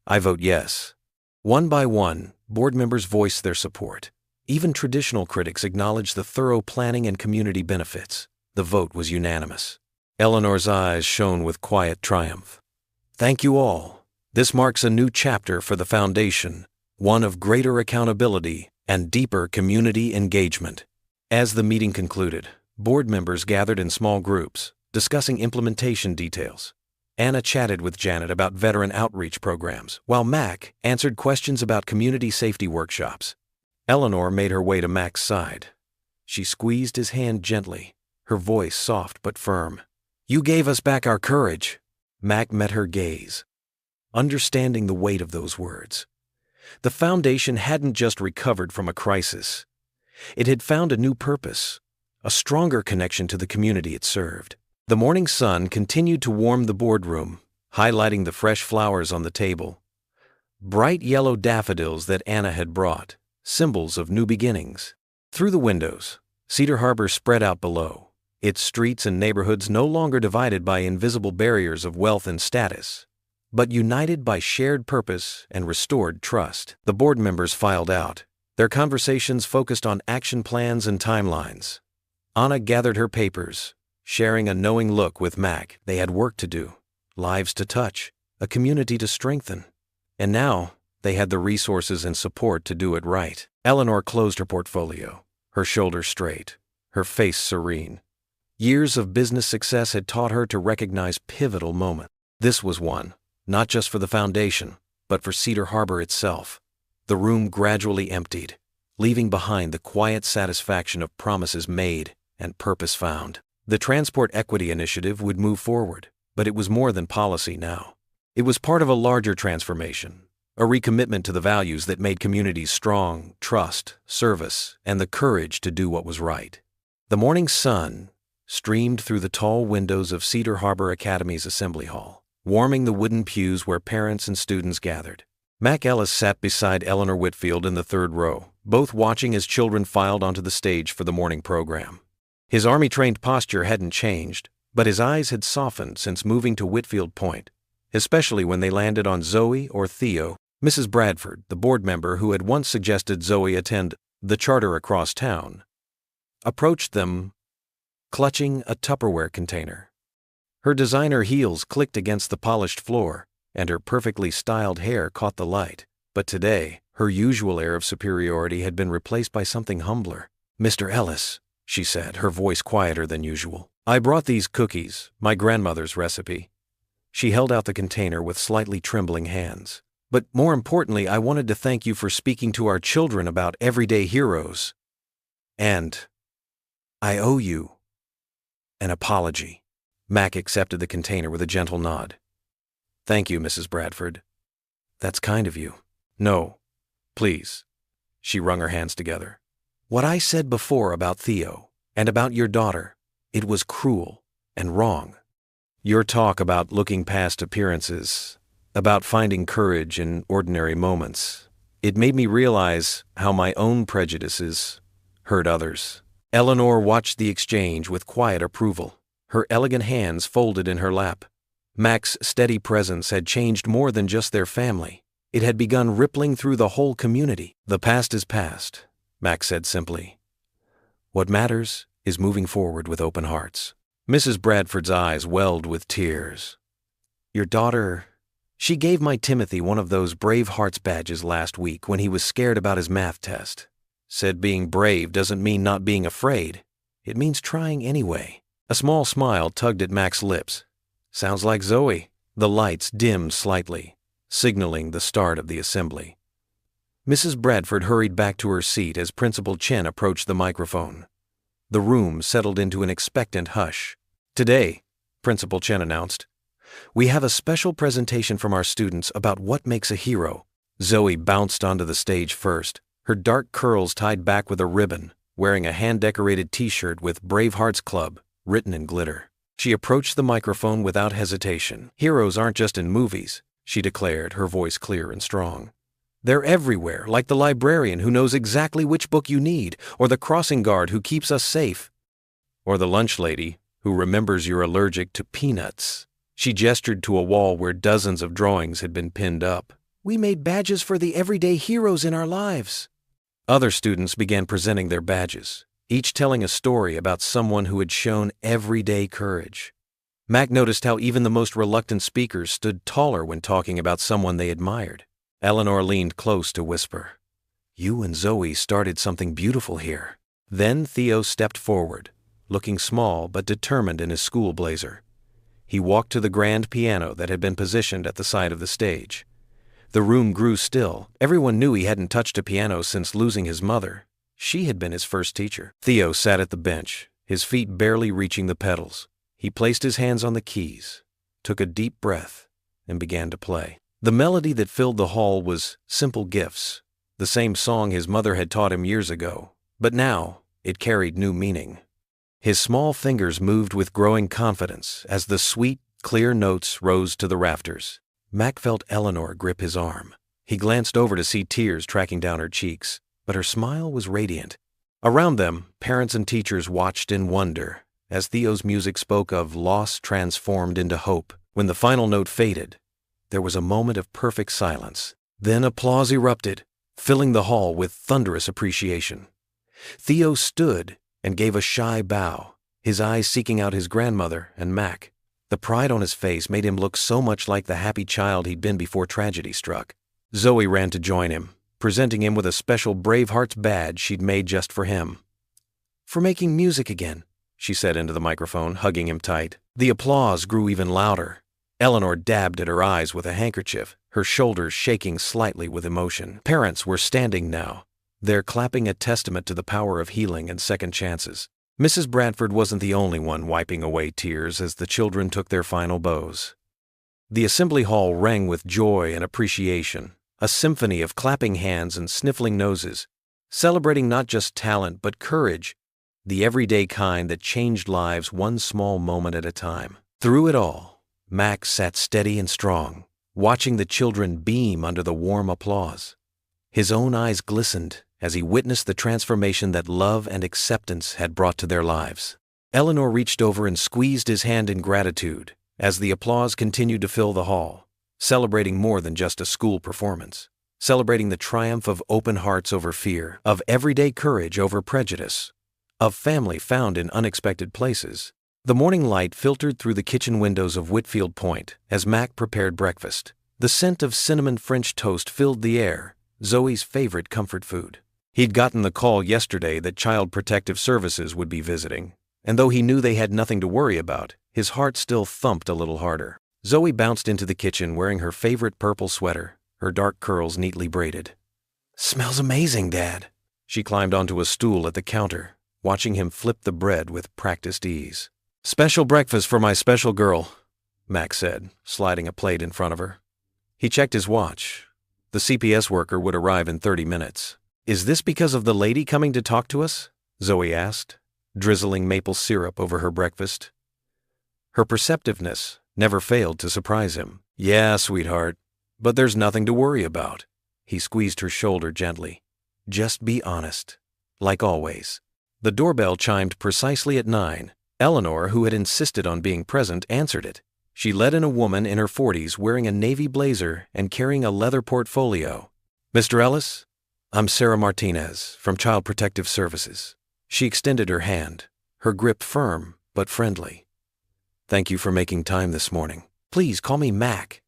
I vote yes." One by one, board members voiced their support. Even traditional critics acknowledged the thorough planning and community benefits. The vote was unanimous. Eleanor's eyes shone with quiet triumph. "Thank you all. This marks a new chapter for the foundation, one of greater accountability and deeper community engagement." As the meeting concluded, board members gathered in small groups, discussing implementation details. Ana chatted with Janet about veteran outreach programs, while Mac answered questions about community safety workshops. Eleanor made her way to Mac's side. She squeezed his hand gently, her voice soft but firm. "You gave us back our courage." Mac met her gaze, understanding the weight of those words. The foundation hadn't just recovered from a crisis. It had found a new purpose, a stronger connection to the community it served. The morning sun continued to warm the boardroom, highlighting the fresh flowers on the table. Bright yellow daffodils that Ana had brought, symbols of new beginnings. Through the windows, Cedar Harbor spread out below, its streets and neighborhoods no longer divided by invisible barriers of wealth and status, but united by shared purpose and restored trust. The board members filed out, their conversations focused on action plans and timelines. Ana gathered her papers, sharing a knowing look with Mac. They had work to do, lives to touch, a community to strengthen. And now, they had the resources and support to do it right. Eleanor closed her portfolio, her shoulders straight, her face serene. Years of business success had taught her to recognize pivotal moments. This was one, not just for the foundation, but for Cedar Harbor itself. The room gradually emptied, leaving behind the quiet satisfaction of promises made and purpose found. The Transport Equity Initiative would move forward, but it was more than policy now. It was part of a larger transformation, a recommitment to the values that made communities strong: trust, service, and the courage to do what was right. The morning sun streamed through the tall windows of Cedar Harbor Academy's assembly hall, warming the wooden pews where parents and students gathered. Mac Ellis sat beside Eleanor Whitfield in the third row, both watching as children filed onto the stage for the morning program. His Army-trained posture hadn't changed, but his eyes had softened since moving to Whitfield Point, especially when they landed on Zoe or Theo. Mrs. Bradford, the board member who had once suggested Zoe attend the charter across town, approached them, clutching a Tupperware container. Her designer heels clicked against the polished floor, and her perfectly styled hair caught the light. But today, her usual air of superiority had been replaced by something humbler. "Mr. Ellis," she said, her voice quieter than usual, "I brought these cookies, my grandmother's recipe." She held out the container with slightly trembling hands. "But more importantly, I wanted to thank you for speaking to our children about everyday heroes. And I owe you an apology." Mac accepted the container with a gentle nod. "Thank you, Mrs. Bradford. That's kind of you." "No, please." She wrung her hands together. "What I said before about Theo and about your daughter, it was cruel and wrong. Your talk about looking past appearances, about finding courage in ordinary moments, it made me realize how my own prejudices hurt others." Eleanor watched the exchange with quiet approval, her elegant hands folded in her lap. Mac's steady presence had changed more than just their family. It had begun rippling through the whole community. "The past is past," Mac said simply. "What matters is moving forward with open hearts." Mrs. Bradford's eyes welled with tears. "Your daughter, she gave my Timothy one of those Brave Hearts badges last week when he was scared about his math test. Said being brave doesn't mean not being afraid. It means trying anyway." A small smile tugged at Mac's lips. "Sounds like Zoe." The lights dimmed slightly, signaling the start of the assembly. Mrs. Bradford hurried back to her seat as Principal Chen approached the microphone. The room settled into an expectant hush. "Today," Principal Chen announced, "we have a special presentation from our students about what makes a hero." Zoe bounced onto the stage first, her dark curls tied back with a ribbon, wearing a hand-decorated T-shirt with Brave Hearts Club written in glitter. She approached the microphone without hesitation. "Heroes aren't just in movies," she declared, her voice clear and strong. "They're everywhere, like the librarian who knows exactly which book you need, or the crossing guard who keeps us safe, or the lunch lady who remembers you're allergic to peanuts." She gestured to a wall where dozens of drawings had been pinned up. "We made badges for the everyday heroes in our lives." Other students began presenting their badges, each telling a story about someone who had shown everyday courage. Mac noticed how even the most reluctant speakers stood taller when talking about someone they admired. Eleanor leaned close to whisper, "You and Zoe started something beautiful here." Then Theo stepped forward, looking small but determined in his school blazer. He walked to the grand piano that had been positioned at the side of the stage. The room grew still. Everyone knew he hadn't touched a piano since losing his mother. She had been his first teacher. Theo sat at the bench, his feet barely reaching the pedals. He placed his hands on the keys, took a deep breath, and began to play. The melody that filled the hall was Simple Gifts, the same song his mother had taught him years ago, but now it carried new meaning. His small fingers moved with growing confidence as the sweet, clear notes rose to the rafters. Mac felt Eleanor grip his arm. He glanced over to see tears tracking down her cheeks, but her smile was radiant. Around them, parents and teachers watched in wonder as Theo's music spoke of loss transformed into hope. When the final note faded, there was a moment of perfect silence. Then applause erupted, filling the hall with thunderous appreciation. Theo stood and gave a shy bow, his eyes seeking out his grandmother and Mac. The pride on his face made him look so much like the happy child he'd been before tragedy struck. Zoe ran to join him, presenting him with a special Brave Hearts badge she'd made just for him. "For making music again," she said into the microphone, hugging him tight. The applause grew even louder. Eleanor dabbed at her eyes with a handkerchief, her shoulders shaking slightly with emotion. Parents were standing now, their clapping a testament to the power of healing and second chances. Mrs. Bradford wasn't the only one wiping away tears as the children took their final bows. The assembly hall rang with joy and appreciation, a symphony of clapping hands and sniffling noses, celebrating not just talent but courage, the everyday kind that changed lives one small moment at a time. Through it all, Max sat steady and strong, watching the children beam under the warm applause. His own eyes glistened as he witnessed the transformation that love and acceptance had brought to their lives. Eleanor reached over and squeezed his hand in gratitude as the applause continued to fill the hall, celebrating more than just a school performance, celebrating the triumph of open hearts over fear, of everyday courage over prejudice, of family found in unexpected places. The morning light filtered through the kitchen windows of Whitfield Point as Mac prepared breakfast. The scent of cinnamon French toast filled the air, Zoe's favorite comfort food. He'd gotten the call yesterday that Child Protective Services would be visiting, and though he knew they had nothing to worry about, his heart still thumped a little harder. Zoe bounced into the kitchen wearing her favorite purple sweater, her dark curls neatly braided. "Smells amazing, Dad." She climbed onto a stool at the counter, watching him flip the bread with practiced ease. "Special breakfast for my special girl," Max said, sliding a plate in front of her. He checked his watch. The CPS worker would arrive in 30 minutes. "Is this because of the lady coming to talk to us?" Zoe asked, drizzling maple syrup over her breakfast. Her perceptiveness never failed to surprise him. "Yeah, sweetheart, but there's nothing to worry about." He squeezed her shoulder gently. "Just be honest, like always." The doorbell chimed precisely at 9. Eleanor, who had insisted on being present, answered it. She let in a woman in her 40s wearing a navy blazer and carrying a leather portfolio. "Mr. Ellis, I'm Sarah Martinez from Child Protective Services." She extended her hand, her grip firm but friendly. "Thank you for making time this morning. Please call me Mac."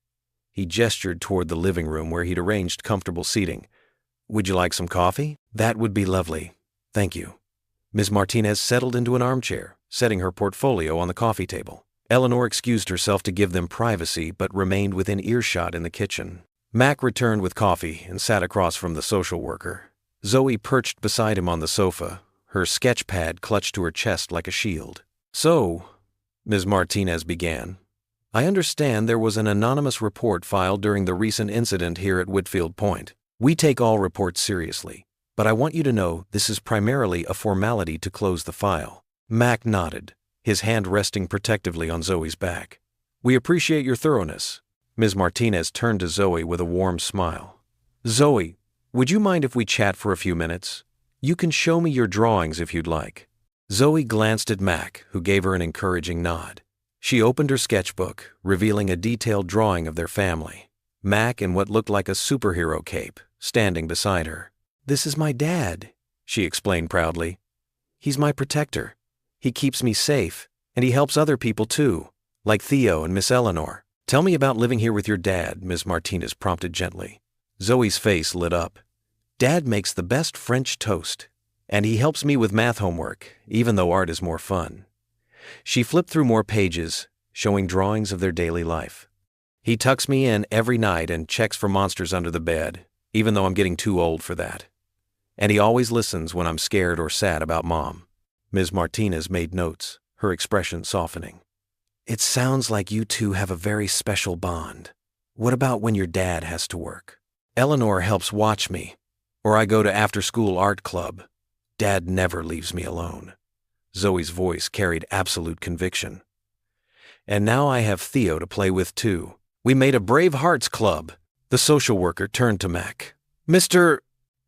He gestured toward the living room where he'd arranged comfortable seating. "Would you like some coffee?" "That would be lovely. Thank you." Ms. Martinez settled into an armchair, setting her portfolio on the coffee table. Eleanor excused herself to give them privacy but remained within earshot in the kitchen. Mac returned with coffee and sat across from the social worker. Zoe perched beside him on the sofa, her sketch pad clutched to her chest like a shield. "So," Ms. Martinez began, "I understand there was an anonymous report filed during the recent incident here at Whitfield Point. We take all reports seriously, but I want you to know this is primarily a formality to close the file." Mac nodded, his hand resting protectively on Zoe's back. "We appreciate your thoroughness." Ms. Martinez turned to Zoe with a warm smile. "Zoe, would you mind if we chat for a few minutes? You can show me your drawings if you'd like." Zoe glanced at Mac, who gave her an encouraging nod. She opened her sketchbook, revealing a detailed drawing of their family. Mac in what looked like a superhero cape, standing beside her. "This is my dad," she explained proudly. "He's my protector. He keeps me safe, and he helps other people too, like Theo and Miss Eleanor." "Tell me about living here with your dad," Ms. Martinez prompted gently. Zoe's face lit up. "Dad makes the best French toast, and he helps me with math homework, even though art is more fun." She flipped through more pages, showing drawings of their daily life. "He tucks me in every night and checks for monsters under the bed, even though I'm getting too old for that. And he always listens when I'm scared or sad about Mom." Ms. Martinez made notes, her expression softening. "It sounds like you two have a very special bond. What about when your dad has to work?" "Eleanor helps watch me, or I go to after-school art club. Dad never leaves me alone." Zoe's voice carried absolute conviction. "And now I have Theo to play with too. We made a Brave Hearts Club." The social worker turned to Mac. "Mr.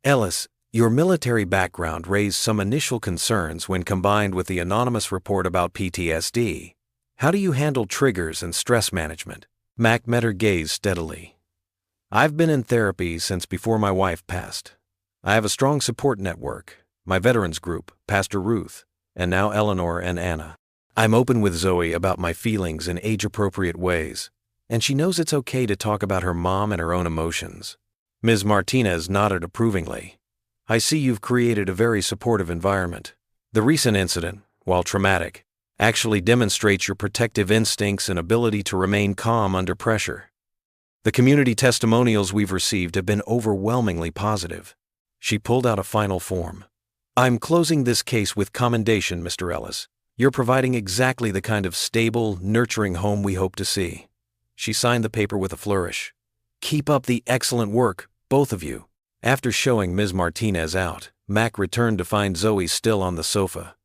Ellis, your military background raised some initial concerns when combined with the anonymous report about PTSD. How do you handle triggers and stress management?" Mac met her gaze steadily. "I've been in therapy since before my wife passed. I have a strong support network, my veterans group, Pastor Ruth, and now Eleanor and Anna. I'm open with Zoe about my feelings in age-appropriate ways, and she knows it's okay to talk about her mom and her own emotions." Ms. Martinez nodded approvingly. "I see you've created a very supportive environment. The recent incident, while traumatic,
actually demonstrates your protective instincts and ability to remain calm under pressure. The community testimonials we've received have been overwhelmingly positive." She pulled out a final form. "I'm closing this case with commendation, Mr. Ellis. You're providing exactly the kind of stable, nurturing home we hope to see." She signed the paper with a flourish. "Keep up the excellent work, both of you." After showing Ms. Martinez out, Mac returned to find Zoe still on the sofa,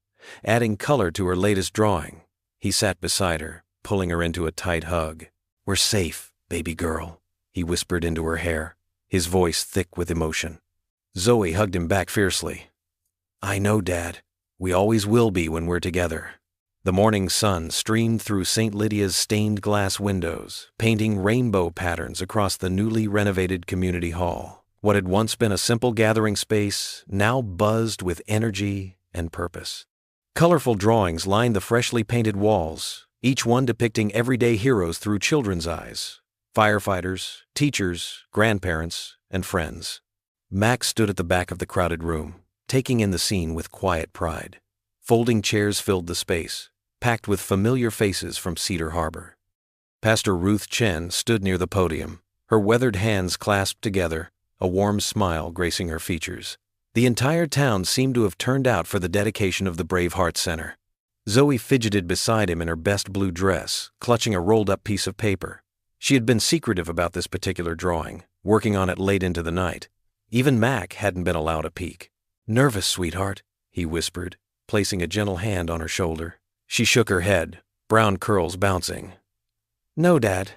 adding color to her latest drawing. He sat beside her, pulling her into a tight hug. "We're safe, baby girl," he whispered into her hair, his voice thick with emotion. Zoe hugged him back fiercely. "I know, Dad. We always will be when we're together." The morning sun streamed through St. Lydia's stained glass windows, painting rainbow patterns across the newly renovated community hall. What had once been a simple gathering space now buzzed with energy and purpose. Colorful drawings lined the freshly painted walls, each one depicting everyday heroes through children's eyes: firefighters, teachers, grandparents, and friends. Max stood at the back of the crowded room, taking in the scene with quiet pride. Folding chairs filled the space, packed with familiar faces from Cedar Harbor. Pastor Ruth Chen stood near the podium, her weathered hands clasped together, a warm smile gracing her features. The entire town seemed to have turned out for the dedication of the Brave Heart Center. Zoe fidgeted beside him in her best blue dress, clutching a rolled-up piece of paper. She had been secretive about this particular drawing, working on it late into the night. Even Mac hadn't been allowed a peek. "Nervous, sweetheart," he whispered, placing a gentle hand on her shoulder. She shook her head, brown curls bouncing. "No, Dad.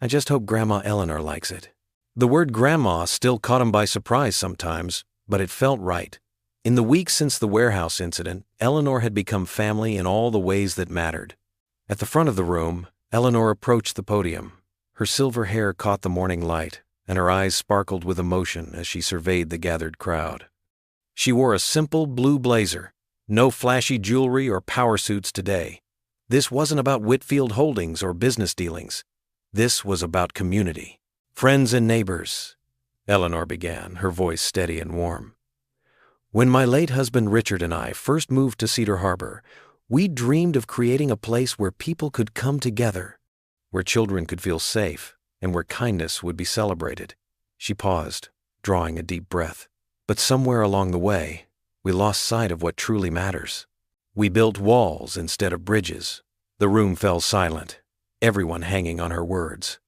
I just hope Grandma Eleanor likes it." The word grandma still caught him by surprise sometimes, but it felt right. In the weeks since the warehouse incident, Eleanor had become family in all the ways that mattered. At the front of the room, Eleanor approached the podium. Her silver hair caught the morning light, and her eyes sparkled with emotion as she surveyed the gathered crowd. She wore a simple blue blazer. No flashy jewelry or power suits today. This wasn't about Whitfield Holdings or business dealings. This was about community. "Friends and neighbors," Eleanor began, her voice steady and warm. "When my late husband Richard and I first moved to Cedar Harbor, we dreamed of creating a place where people could come together, where children could feel safe, and where kindness would be celebrated." She paused, drawing a deep breath. "But somewhere along the way, we lost sight of what truly matters. We built walls instead of bridges." The room fell silent, everyone hanging on her words.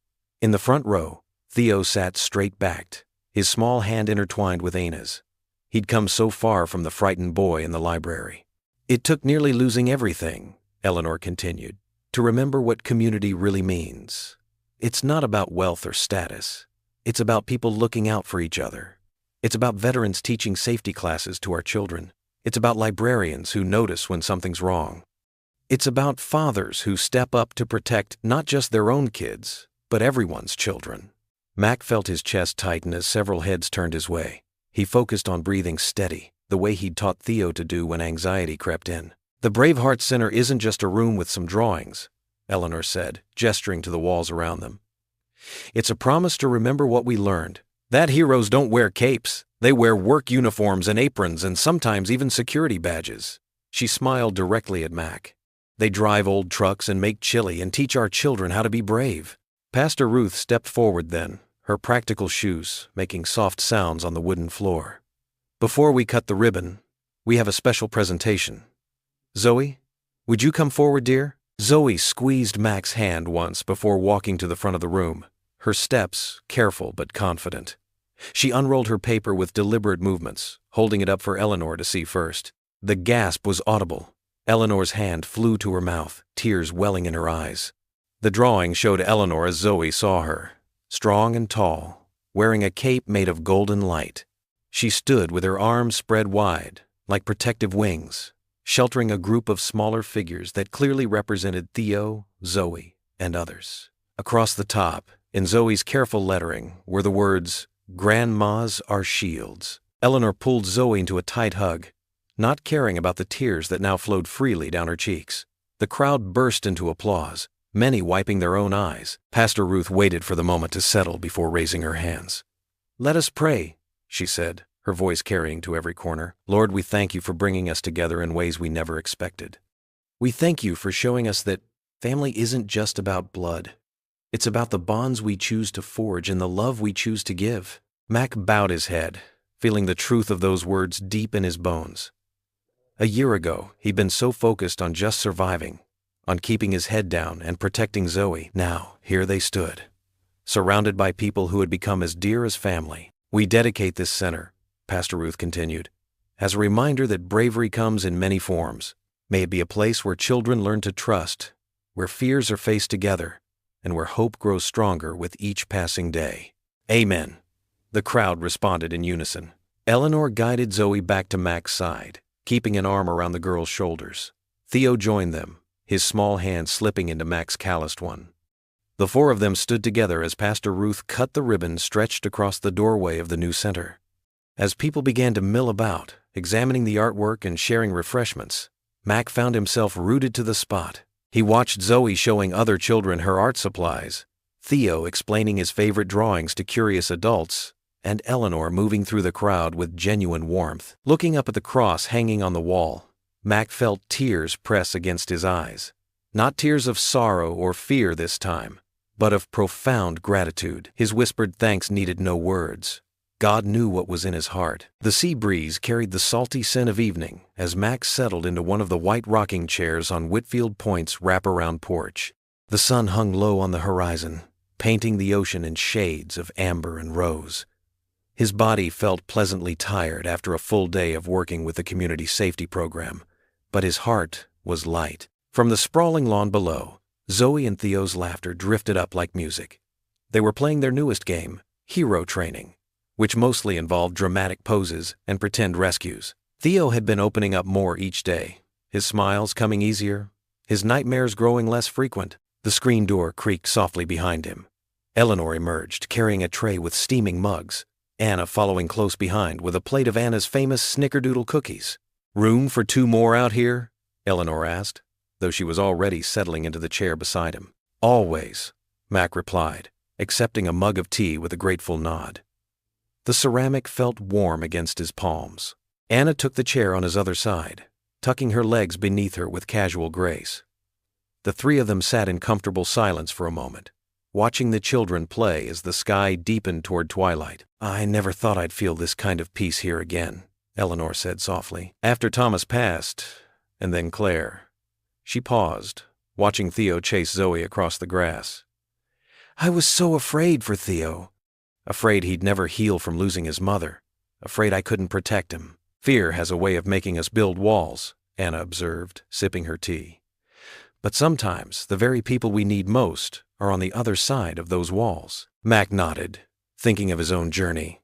In the front row, Theo sat straight-backed, his small hand intertwined with Ana's. He'd come so far from the frightened boy in the library. "It took nearly losing everything," Eleanor continued, "to remember what community really means. It's not about wealth or status. It's about people looking out for each other. It's about veterans teaching safety classes to our children. It's about librarians who notice when something's wrong. It's about fathers who step up to protect not just their own kids, but everyone's children." Mac felt his chest tighten as several heads turned his way. He focused on breathing steady, the way he'd taught Theo to do when anxiety crept in. "The Brave Heart Center isn't just a room with some drawings," Eleanor said, gesturing to the walls around them. "It's a promise to remember what we learned. That heroes don't wear capes. They wear work uniforms and aprons and sometimes even security badges." She smiled directly at Mac. "They drive old trucks and make chili and teach our children how to be brave." Pastor Ruth stepped forward then, her practical shoes making soft sounds on the wooden floor. "Before we cut the ribbon, we have a special presentation. Zoe, would you come forward, dear?" Zoe squeezed Mac's hand once before walking to the front of the room, her steps careful but confident. She unrolled her paper with deliberate movements, holding it up for Eleanor to see first. The gasp was audible. Eleanor's hand flew to her mouth, tears welling in her eyes. The drawing showed Eleanor as Zoe saw her, strong and tall, wearing a cape made of golden light. She stood with her arms spread wide, like protective wings, sheltering a group of smaller figures that clearly represented Theo, Zoe, and others. Across the top, in Zoe's careful lettering, were the words, "Grandmas are shields." Eleanor pulled Zoe into a tight hug, not caring about the tears that now flowed freely down her cheeks. The crowd burst into applause, many wiping their own eyes. Pastor Ruth waited for the moment to settle before raising her hands. "Let us pray," she said, her voice carrying to every corner. "Lord, we thank you for bringing us together in ways we never expected.
We thank you for showing us that family isn't just about blood. It's about the bonds we choose to forge and the love we choose to give. Mac bowed his head, feeling the truth of those words deep in his bones. A year ago, he'd been so focused on just surviving, on keeping his head down and protecting Zoe. Now, here they stood, surrounded by people who had become as dear as family. We dedicate this center, Pastor Ruth continued, as a reminder that bravery comes in many forms. May it be a place where children learn to trust, where fears are faced together, and where hope grows stronger with each passing day. Amen. The crowd responded in unison. Eleanor guided Zoe back to Mac's side, keeping an arm around the girl's shoulders. Theo joined them, his small hand slipping into Mac's calloused one. The four of them stood together as Pastor Ruth cut the ribbon stretched across the doorway of the new center. As people began to mill about, examining the artwork and sharing refreshments, Mac found himself rooted to the spot. He watched Zoe showing other children her art supplies, Theo explaining his favorite drawings to curious adults, and Eleanor moving through the crowd with genuine warmth. Looking up at the cross hanging on the wall, Mac felt tears press against his eyes. Not tears of sorrow or fear this time, but of profound gratitude. His whispered thanks needed no words. God knew what was in his heart. The sea breeze carried the salty scent of evening as Max settled into one of the white rocking chairs on Whitfield Point's wraparound porch. The sun hung low on the horizon, painting the ocean in shades of amber and rose. His body felt pleasantly tired after a full day of working with the community safety program, but his heart was light. From the sprawling lawn below, Zoe and Theo's laughter drifted up like music. They were playing their newest game, Hero Training, which mostly involved dramatic poses and pretend rescues. Theo had been opening up more each day, his smiles coming easier, his nightmares growing less frequent. The screen door creaked softly behind him. Eleanor emerged, carrying a tray with steaming mugs, Anna following close behind with a plate of Anna's famous snickerdoodle cookies. "Room for two more out here?" Eleanor asked, though she was already settling into the chair beside him. "Always," Mac replied, accepting a mug of tea with a grateful nod. The ceramic felt warm against his palms. Anna took the chair on his other side, tucking her legs beneath her with casual grace. The three of them sat in comfortable silence for a moment, watching the children play as the sky deepened toward twilight. "I never thought I'd feel this kind of peace here again," Eleanor said softly. "After Thomas passed, and then Claire." She paused, watching Theo chase Zoe across the grass. "I was so afraid for Theo. Afraid he'd never heal from losing his mother. Afraid I couldn't protect him. Fear has a way of making us build walls," Anna observed, sipping her tea. "But sometimes the very people we need most are on the other side of those walls." Mac nodded, thinking of his own journey.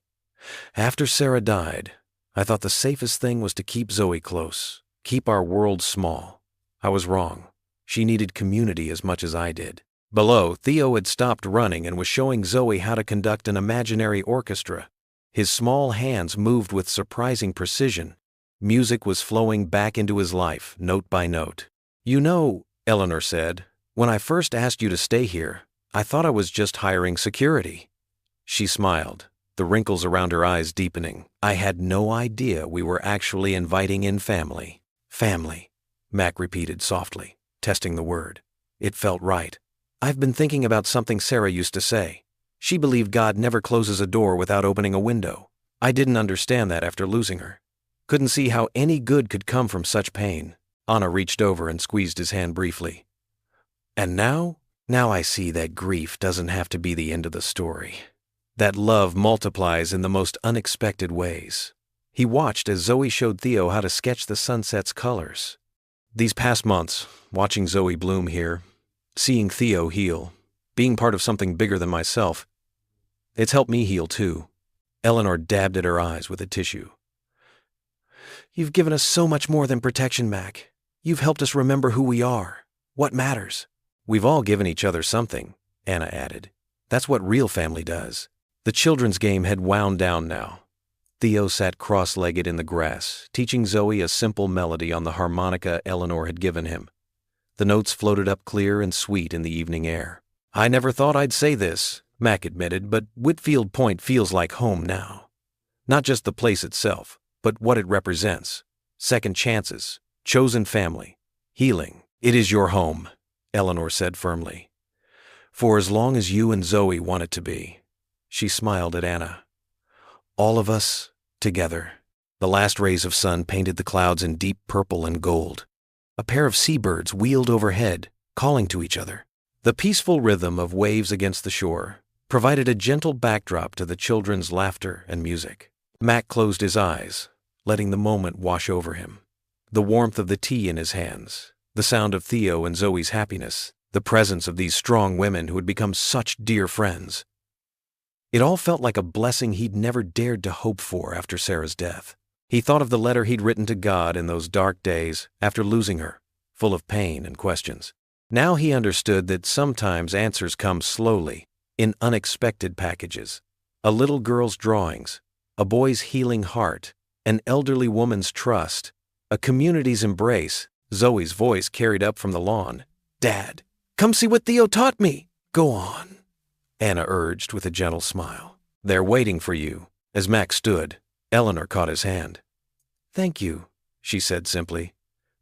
"After Sarah died, I thought the safest thing was to keep Zoe close, keep our world small. I was wrong. She needed community as much as I did." Below, Theo had stopped running and was showing Zoe how to conduct an imaginary orchestra. His small hands moved with surprising precision. Music was flowing back into his life, note by note. "You know," Eleanor said, "when I first asked you to stay here, I thought I was just hiring security." She smiled, the wrinkles around her eyes deepening. "I had no idea we were actually inviting in family." "Family," Mac repeated softly, testing the word. It felt right. "I've been thinking about something Sarah used to say. She believed God never closes a door without opening a window. I didn't understand that after losing her. Couldn't see how any good could come from such pain." Anna reached over and squeezed his hand briefly. "And now I see that grief doesn't have to be the end of the story. That love multiplies in the most unexpected ways." He watched as Zoe showed Theo how to sketch the sunset's colors. "These past months, watching Zoe bloom here, seeing Theo heal, being part of something bigger than myself, it's helped me heal too." Eleanor dabbed at her eyes with a tissue. "You've given us so much more than protection, Mac. You've helped us remember who we are, what matters." "We've all given each other something," Anna added. "That's what real family does." The children's game had wound down now. Theo sat cross-legged in the grass, teaching Zoe a simple melody on the harmonica Eleanor had given him. The notes floated up clear and sweet in the evening air. "I never thought I'd say this," Mac admitted, "but Whitfield Point feels like home now. Not just the place itself, but what it represents. Second chances, chosen family, healing. "It is your home," Eleanor said firmly. "For as long as you and Zoe want it to be." She smiled at Anna. "All of us, together." The last rays of sun painted the clouds in deep purple and gold. A pair of seabirds wheeled overhead, calling to each other. The peaceful rhythm of waves against the shore provided a gentle backdrop to the children's laughter and music. Mac closed his eyes, letting the moment wash over him. The warmth of the tea in his hands, the sound of Theo and Zoe's happiness, the presence of these strong women who had become such dear friends. It all felt like a blessing he'd never dared to hope for after Sarah's death. He thought of the letter he'd written to God in those dark days after losing her, full of pain and questions. Now he understood that sometimes answers come slowly, in unexpected packages. A little girl's drawings, a boy's healing heart, an elderly woman's trust, a community's embrace. Zoe's voice carried up from the lawn. "Dad, come see what Theo taught me." "Go on," Anna urged with a gentle smile. "They're waiting for you." As Max stood, Eleanor caught his hand. "Thank you," she said simply,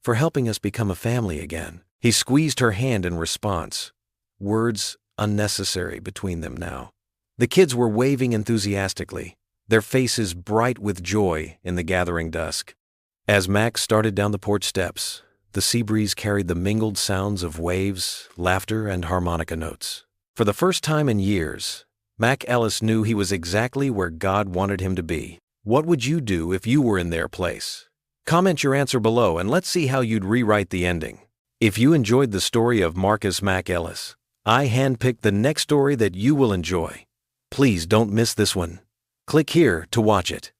"for helping us become a family again." He squeezed her hand in response, words unnecessary between them now. The kids were waving enthusiastically, their faces bright with joy in the gathering dusk. As Max started down the porch steps, the sea breeze carried the mingled sounds of waves, laughter, and harmonica notes. For the first time in years, Mac Ellis knew he was exactly where God wanted him to be. What would you do if you were in their place? Comment your answer below and let's see how you'd rewrite the ending. If you enjoyed the story of Marcus Mac Ellis, I handpicked the next story that you will enjoy. Please don't miss this one. Click here to watch it.